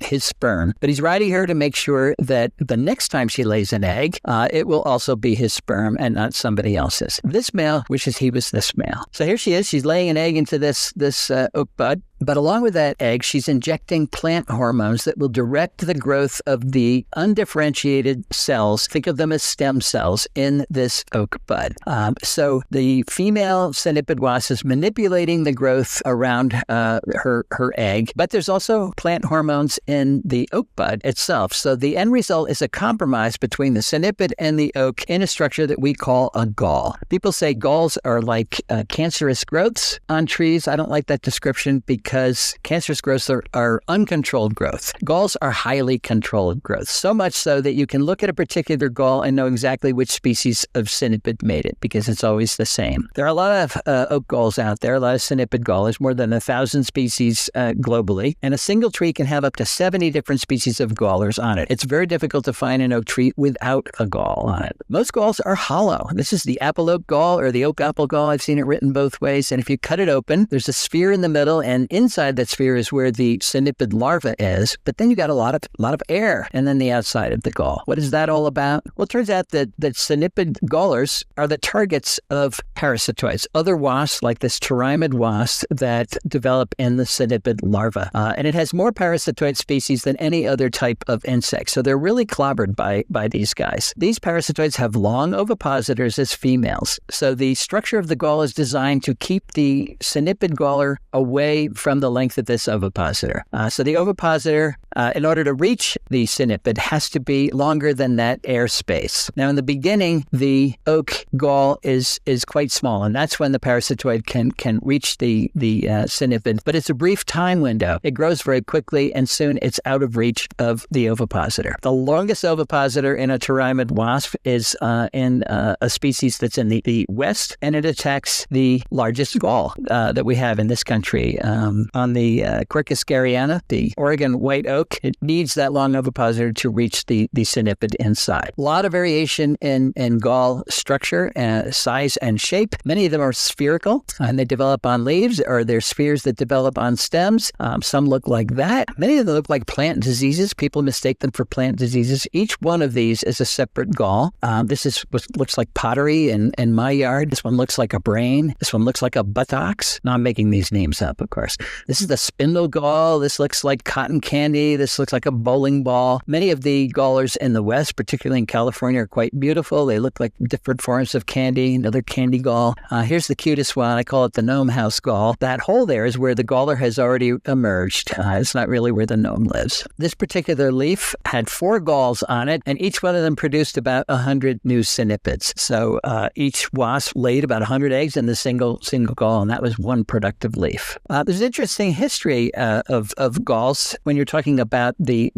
his sperm. But he's riding her to make sure that the next time she lays an egg, it will also be his sperm and not somebody else's. This male wishes he was this male. So here she is. She's laying an egg into this oak bud. But along with that egg, she's injecting plant hormones that will direct the growth of the undifferentiated cells. Think of them as stem cells in this oak bud. So the female cynipid wasp is manipulating the growth around her egg, but there's also plant hormones in the oak bud itself. So the end result is a compromise between the cynipid and the oak in a structure that we call a gall. People say galls are like cancerous growths on trees. I don't like that description because cancerous growths are uncontrolled growth. Galls are highly controlled growth, so much so that you can look at a particular gall and know exactly which species of cynipid made it because it's always the same. There are a lot of oak galls out there, a lot of cynipid gall. There's more than 1,000 species globally, and a single tree can have up to 70 different species of gallers on it. It's very difficult to find an oak tree without a gall on it. Most galls are hollow. This is the apple oak gall or the oak apple gall. I've seen it written both ways, and if you cut it open, there's a sphere in the middle, and inside that sphere is where the synipid larva is, but then you got a lot of air, and then the outside of the gall. What is that all about? Well, it turns out that synipid gallers are the targets of parasitoids, other wasps like this pterimid wasp that develop in the synipid larva. And it has more parasitoid species than any other type of insect. So they're really clobbered by these guys. These parasitoids have long ovipositors as females. So the structure of the gall is designed to keep the synipid galler away from the length of this ovipositor. So the ovipositor, in order to reach the synipid, has to be longer than that air space. Now, in the beginning, the oak gall is quite small, and that's when the parasitoid can reach the synipid. But it's a brief time window. It grows very quickly, and soon it's out of reach of the ovipositor. The longest ovipositor in a pterimid wasp is in a species that's in the west, and it attacks the largest gall that we have in this country. On the Quercus garryana, the Oregon white oak, it needs that long ovipositor to reach the synipid inside. A lot of variation in gall structure, size, and shape. Many of them are spherical, and they develop on leaves, or they're spheres that develop on stems. Some look like that. Many of them look like plant diseases. People mistake them for plant diseases. Each one of these is a separate gall. This is what looks like pottery in my yard. This one looks like a brain. This one looks like a buttocks. Now, I'm making these names up, of course. This is the spindle gall. This looks like cotton candy. This looks like a bowling ball. Many of the gallers in the West, particularly in California, are quite beautiful. They look like different forms of candy. Another candy gall. Here's the cutest one. I call it the gnome house gall. That hole there is where the galler has already emerged. It's not really where the gnome lives. This particular leaf had 4 galls on it, and each one of them produced about 100 new synnipids. So each wasp laid about 100 eggs in the single gall, and that was one productive leaf. There's an interesting history of galls when you're talking about the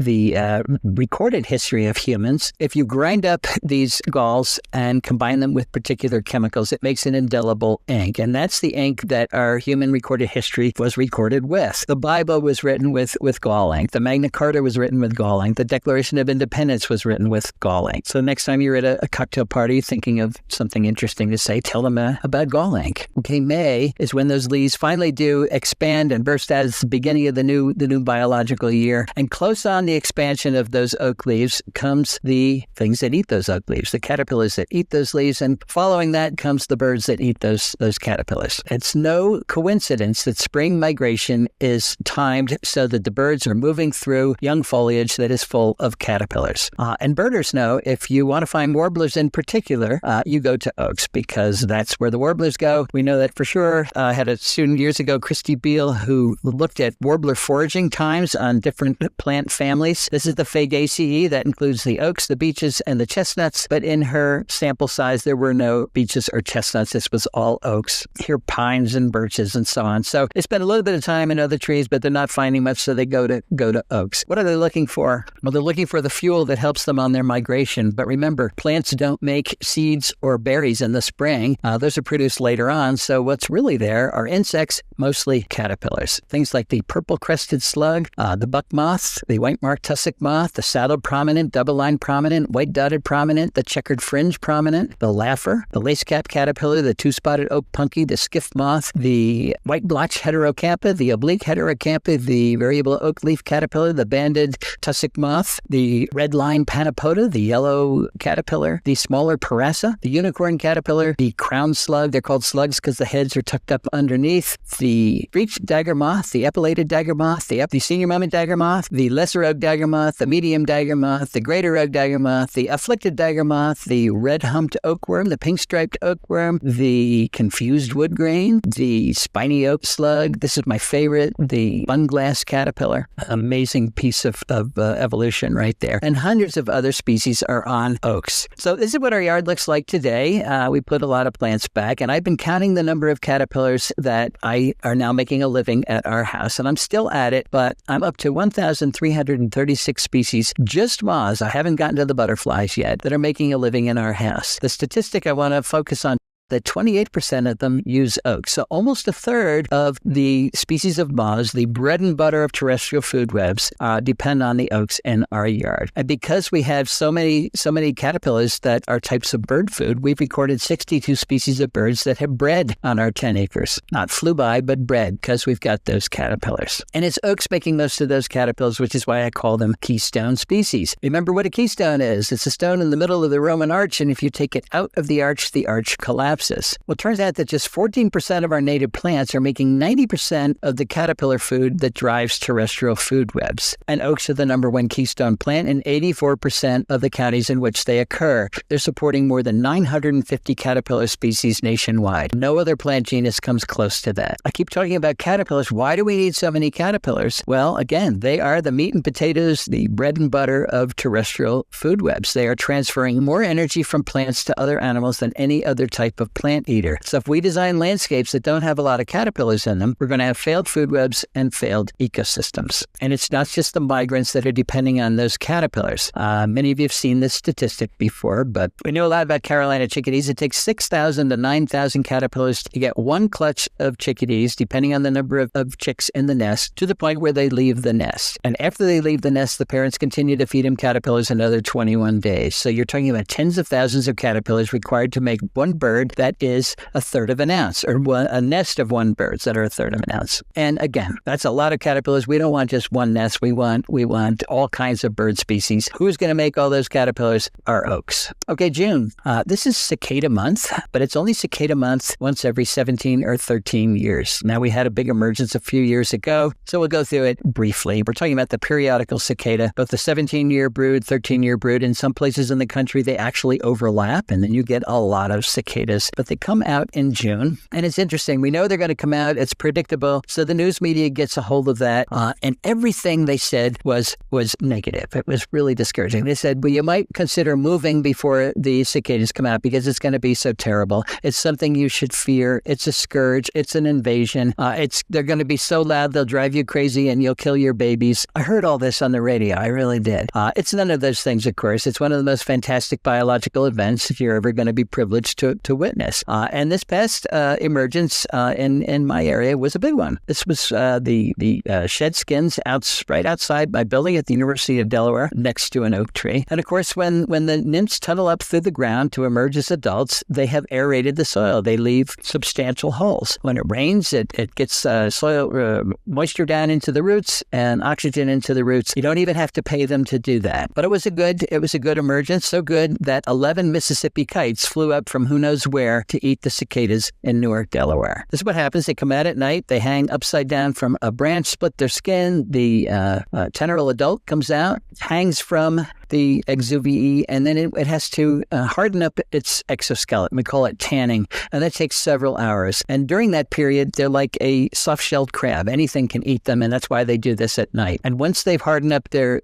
recorded history of humans. If you grind up these galls and combine them with particular chemicals, it makes an indelible ink, and that's the ink that our human recorded history was recorded with. The Bible was written with gall ink. The Magna Carta was written with gall ink. The Declaration of Independence was written with gall ink. So next time you're at a cocktail party thinking of something interesting to say, tell them about gall ink. Okay, May is when those leaves finally do expand and burst out. It's the beginning of the new biological year. And close on the expansion of those oak leaves comes the things that eat those oak leaves, the caterpillars that eat those leaves. And following that comes the birds that eat those caterpillars. It's no coincidence that spring migration is timed so that the birds are moving through young foliage that is full of caterpillars. And birders know if you want to find warblers in particular, you go to oaks because that's where the warblers go. We know that for sure. I had a student years ago, Christy Beal, who looked at warbler foraging times on different plant families. This is the Fagaceae. That includes the oaks, the beeches, and the chestnuts. But in her sample size, there were no beeches or chestnuts. This was all oaks. Here, pines and birches and so on. So they spend a little bit of time in other trees, but they're not finding much, so they go to oaks. What are they looking for? Well, they're looking for the fuel that helps them on their migration. But remember, plants don't make seeds or berries in the spring. Those are produced later on. So what's really there are insects, mostly caterpillars. Things like the purple-crested slug, the buck moth, the white-marked tussock moth, the saddled prominent, double-lined prominent, white-dotted prominent, the checkered fringe prominent, the laugher, the lace-cap caterpillar, the two-spotted oak punky, the skiff moth, the white-blotched heterocampa, the oblique heterocampa, the variable oak leaf caterpillar, the banded tussock moth, the red-lined panapoda, the yellow caterpillar, the smaller parassa, the unicorn caterpillar, the crown slug. They're called slugs because the heads are tucked up underneath. The breeched dagger moth, the epilated dagger moth, the senior moment dagger moth, the lesser oak dagger moth, the medium dagger moth, the greater oak dagger moth, the afflicted dagger moth, the red-humped oakworm, the pink-striped oakworm, the confused woodgrain, the spiny oak slug. This is my favorite, the bunglass caterpillar. Amazing piece of evolution right there. And hundreds of other species are on oaks. So this is what our yard looks like today. We put a lot of plants back, and I've been counting the number of caterpillars that I are now making a living at our house, and I'm still at it, but I'm up to 1,336 species, just moths. I haven't gotten to the butterflies yet that are making a living in our house. The statistic I want to focus on that 28% of them use oak. So almost a third of the species of moths, the bread and butter of terrestrial food webs, depend on the oaks in our yard. And because we have so many caterpillars that are types of bird food, we've recorded 62 species of birds that have bred on our 10 acres. Not flew by, but bred, because we've got those caterpillars. And it's oaks making most of those caterpillars, which is why I call them keystone species. Remember what a keystone is. It's a stone in the middle of the Roman arch, and if you take it out of the arch collapses. Well, it turns out that just 14% of our native plants are making 90% of the caterpillar food that drives terrestrial food webs. And oaks are the number one keystone plant in 84% of the counties in which they occur. They're supporting more than 950 caterpillar species nationwide. No other plant genus comes close to that. I keep talking about caterpillars. Why do we need so many caterpillars? Well, again, they are the meat and potatoes, the bread and butter of terrestrial food webs. They are transferring more energy from plants to other animals than any other type of plant eater. So if we design landscapes that don't have a lot of caterpillars in them, we're going to have failed food webs and failed ecosystems. And it's not just the migrants that are depending on those caterpillars. Many of you have seen this statistic before, but we know a lot about Carolina chickadees. It takes 6,000 to 9,000 caterpillars to get one clutch of chickadees, depending on the number of chicks in the nest, to the point where they leave the nest. And after they leave the nest, the parents continue to feed them caterpillars another 21 days. So you're talking about tens of thousands of caterpillars required to make one bird that is a third of an ounce, or a nest of one birds that are a third of an ounce. And again, that's a lot of caterpillars. We don't want just one nest. We want all kinds of bird species. Who's going to make all those caterpillars? Our oaks. Okay, June. This is cicada month, but it's only cicada month once every 17 or 13 years. Now, we had a big emergence a few years ago, so we'll go through it briefly. We're talking about the periodical cicada, both the 17-year brood, 13-year brood. In some places in the country, they actually overlap, and then you get a lot of cicadas, but they come out in June. And it's interesting. We know they're going to come out. It's predictable. So the news media gets a hold of that, and everything they said was negative. It was really discouraging. They said, well, you might consider moving before the cicadas come out because it's going to be so terrible. It's something you should fear. It's a scourge. It's an invasion. They're going to be so loud they'll drive you crazy and you'll kill your babies. I heard all this on the radio. I really did. It's none of those things, of course. It's one of the most fantastic biological events if you're ever going to be privileged to witness. And this past emergence in my area was a big one. This was the shed skins right outside my building at the University of Delaware next to an oak tree. And of course, when the nymphs tunnel up through the ground to emerge as adults, they have aerated the soil. They leave substantial holes. When it rains, it gets soil moisture down into the roots and oxygen into the roots. You don't even have to pay them to do that. But it was a good emergence, so good that 11 Mississippi kites flew up from who knows where to eat the cicadas in Newark, Delaware. This is what happens. They come out at night. They hang upside down from a branch, split their skin. The teneral adult comes out, hangs from the exuvie, and then it has to harden up its exoskeleton. We call it tanning, and that takes several hours. And during that period, they're like a soft-shelled crab. Anything can eat them, and that's why they do this at night. And once they've hardened up their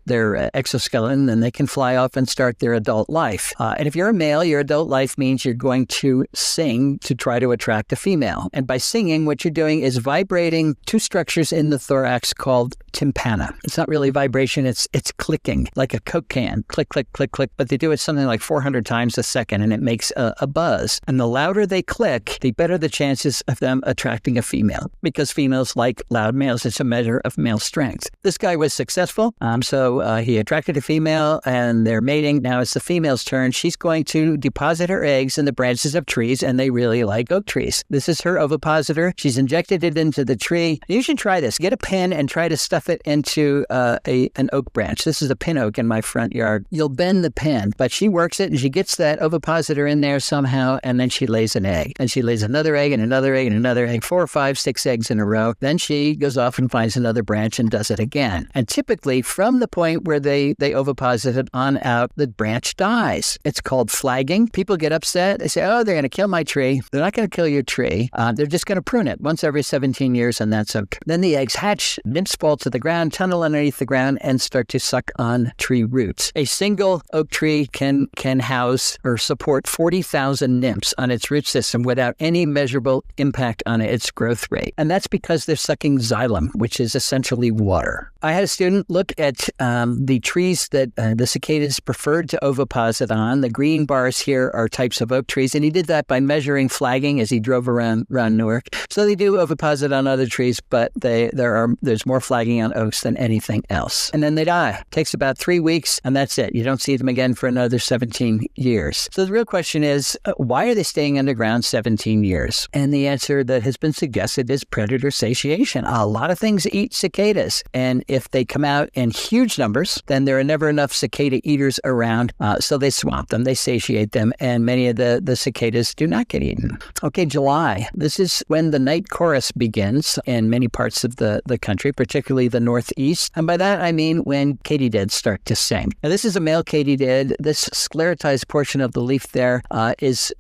exoskeleton, then they can fly off and start their adult life. And if you're a male, your adult life means you're going to sing to try to attract a female. And by singing, what you're doing is vibrating two structures in the thorax called tympana. It's not really vibration, it's clicking, like a Coke can. Click, click, click, click. But they do it something like 400 times a second, and it makes a buzz. And the louder they click, the better the chances of them attracting a female, because females like loud males. It's a measure of male strength. This guy was successful, so he attracted a female, and they're mating. Now it's the female's turn. She's going to deposit her eggs in the branches of trees, and they really like oak trees. This is her ovipositor. She's injected it into the tree. You should try this. Get a pin and try to stuff it into an oak branch. This is a pin oak in my front yard. You'll bend the pin, but she works it, and she gets that ovipositor in there somehow, and then she lays an egg. And she lays another egg and another egg and another egg, 4 or 5, 6 eggs in a row. Then she goes off and finds another branch and does it again. And typically, from the point where they oviposited on out, the branch dies. It's called flagging. People get upset. They say, oh, they're going to kill my tree. They're not going to kill your tree. They're just going to prune it once every 17 years, and that's okay. Then the eggs hatch, nymphs fall to the ground, tunnel underneath the ground, and start to suck on tree roots. A single oak tree can house or support 40,000 nymphs on its root system without any measurable impact on its growth rate. And that's because they're sucking xylem, which is essentially water. I had a student look at the trees that the cicadas preferred to oviposit on. The green bars here are types of oak trees, and he did that by measuring flagging as he drove around Newark. So they do oviposit on other trees, but there's more flagging on oaks than anything else. And then they die. It takes about 3 weeks, and that's it. You don't see them again for another 17 years. So the real question is, why are they staying underground 17 years? And the answer that has been suggested is predator satiation. A lot of things eat cicadas, and if they come out in huge numbers, then there are never enough cicada eaters around, so they swamp them, they satiate them, and many of the cicadas do not get eaten. Okay, July. This is when the night chorus begins in many parts of the country, particularly the Northeast. And by that, I mean when katydids start to sing. Now, this is a male katydid. This sclerotized portion of the leaf there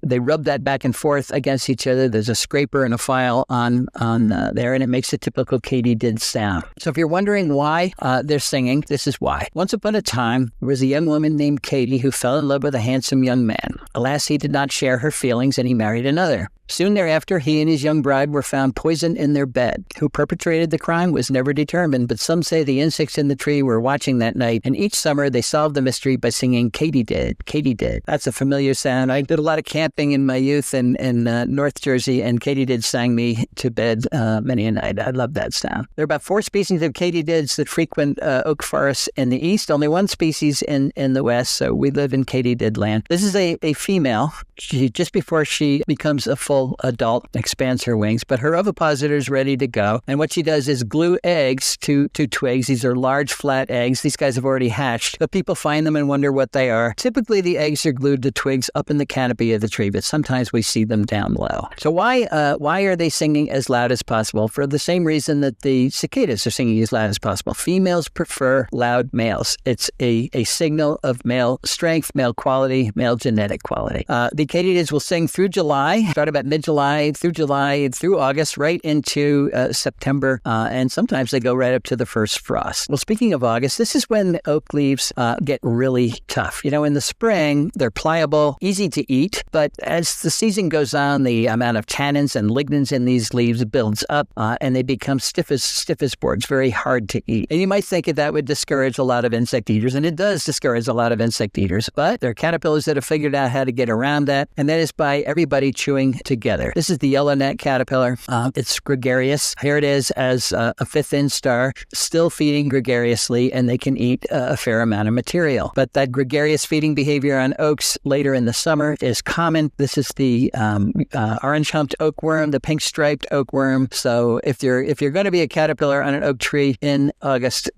they rub that back and forth against each other. There's a scraper and a file on there, and it makes a typical katydid sound. So if you're wondering why they're singing, this is why. Once upon a time, there was a young woman named Katy who fell in love with a handsome young man. Alas, he did not share her feelings, and he married another. Soon thereafter, he and his young bride were found poisoned in their bed. Who perpetrated the crime was never determined, but some say the insects in the tree were watching that night, and each summer they solved the mystery by singing katydid, katydid. That's a familiar sound. I did a lot of camping in my youth in North Jersey, and katydids sang me to bed many a night. I love that sound. There are about 4 species of katydids that frequent oak forests in the east, only 1 species in the west, so we live in katydid land. This is a female. Just before she becomes a full adult, expands her wings, but her ovipositor is ready to go. And what she does is glue eggs to twigs. These are large, flat eggs. These guys have already hatched, but people find them and wonder what they are. Typically, the eggs are glued to twigs up in the canopy of the tree, but sometimes we see them down low. So why are they singing as loud as possible? For the same reason that the cicadas are singing as loud as possible. Females prefer loud males. It's a signal of male strength, male quality, male genetic quality. The katydids will sing through July, start about mid-July, through August, right into September, and sometimes they go right up to the first frost. Well, speaking of August, this is when oak leaves get really tough. You know, in the spring, they're pliable, easy to eat, but as the season goes on, the amount of tannins and lignins in these leaves builds up, and they become stiff as boards, very hard to eat. And you might think that would discourage a lot of insect eaters, and it does discourage a lot of insect eaters, but there are caterpillars that have figured out how to get around that, and that is by everybody chewing together. This is the yellow net caterpillar. It's gregarious. Here it is as a fifth instar, still feeding gregariously, and they can eat a fair amount of material. But that gregarious feeding behavior on oaks later in the summer is common. This is the orange-humped oakworm, the pink-striped oakworm. So if you're going to be a caterpillar on an oak tree in August,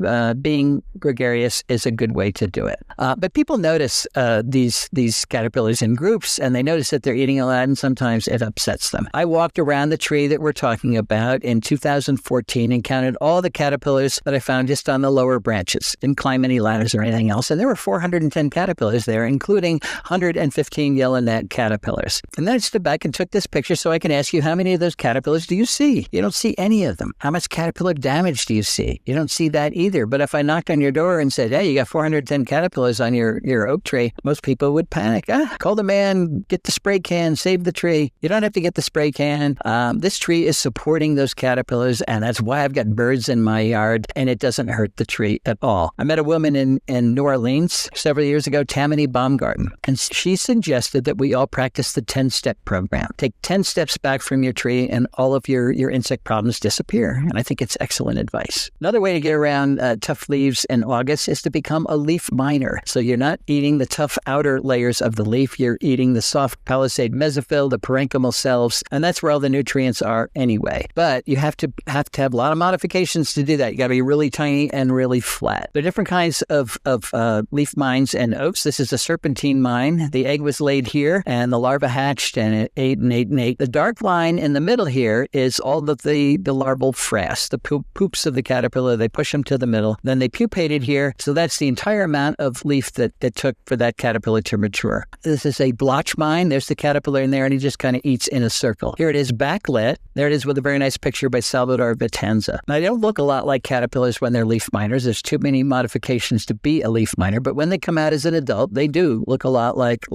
being gregarious is a good way to do it. But people notice these caterpillars in groups, and they notice that they're eating a lot, and sometimes it upsets them. I walked around the tree that we're talking about in 2014 and counted all the caterpillars that I found just on the lower branches. Didn't climb any ladders or anything else, and there were 410 caterpillars there, including 115 yellow net caterpillars. And then I stood back and took this picture so I can ask you, how many of those caterpillars do you see? You don't see any of them. How much caterpillar damage do you see? You don't see that either. But if I knocked on your door and said, hey, you got 410 caterpillars on your oak tree, most people would panic. Call the man, get the spray can, save the tree. You don't have to get the spray can. This tree is supporting those caterpillars, and that's why I've got birds in my yard, and it doesn't hurt the tree at all. I met a woman in New Orleans several years ago, Tammany Baumgarten, and she suggested that we all practice the 10-step program. Take 10 steps back from your tree, and all of your insect problems disappear, and I think it's excellent advice. Another way to get around tough leaves in August is to become a leaf miner. So you're not eating the tough outer layers of the leaf, you're eating the soft palisade mesophyll, the parenchymal cells, and that's where all the nutrients are anyway. But you have to have a lot of modifications to do that. You got to be really tiny and really flat. There are different kinds of leaf mines and oaks. This is a serpentine mine. The egg was laid here, and the larva hatched, and it ate and ate and ate. The dark line in the middle here is all of the larval frass, the poops of the caterpillar. They push them to the middle. Then they pupated here. So that's the entire amount of leaf that it took for that caterpillar to mature. This is a blotch mine. There's the caterpillar in there, and he just kind of eats repeats in a circle. Here it is backlit. There it is with a very nice picture by Salvador Vitanza. Now, they don't look a lot like caterpillars when they're leaf miners. There's too many modifications to be a leaf miner, but when they come out as an adult, they do look a lot like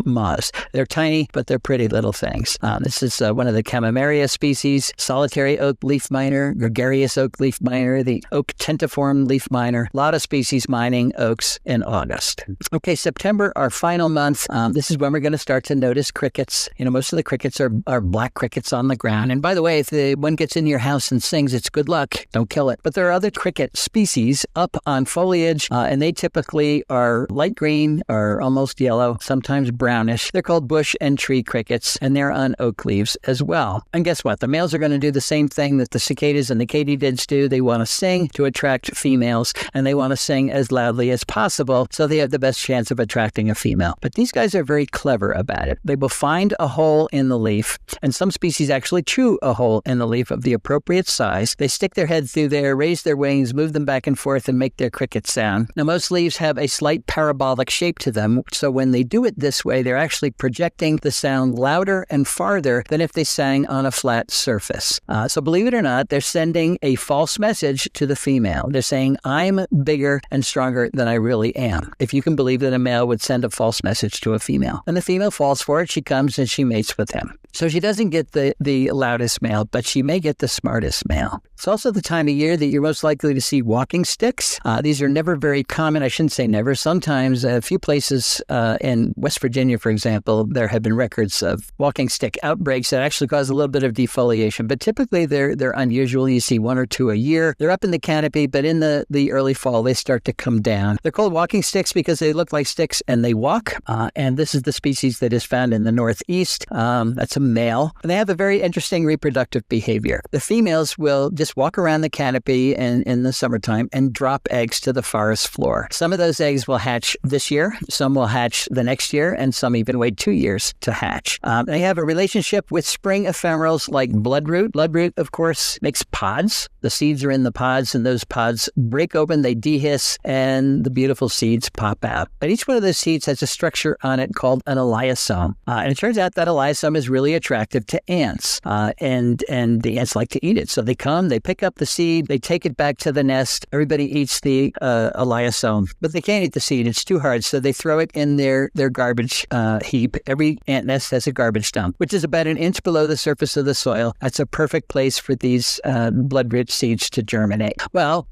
moths. They're tiny, but they're pretty little things. This is one of the Chamaemeria species, solitary oak leaf miner, gregarious oak leaf miner, the oak tentiform leaf miner. A lot of species mining oaks in August. Okay, September, our final month. This is when we're going to start to notice crickets. Most of the crickets are black crickets on the ground. And by the way, if the one gets in your house and sings, it's good luck. Don't kill it. But there are other cricket species up on foliage, and they typically are light green or almost yellow, sometimes brownish. They're called bush and tree crickets, and they're on oak leaves as well. And guess what? The males are going to do the same thing that the cicadas and the katydids do. They want to sing to attract females, and they want to sing as loudly as possible, so they have the best chance of attracting a female. But these guys are very clever about it. They will find a hole in the leaf, and some species actually chew a hole in the leaf of the appropriate size. They stick their head through there, raise their wings, move them back and forth, and make their cricket sound. Now, most leaves have a slight parabolic shape to them, so when they do it this way, they're actually projecting the sound louder and farther than if they sang on a flat surface. So believe it or not, they're sending a false message to the female. They're saying, I'm bigger and stronger than I really am. If you can believe that a male would send a false message to a female. And the female falls for it. She comes and she mates with him. So she doesn't get the loudest male, but she may get the smartest male. It's also the time of year that you're most likely to see walking sticks. These are never very common. I shouldn't say never. Sometimes a few places in West Virginia, for example, there have been records of walking stick outbreaks that actually cause a little bit of defoliation. But typically they're unusual. You see one or two a year. They're up in the canopy, but in the early fall, they start to come down. They're called walking sticks because they look like sticks and they walk. And this is the species that is found in the Northeast. That's a male. And they have a very interesting reproductive behavior. The females will just walk around the canopy in the summertime and drop eggs to the forest floor. Some of those eggs will hatch this year, some will hatch the next year, and some even wait 2 years to hatch. They have a relationship with spring ephemerals like bloodroot. Bloodroot, of course, makes pods. The seeds are in the pods, and those pods break open, they dehiss, and the beautiful seeds pop out. But each one of those seeds has a structure on it called an elaiosome. And it turns out that elaiosome is really attractive to ants, and the ants like to eat it. So they come, they pick up the seed, they take it back to the nest. Everybody eats the elaiosome, but they can't eat the seed. It's too hard, so they throw it in their garbage heap. Every ant nest has a garbage dump, which is about an inch below the surface of the soil. That's a perfect place for these blood-rich seeds to germinate. Well,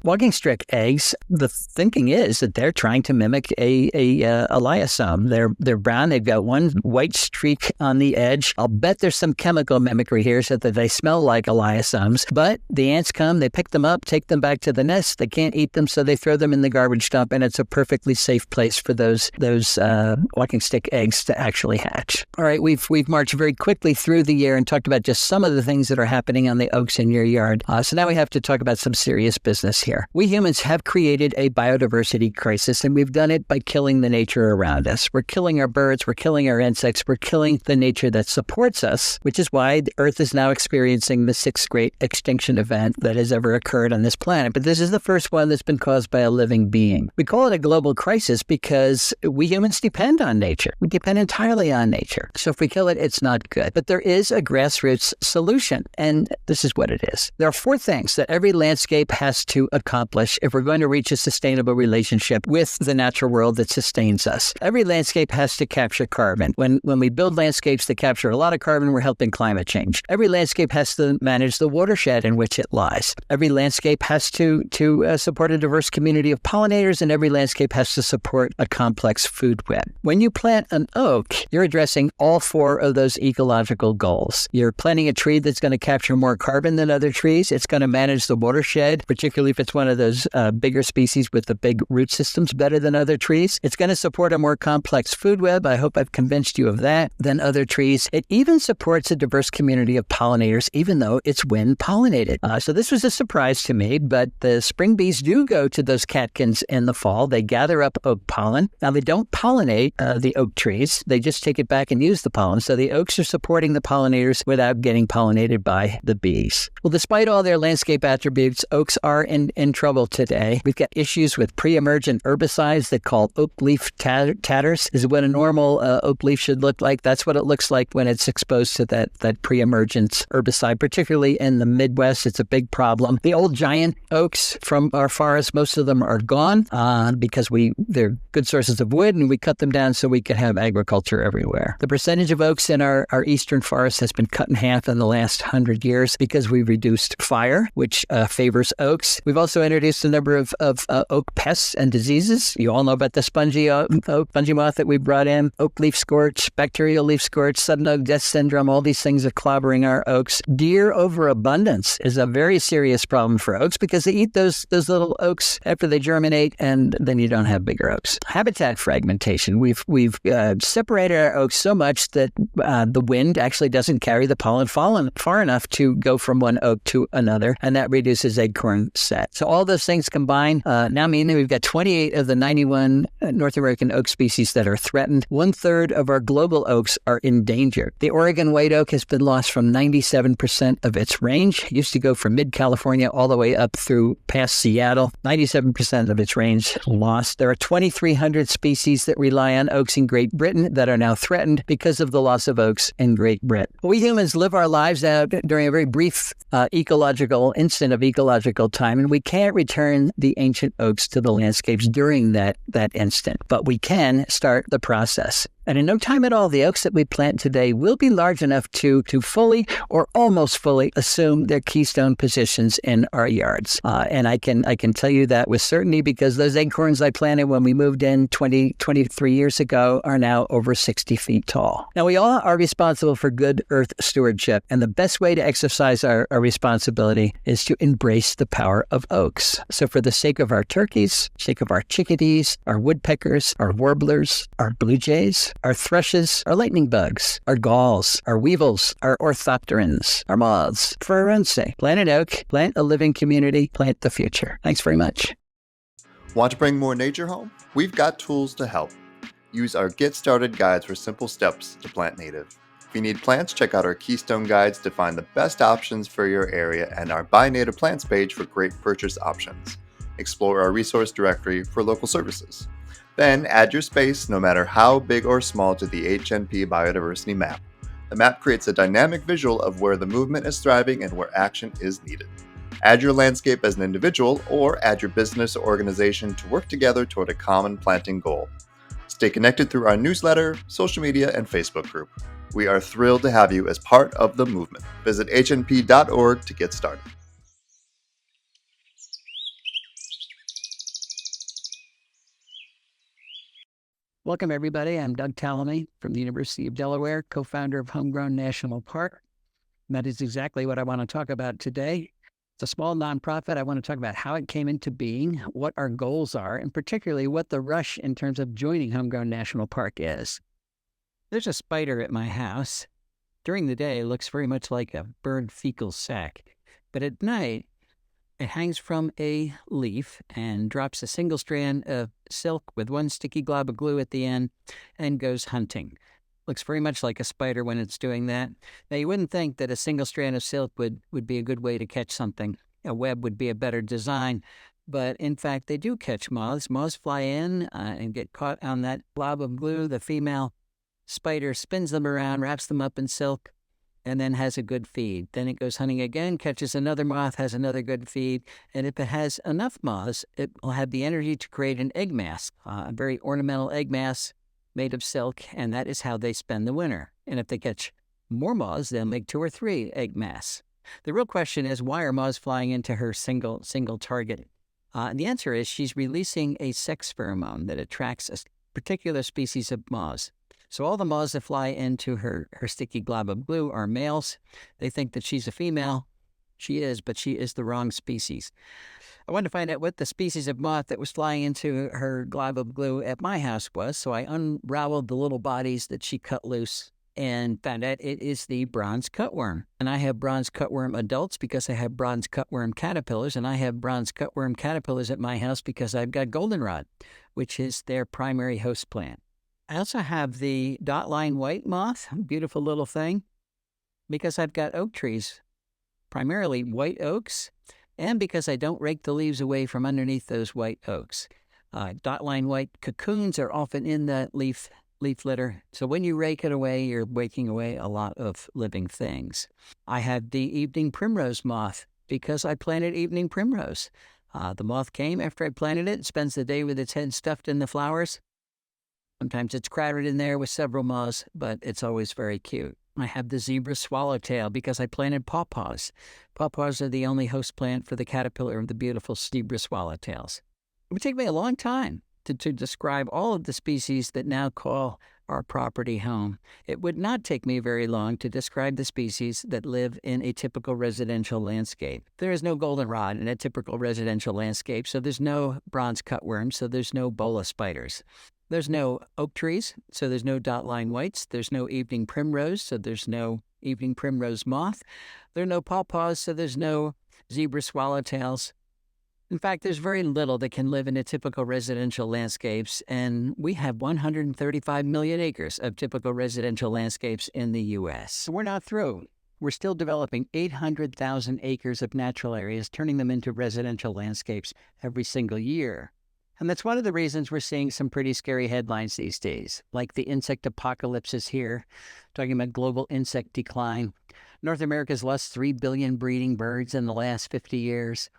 walking stick eggs, the thinking is that they're trying to mimic a elaiosome. They're brown. They've got one white streak on the edge. I'll bet there's some chemical mimicry here so that they smell like elaisomes. But the ants come, they pick them up, take them back to the nest. They can't eat them, so they throw them in the garbage dump, and it's a perfectly safe place for those walking stick eggs to actually hatch. All right, we've marched very quickly through the year and talked about just some of the things that are happening on the oaks in your yard. So now we have to talk about some serious business here. We humans have created a biodiversity crisis, and we've done it by killing the nature around us. We're killing our birds, we're killing our insects, we're killing the nature that supports us, which is why the Earth is now experiencing the 6th great extinction event that has ever occurred on this planet. But this is the first one that's been caused by a living being. We call it a global crisis because we humans depend on nature. We depend entirely on nature. So if we kill it, it's not good. But there is a grassroots solution, and this is what it is. There are 4 things that every landscape has to accomplish if we're going to reach a sustainable relationship with the natural world that sustains us. Every landscape has to capture carbon. When we build landscapes that capture a lot of carbon, we're helping climate change. Every landscape has to manage the watershed in which it lies. Every landscape has to support a diverse community of pollinators, and every landscape has to support a complex food web. When you plant an oak, you're addressing all 4 of those ecological goals. You're planting a tree that's going to capture more carbon than other trees. It's going to manage the watershed, particularly if it's one of those bigger species with the big root systems better than other trees. It's going to support a more complex food web. I hope I've convinced you of that than other trees. It even supports a diverse community of pollinators, even though it's wind pollinated. So this was a surprise to me, but the spring bees do go to those catkins in the fall. They gather up oak pollen. Now, they don't pollinate the oak trees. They just take it back and use the pollen. So the oaks are supporting the pollinators without getting pollinated by the bees. Well, despite all their landscape attributes, oaks are in trouble today. We've got issues with pre-emergent herbicides that call oak leaf tatters. This is what a normal oak leaf should look like. That's what it looks looks like when it's exposed to that pre-emergence herbicide, particularly in the Midwest. It's a big problem. The old giant oaks from our forest, most of them are gone because they're good sources of wood, and we cut them down so we can have agriculture everywhere. The percentage of oaks in our eastern forests has been cut in half in the last 100 years because we've reduced fire, which favors oaks. We've also introduced a number of oak pests and diseases. You all know about the spongy moth that we brought in, oak leaf scorch, bacterial leaf scorch, sudden oak death syndrome. All these things are clobbering our oaks. Deer overabundance is a very serious problem for oaks because they eat those little oaks after they germinate, and then you don't have bigger oaks. Habitat fragmentation. We've separated our oaks so much that the wind actually doesn't carry the pollen far enough to go from one oak to another, and that reduces acorn set. So all those things combined now mean that we've got 28 of the 91 North American oak species that are threatened. 1/3 of our global oaks are endangered. The Oregon white oak has been lost from 97% of its range. It used to go from mid-California all the way up through past Seattle. 97% of its range lost. There are 2,300 species that rely on oaks in Great Britain that are now threatened because of the loss of oaks in Great Britain. We humans live our lives out during a very brief ecological instant of ecological time, and we can't return the ancient oaks to the landscapes during that instant, but we can start the process. And in no time at all, the oaks that we plant today will be large enough to fully or almost fully assume their keystone positions in our yards. And I can tell you that with certainty because those acorns I planted when we moved in 23 years ago are now over 60 feet tall. Now, we all are responsible for good earth stewardship, and the best way to exercise our responsibility is to embrace the power of oaks. So for the sake of our turkeys, sake of our chickadees, our woodpeckers, our warblers, our blue jays, our thrushes, our lightning bugs, our galls, our weevils, our orthopterans, our moths. For our own sake, plant an oak, plant a living community, plant the future. Thanks very much. Want to bring more nature home? We've got tools to help. Use our Get Started guides for simple steps to plant native. If you need plants, check out our Keystone guides to find the best options for your area and our Buy Native Plants page for great purchase options. Explore our resource directory for local services. Then add your space, no matter how big or small, to the HNP Biodiversity Map. The map creates a dynamic visual of where the movement is thriving and where action is needed. Add your landscape as an individual or add your business or organization to work together toward a common planting goal. Stay connected through our newsletter, social media, and Facebook group. We are thrilled to have you as part of the movement. Visit hnp.org to get started. Welcome, everybody. I'm Doug Tallamy from the University of Delaware, co-founder of Homegrown National Park. And that is exactly what I want to talk about today. It's a small nonprofit. I want to talk about how it came into being, what our goals are, and particularly what the rush in terms of joining Homegrown National Park is. There's a spider at my house. During the day, it looks very much like a bird fecal sac. But at night, it hangs from a leaf and drops a single strand of silk with one sticky glob of glue at the end and goes hunting. Looks very much like a spider when it's doing that. Now, you wouldn't think that a single strand of silk would be a good way to catch something. A web would be a better design. But in fact, they do catch moths. Moths fly in and get caught on that glob of glue. The female spider spins them around, wraps them up in silk, and then has a good feed. Then it goes hunting again, catches another moth, has another good feed. And if it has enough moths, it will have the energy to create an egg mass, a very ornamental egg mass made of silk, and that is how they spend the winter. And if they catch more moths, they'll make 2 or 3 egg mass. The real question is, why are moths flying into her single target? And the answer is she's releasing a sex pheromone that attracts a particular species of moths. So all the moths that fly into her sticky glob of glue are males. They think that she's a female. She is, but she is the wrong species. I wanted to find out what the species of moth that was flying into her glob of glue at my house was, so I unraveled the little bodies that she cut loose and found out it is the bronze cutworm. And I have bronze cutworm adults because I have bronze cutworm caterpillars, and I have bronze cutworm caterpillars at my house because I've got goldenrod, which is their primary host plant. I also have the dotline white moth, beautiful little thing, because I've got oak trees, primarily white oaks, and because I don't rake the leaves away from underneath those white oaks. Dotline white cocoons are often in the leaf leaf litter. So when you rake it away, you're waking away a lot of living things. I had the evening primrose moth because I planted evening primrose. The moth came after I planted it, spends the day with its head stuffed in the flowers. Sometimes it's crowded in there with several moths, but it's always very cute. I have the zebra swallowtail because I planted pawpaws. Pawpaws are the only host plant for the caterpillar of the beautiful zebra swallowtails. It would take me a long time to describe all of the species that now call our property home. It would not take me very long to describe the species that live in a typical residential landscape. There is no goldenrod in a typical residential landscape, so there's no bronze cutworm, so there's no bola spiders. There's no oak trees, so there's no dotline whites. There's no evening primrose, so there's no evening primrose moth. There are no pawpaws, so there's no zebra swallowtails. In fact, there's very little that can live in a typical residential landscapes, and we have 135 million acres of typical residential landscapes in the U.S. So we're not through. We're still developing 800,000 acres of natural areas, turning them into residential landscapes every single year. And that's one of the reasons we're seeing some pretty scary headlines these days, like the insect apocalypse is here, talking about global insect decline. North America's lost 3 billion breeding birds in the last 50 years.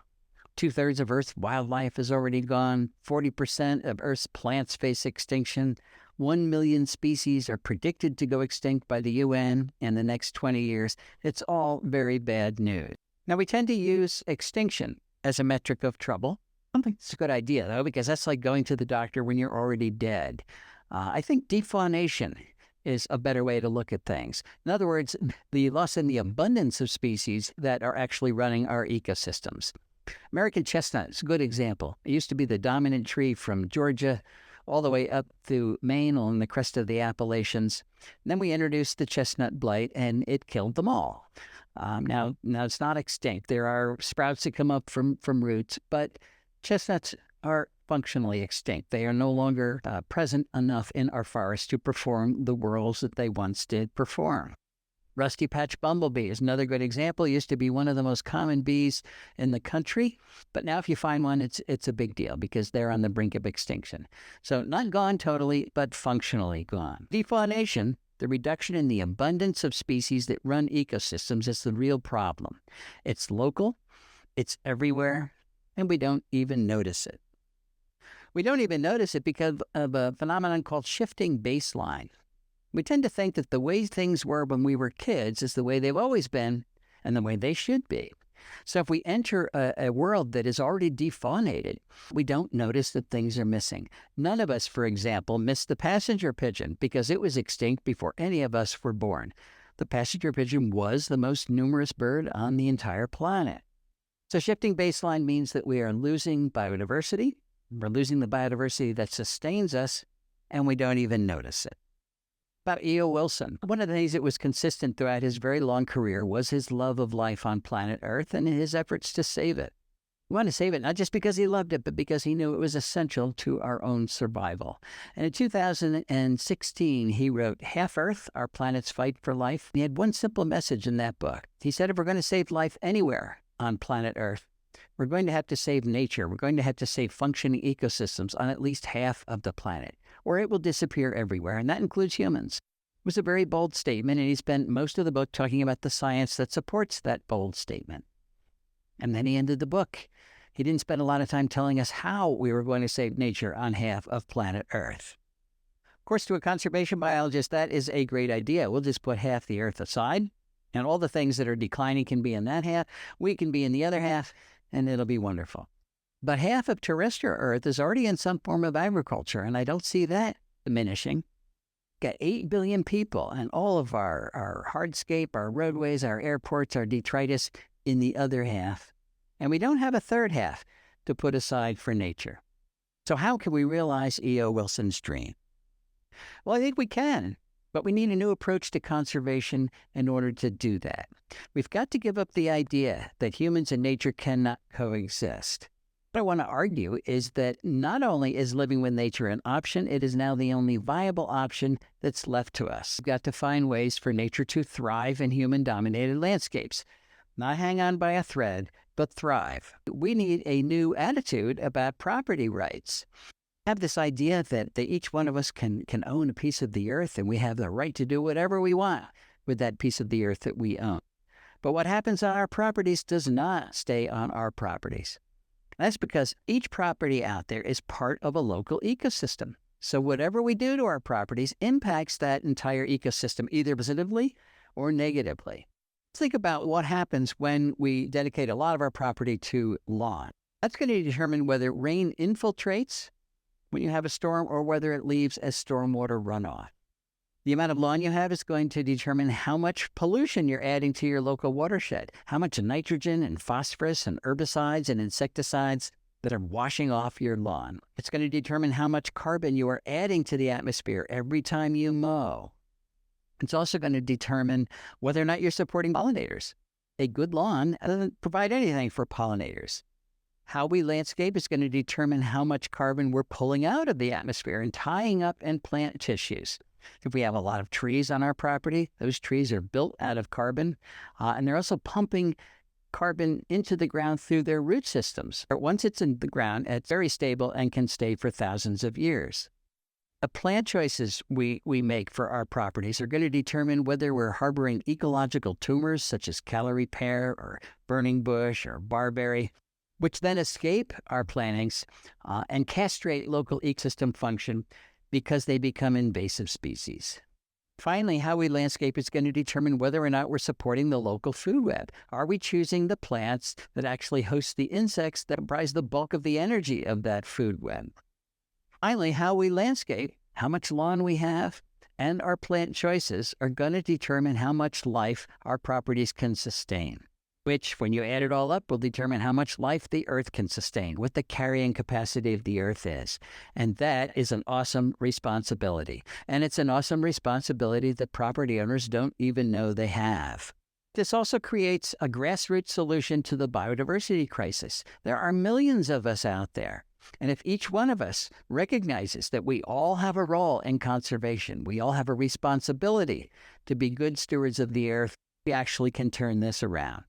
2/3 of Earth's wildlife is already gone. 40% of Earth's plants face extinction. 1 million species are predicted to go extinct by the UN in the next 20 years. It's all very bad news. Now, we tend to use extinction as a metric of trouble. I don't think it's a good idea, though, because that's like going to the doctor when you're already dead. I think defaunation is a better way to look at things. In other words, the loss in the abundance of species that are actually running our ecosystems. American chestnut is a good example. It used to be the dominant tree from Georgia all the way up through Maine along the crest of the Appalachians. And then we introduced the chestnut blight, and it killed them all. Now it's not extinct. There are sprouts that come up from roots, but chestnuts are functionally extinct. They are no longer present enough in our forests to perform the roles that they once did perform. Rusty patch bumblebee is another good example. It used to be one of the most common bees in the country, but now if you find one, it's a big deal because they're on the brink of extinction. So not gone totally, but functionally gone. Defaunation, the reduction in the abundance of species that run ecosystems, is the real problem. It's local, it's everywhere, and we don't even notice it. We don't even notice it because of a phenomenon called shifting baseline. We tend to think that the way things were when we were kids is the way they've always been and the way they should be. So if we enter a world that is already defaunated, we don't notice that things are missing. None of us, for example, missed the passenger pigeon because it was extinct before any of us were born. The passenger pigeon was the most numerous bird on the entire planet. So shifting baseline means that we are losing biodiversity. We're losing the biodiversity that sustains us, and we don't even notice it. About E.O. Wilson, one of the things that was consistent throughout his very long career was his love of life on planet Earth and his efforts to save it. He wanted to save it not just because he loved it, but because he knew it was essential to our own survival. And in 2016, he wrote Half Earth, Our Planet's Fight for Life. He had one simple message in that book. He said, if we're going to save life anywhere on planet Earth, we're going to have to save nature. We're going to have to save functioning ecosystems on at least half of the planet, or it will disappear everywhere, and that includes humans. It was a very bold statement, and he spent most of the book talking about the science that supports that bold statement. And then he ended the book. He didn't spend a lot of time telling us how we were going to save nature on half of planet Earth. Of course, to a conservation biologist, that is a great idea. We'll just put half the Earth aside, and all the things that are declining can be in that half. We can be in the other half, and it'll be wonderful. But half of terrestrial Earth is already in some form of agriculture, and I don't see that diminishing. Got 8 billion people, and all of our hardscape, our roadways, our airports, our detritus in the other half. And we don't have a third half to put aside for nature. So how can we realize E.O. Wilson's dream? Well, I think we can. But we need a new approach to conservation in order to do that. We've got to give up the idea that humans and nature cannot coexist. What I want to argue is that not only is living with nature an option, it is now the only viable option that's left to us. We've got to find ways for nature to thrive in human-dominated landscapes. Not hang on by a thread, but thrive. We need a new attitude about property rights. have this idea that each one of us can own a piece of the earth, and we have the right to do whatever we want with that piece of the earth that we own. But what happens on our properties does not stay on our properties. That's because each property out there is part of a local ecosystem. So whatever we do to our properties impacts that entire ecosystem, either positively or negatively. Think about what happens when we dedicate a lot of our property to lawn. That's going to determine whether rain infiltrates when you have a storm or whether it leaves as stormwater runoff. The amount of lawn you have is going to determine how much pollution you're adding to your local watershed, how much nitrogen and phosphorus and herbicides and insecticides that are washing off your lawn. It's going to determine how much carbon you are adding to the atmosphere every time you mow. It's also going to determine whether or not you're supporting pollinators. A good lawn doesn't provide anything for pollinators. How we landscape is going to determine how much carbon we're pulling out of the atmosphere and tying up in plant tissues. If we have a lot of trees on our property, those trees are built out of carbon, and they're also pumping carbon into the ground through their root systems. Once it's in the ground, it's very stable and can stay for thousands of years. The plant choices we make for our properties are going to determine whether we're harboring ecological tumors such as Callery pear or burning bush or barberry, which then escape our plantings and castrate local ecosystem function because they become invasive species. Finally, how we landscape is going to determine whether or not we're supporting the local food web. Are we choosing the plants that actually host the insects that comprise the bulk of the energy of that food web? Finally, how we landscape, how much lawn we have, and our plant choices are going to determine how much life our properties can sustain, which, when you add it all up, will determine how much life the earth can sustain, what the carrying capacity of the earth is. And that is an awesome responsibility. And it's an awesome responsibility that property owners don't even know they have. This also creates a grassroots solution to the biodiversity crisis. There are millions of us out there. And if each one of us recognizes that we all have a role in conservation, we all have a responsibility to be good stewards of the earth, we actually can turn this around.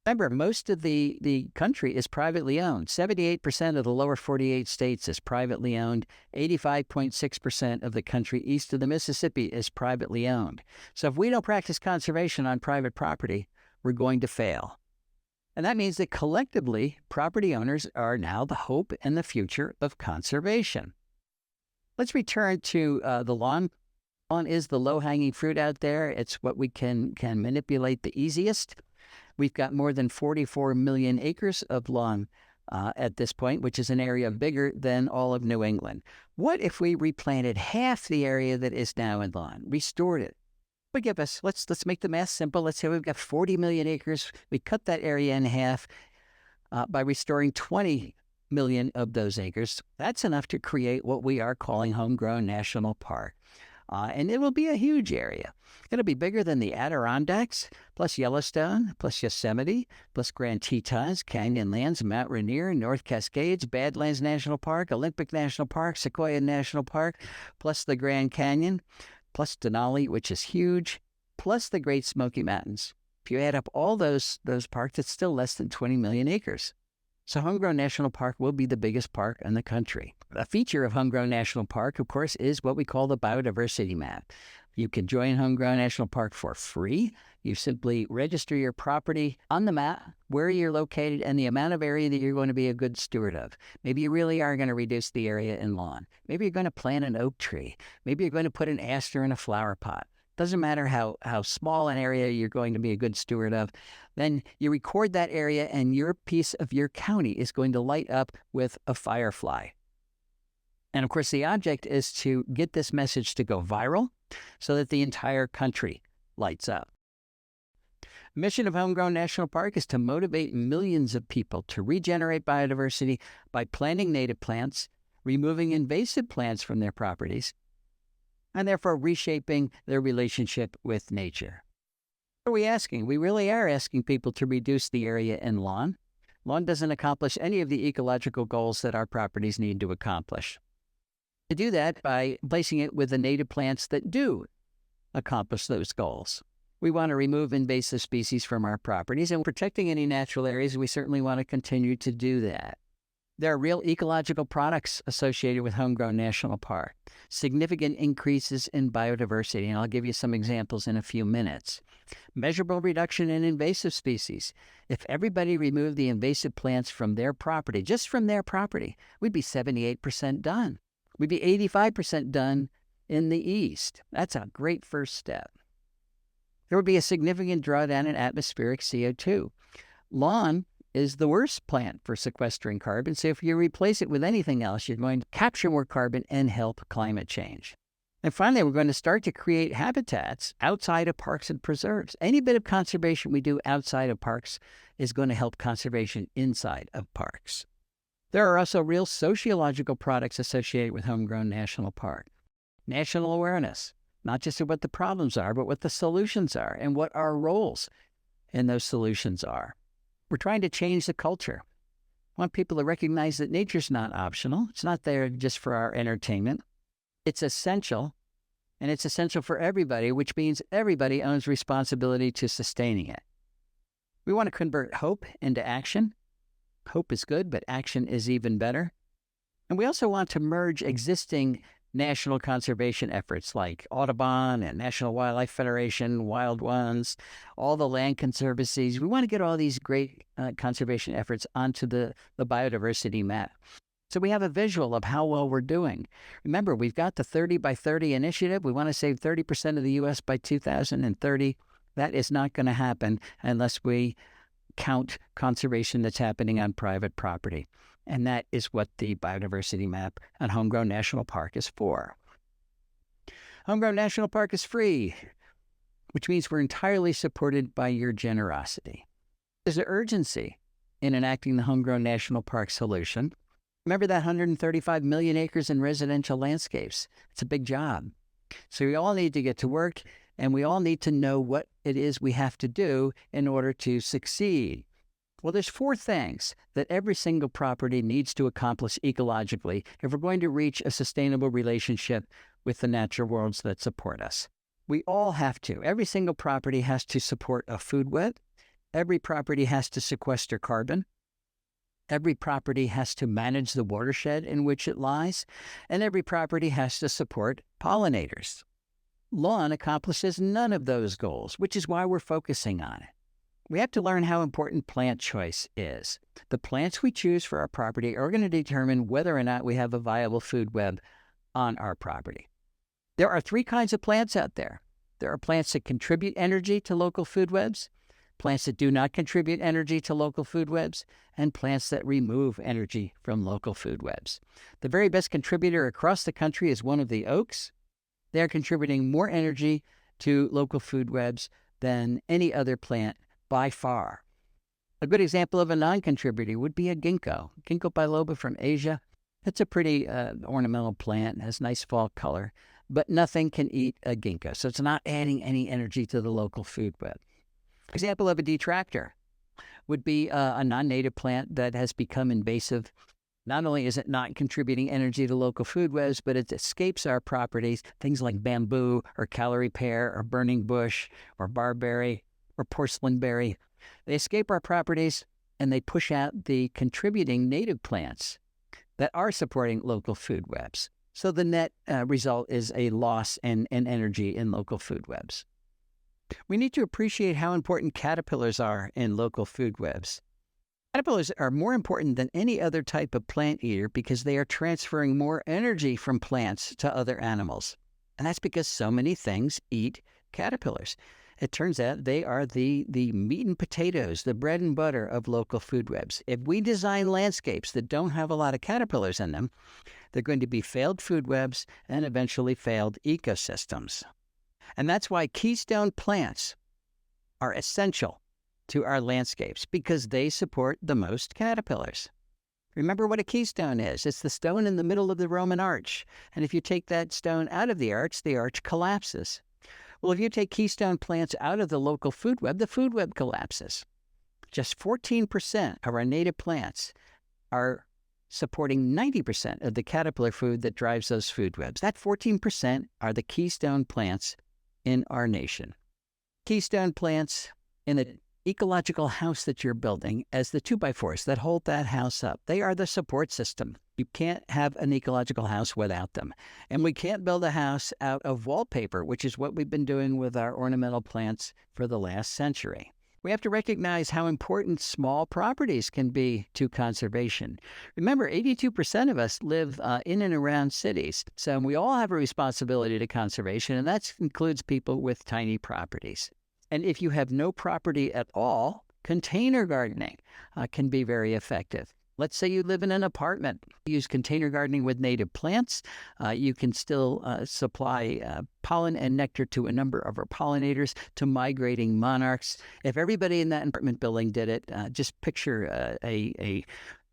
Remember, most of the country is privately owned. 78% of the lower 48 states is privately owned. 85.6% of the country east of the Mississippi is privately owned. So if we don't practice conservation on private property, we're going to fail. And that means that collectively, property owners are now the hope and the future of conservation. Let's return to the lawn. Lawn is the low-hanging fruit out there. It's what we can manipulate the easiest. We've got more than 44 million acres of lawn at this point, which is an area bigger than all of New England. What if we replanted half the area that is now in lawn, restored it? But give us, let's make the math simple. Let's say we've got 40 million acres. We cut that area in half by restoring 20 million of those acres. That's enough to create what we are calling Homegrown National Park. And it will be a huge area. It'll be bigger than the Adirondacks, plus Yellowstone, plus Yosemite, plus Grand Tetons, Canyonlands, Mount Rainier, North Cascades, Badlands National Park, Olympic National Park, Sequoia National Park, plus the Grand Canyon, plus Denali, which is huge, plus the Great Smoky Mountains. If you add up all those parks, it's still less than 20 million acres. So Homegrown National Park will be the biggest park in the country. A feature of Homegrown National Park, of course, is what we call the biodiversity map. You can join Homegrown National Park for free. You simply register your property on the map, where you're located, and the amount of area that you're going to be a good steward of. Maybe you really are going to reduce the area in lawn. Maybe you're going to plant an oak tree. Maybe you're going to put an aster in a flower pot. Doesn't matter how small an area you're going to be a good steward of. Then you record that area, and your piece of your county is going to light up with a firefly. And of course, the object is to get this message to go viral so that the entire country lights up. The mission of Homegrown National Park is to motivate millions of people to regenerate biodiversity by planting native plants, removing invasive plants from their properties, and therefore reshaping their relationship with nature. What are we asking? We really are asking people to reduce the area in lawn. Lawn doesn't accomplish any of the ecological goals that our properties need to accomplish. To do that by placing it with the native plants that do accomplish those goals. We want to remove invasive species from our properties, and protecting any natural areas, we certainly want to continue to do that. There are real ecological products associated with Homegrown National Park, significant increases in biodiversity, and I'll give you some examples in a few minutes. Measurable reduction in invasive species. If everybody removed the invasive plants from their property, just from their property, we'd be 78% done. We'd be 85% done in the east. That's a great first step. There would be a significant drawdown in atmospheric CO2. Lawn is the worst plant for sequestering carbon, so if you replace it with anything else, you're going to capture more carbon and help climate change. And finally, we're going to start to create habitats outside of parks and preserves. Any bit of conservation we do outside of parks is going to help conservation inside of parks. There are also real sociological products associated with Homegrown National Park. National awareness, not just of what the problems are, but what the solutions are and what our roles in those solutions are. We're trying to change the culture. I want people to recognize that nature's not optional. It's not there just for our entertainment. It's essential, and it's essential for everybody, which means everybody owns responsibility to sustaining it. We want to convert hope into action. Hope is good, but action is even better. And we also want to merge existing national conservation efforts like Audubon and National Wildlife Federation, Wild Ones, all the land conservancies. We want to get all these great conservation efforts onto the biodiversity map. So we have a visual of how well we're doing. Remember, we've got the 30 by 30 initiative. We want to save 30% of the U.S. by 2030. That is not going to happen unless we count conservation that's happening on private property. And that is what the biodiversity map on Homegrown National Park is for. Homegrown National Park is free, which means we're entirely supported by your generosity. There's an urgency in enacting the Homegrown National Park solution. Remember that 135 million acres in residential landscapes. It's a big job. So we all need to get to work, and we all need to know what it is we have to do in order to succeed. Well, there's 4 things that every single property needs to accomplish ecologically if we're going to reach a sustainable relationship with the natural worlds that support us. We all have to. Every single property has to support a food web. Every property has to sequester carbon. Every property has to manage the watershed in which it lies. And every property has to support pollinators. Lawn accomplishes none of those goals, which is why we're focusing on it. We have to learn how important plant choice is. The plants we choose for our property are going to determine whether or not we have a viable food web on our property. There are 3 kinds of plants out there. There are plants that contribute energy to local food webs, plants that do not contribute energy to local food webs, and plants that remove energy from local food webs. The very best contributor across the country is one of the oaks. They're contributing more energy to local food webs than any other plant by far. A good example of a non-contributor would be a ginkgo. Ginkgo biloba from Asia. It's a pretty ornamental plant, has nice fall color, but nothing can eat a ginkgo, so it's not adding any energy to the local food web. Example of a detractor would be a non-native plant that has become invasive. Not only is it not contributing energy to local food webs, but it escapes our properties, things like bamboo or Callery pear or burning bush or barberry or porcelain berry. They escape our properties and they push out the contributing native plants that are supporting local food webs. So the net result is a loss in energy in local food webs. We need to appreciate how important caterpillars are in local food webs. Caterpillars are more important than any other type of plant eater because they are transferring more energy from plants to other animals. And that's because so many things eat caterpillars. It turns out they are the meat and potatoes, the bread and butter of local food webs. If we design landscapes that don't have a lot of caterpillars in them, they're going to be failed food webs and eventually failed ecosystems. And that's why keystone plants are essential to our landscapes because they support the most caterpillars. Remember what a keystone is. It's the stone in the middle of the Roman arch. And if you take that stone out of the arch collapses. Well, if you take keystone plants out of the local food web, the food web collapses. Just 14% of our native plants are supporting 90% of the caterpillar food that drives those food webs. That 14% are the keystone plants in our nation. Keystone plants in the ecological house that you're building as the 2x4s that hold that house up. They are the support system. You can't have an ecological house without them. And we can't build a house out of wallpaper, which is what we've been doing with our ornamental plants for the last century. We have to recognize how important small properties can be to conservation. Remember, 82% of us live in and around cities, so we all have a responsibility to conservation, and that includes people with tiny properties. And if you have no property at all, container gardening can be very effective. Let's say you live in an apartment. Use container gardening with native plants. You can still supply pollen and nectar to a number of our pollinators, to migrating monarchs. If everybody in that apartment building did it, just picture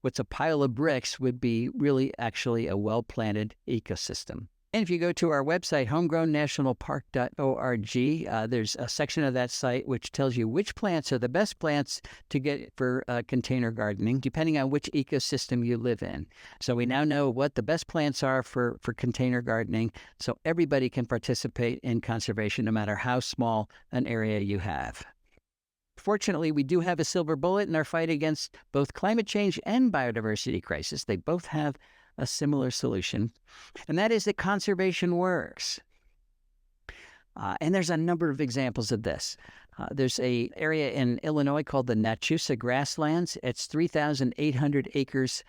what's a pile of bricks would be really actually a well-planted ecosystem. And if you go to our website, homegrownnationalpark.org, there's a section of that site which tells you which plants are the best plants to get for container gardening, depending on which ecosystem you live in. So we now know what the best plants are for container gardening, so everybody can participate in conservation no matter how small an area you have. Fortunately, we do have a silver bullet in our fight against both climate change and biodiversity crisis. They both have a similar solution, and that is that conservation works. And there's a number of examples of this. There's an area in Illinois called the Nachusa Grasslands. It's 3,800 acres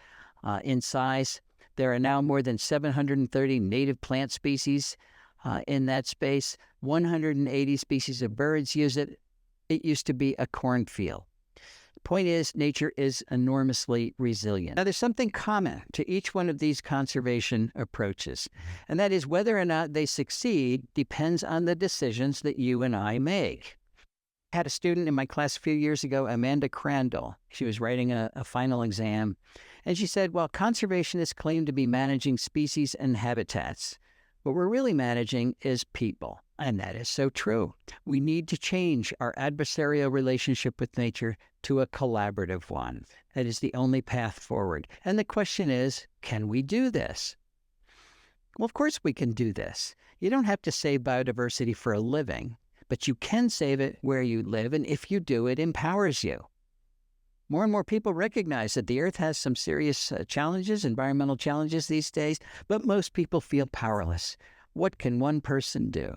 in size. There are now more than 730 native plant species in that space. 180 species of birds use it. It used to be a cornfield. Point is, nature is enormously resilient. Now, there's something common to each one of these conservation approaches, and that is whether or not they succeed depends on the decisions that you and I make. I had a student in my class a few years ago, Amanda Crandall. She was writing a final exam, and she said, well, conservationists claim to be managing species and habitats. What we're really managing is people. And that is so true. We need to change our adversarial relationship with nature to a collaborative one. That is the only path forward. And the question is, can we do this? Well, of course we can do this. You don't have to save biodiversity for a living, but you can save it where you live, and if you do, it empowers you. More and more people recognize that the Earth has some serious challenges, environmental challenges these days, but most people feel powerless. What can one person do?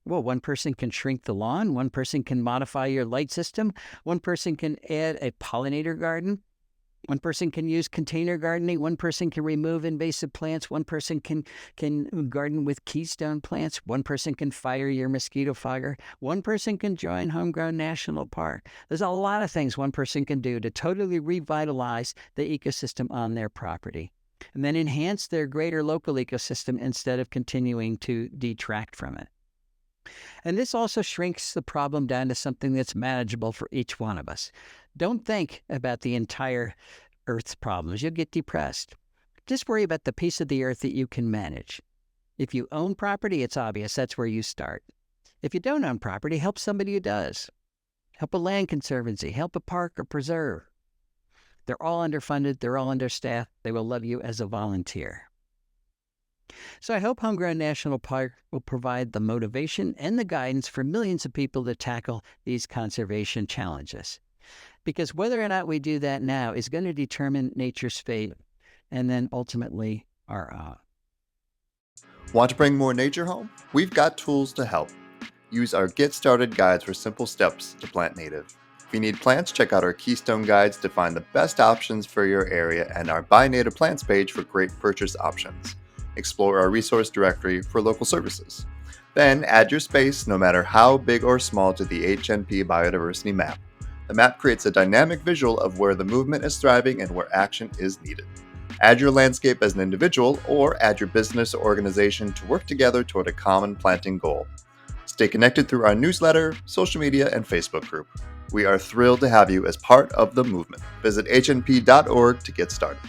Well, one person can shrink the lawn, one person can modify your light system, one person can add a pollinator garden, one person can use container gardening, one person can remove invasive plants, one person can garden with keystone plants, one person can fire your mosquito fogger, one person can join Homegrown National Park. There's a lot of things one person can do to totally revitalize the ecosystem on their property, and then enhance their greater local ecosystem instead of continuing to detract from it. And this also shrinks the problem down to something that's manageable for each one of us. Don't think about the entire Earth's problems. You'll get depressed. Just worry about the piece of the Earth that you can manage. If you own property, it's obvious. That's where you start. If you don't own property, help somebody who does. Help a land conservancy. Help a park or preserve. They're all underfunded. They're all understaffed. They will love you as a volunteer. So I hope Homegrown National Park will provide the motivation and the guidance for millions of people to tackle these conservation challenges. Because whether or not we do that now is going to determine nature's fate and then ultimately our own. Want to bring more nature home? We've got tools to help. Use our Get Started guides for simple steps to plant native. If you need plants, check out our Keystone guides to find the best options for your area and our Buy Native Plants page for great purchase options. Explore our resource directory for local services. Then add your space, no matter how big or small, to the HNP Biodiversity Map. The map creates a dynamic visual of where the movement is thriving and where action is needed. Add your landscape as an individual, or add your business or organization to work together toward a common planting goal. Stay connected through our newsletter, social media, and Facebook group. We are thrilled to have you as part of the movement. Visit hnp.org to get started.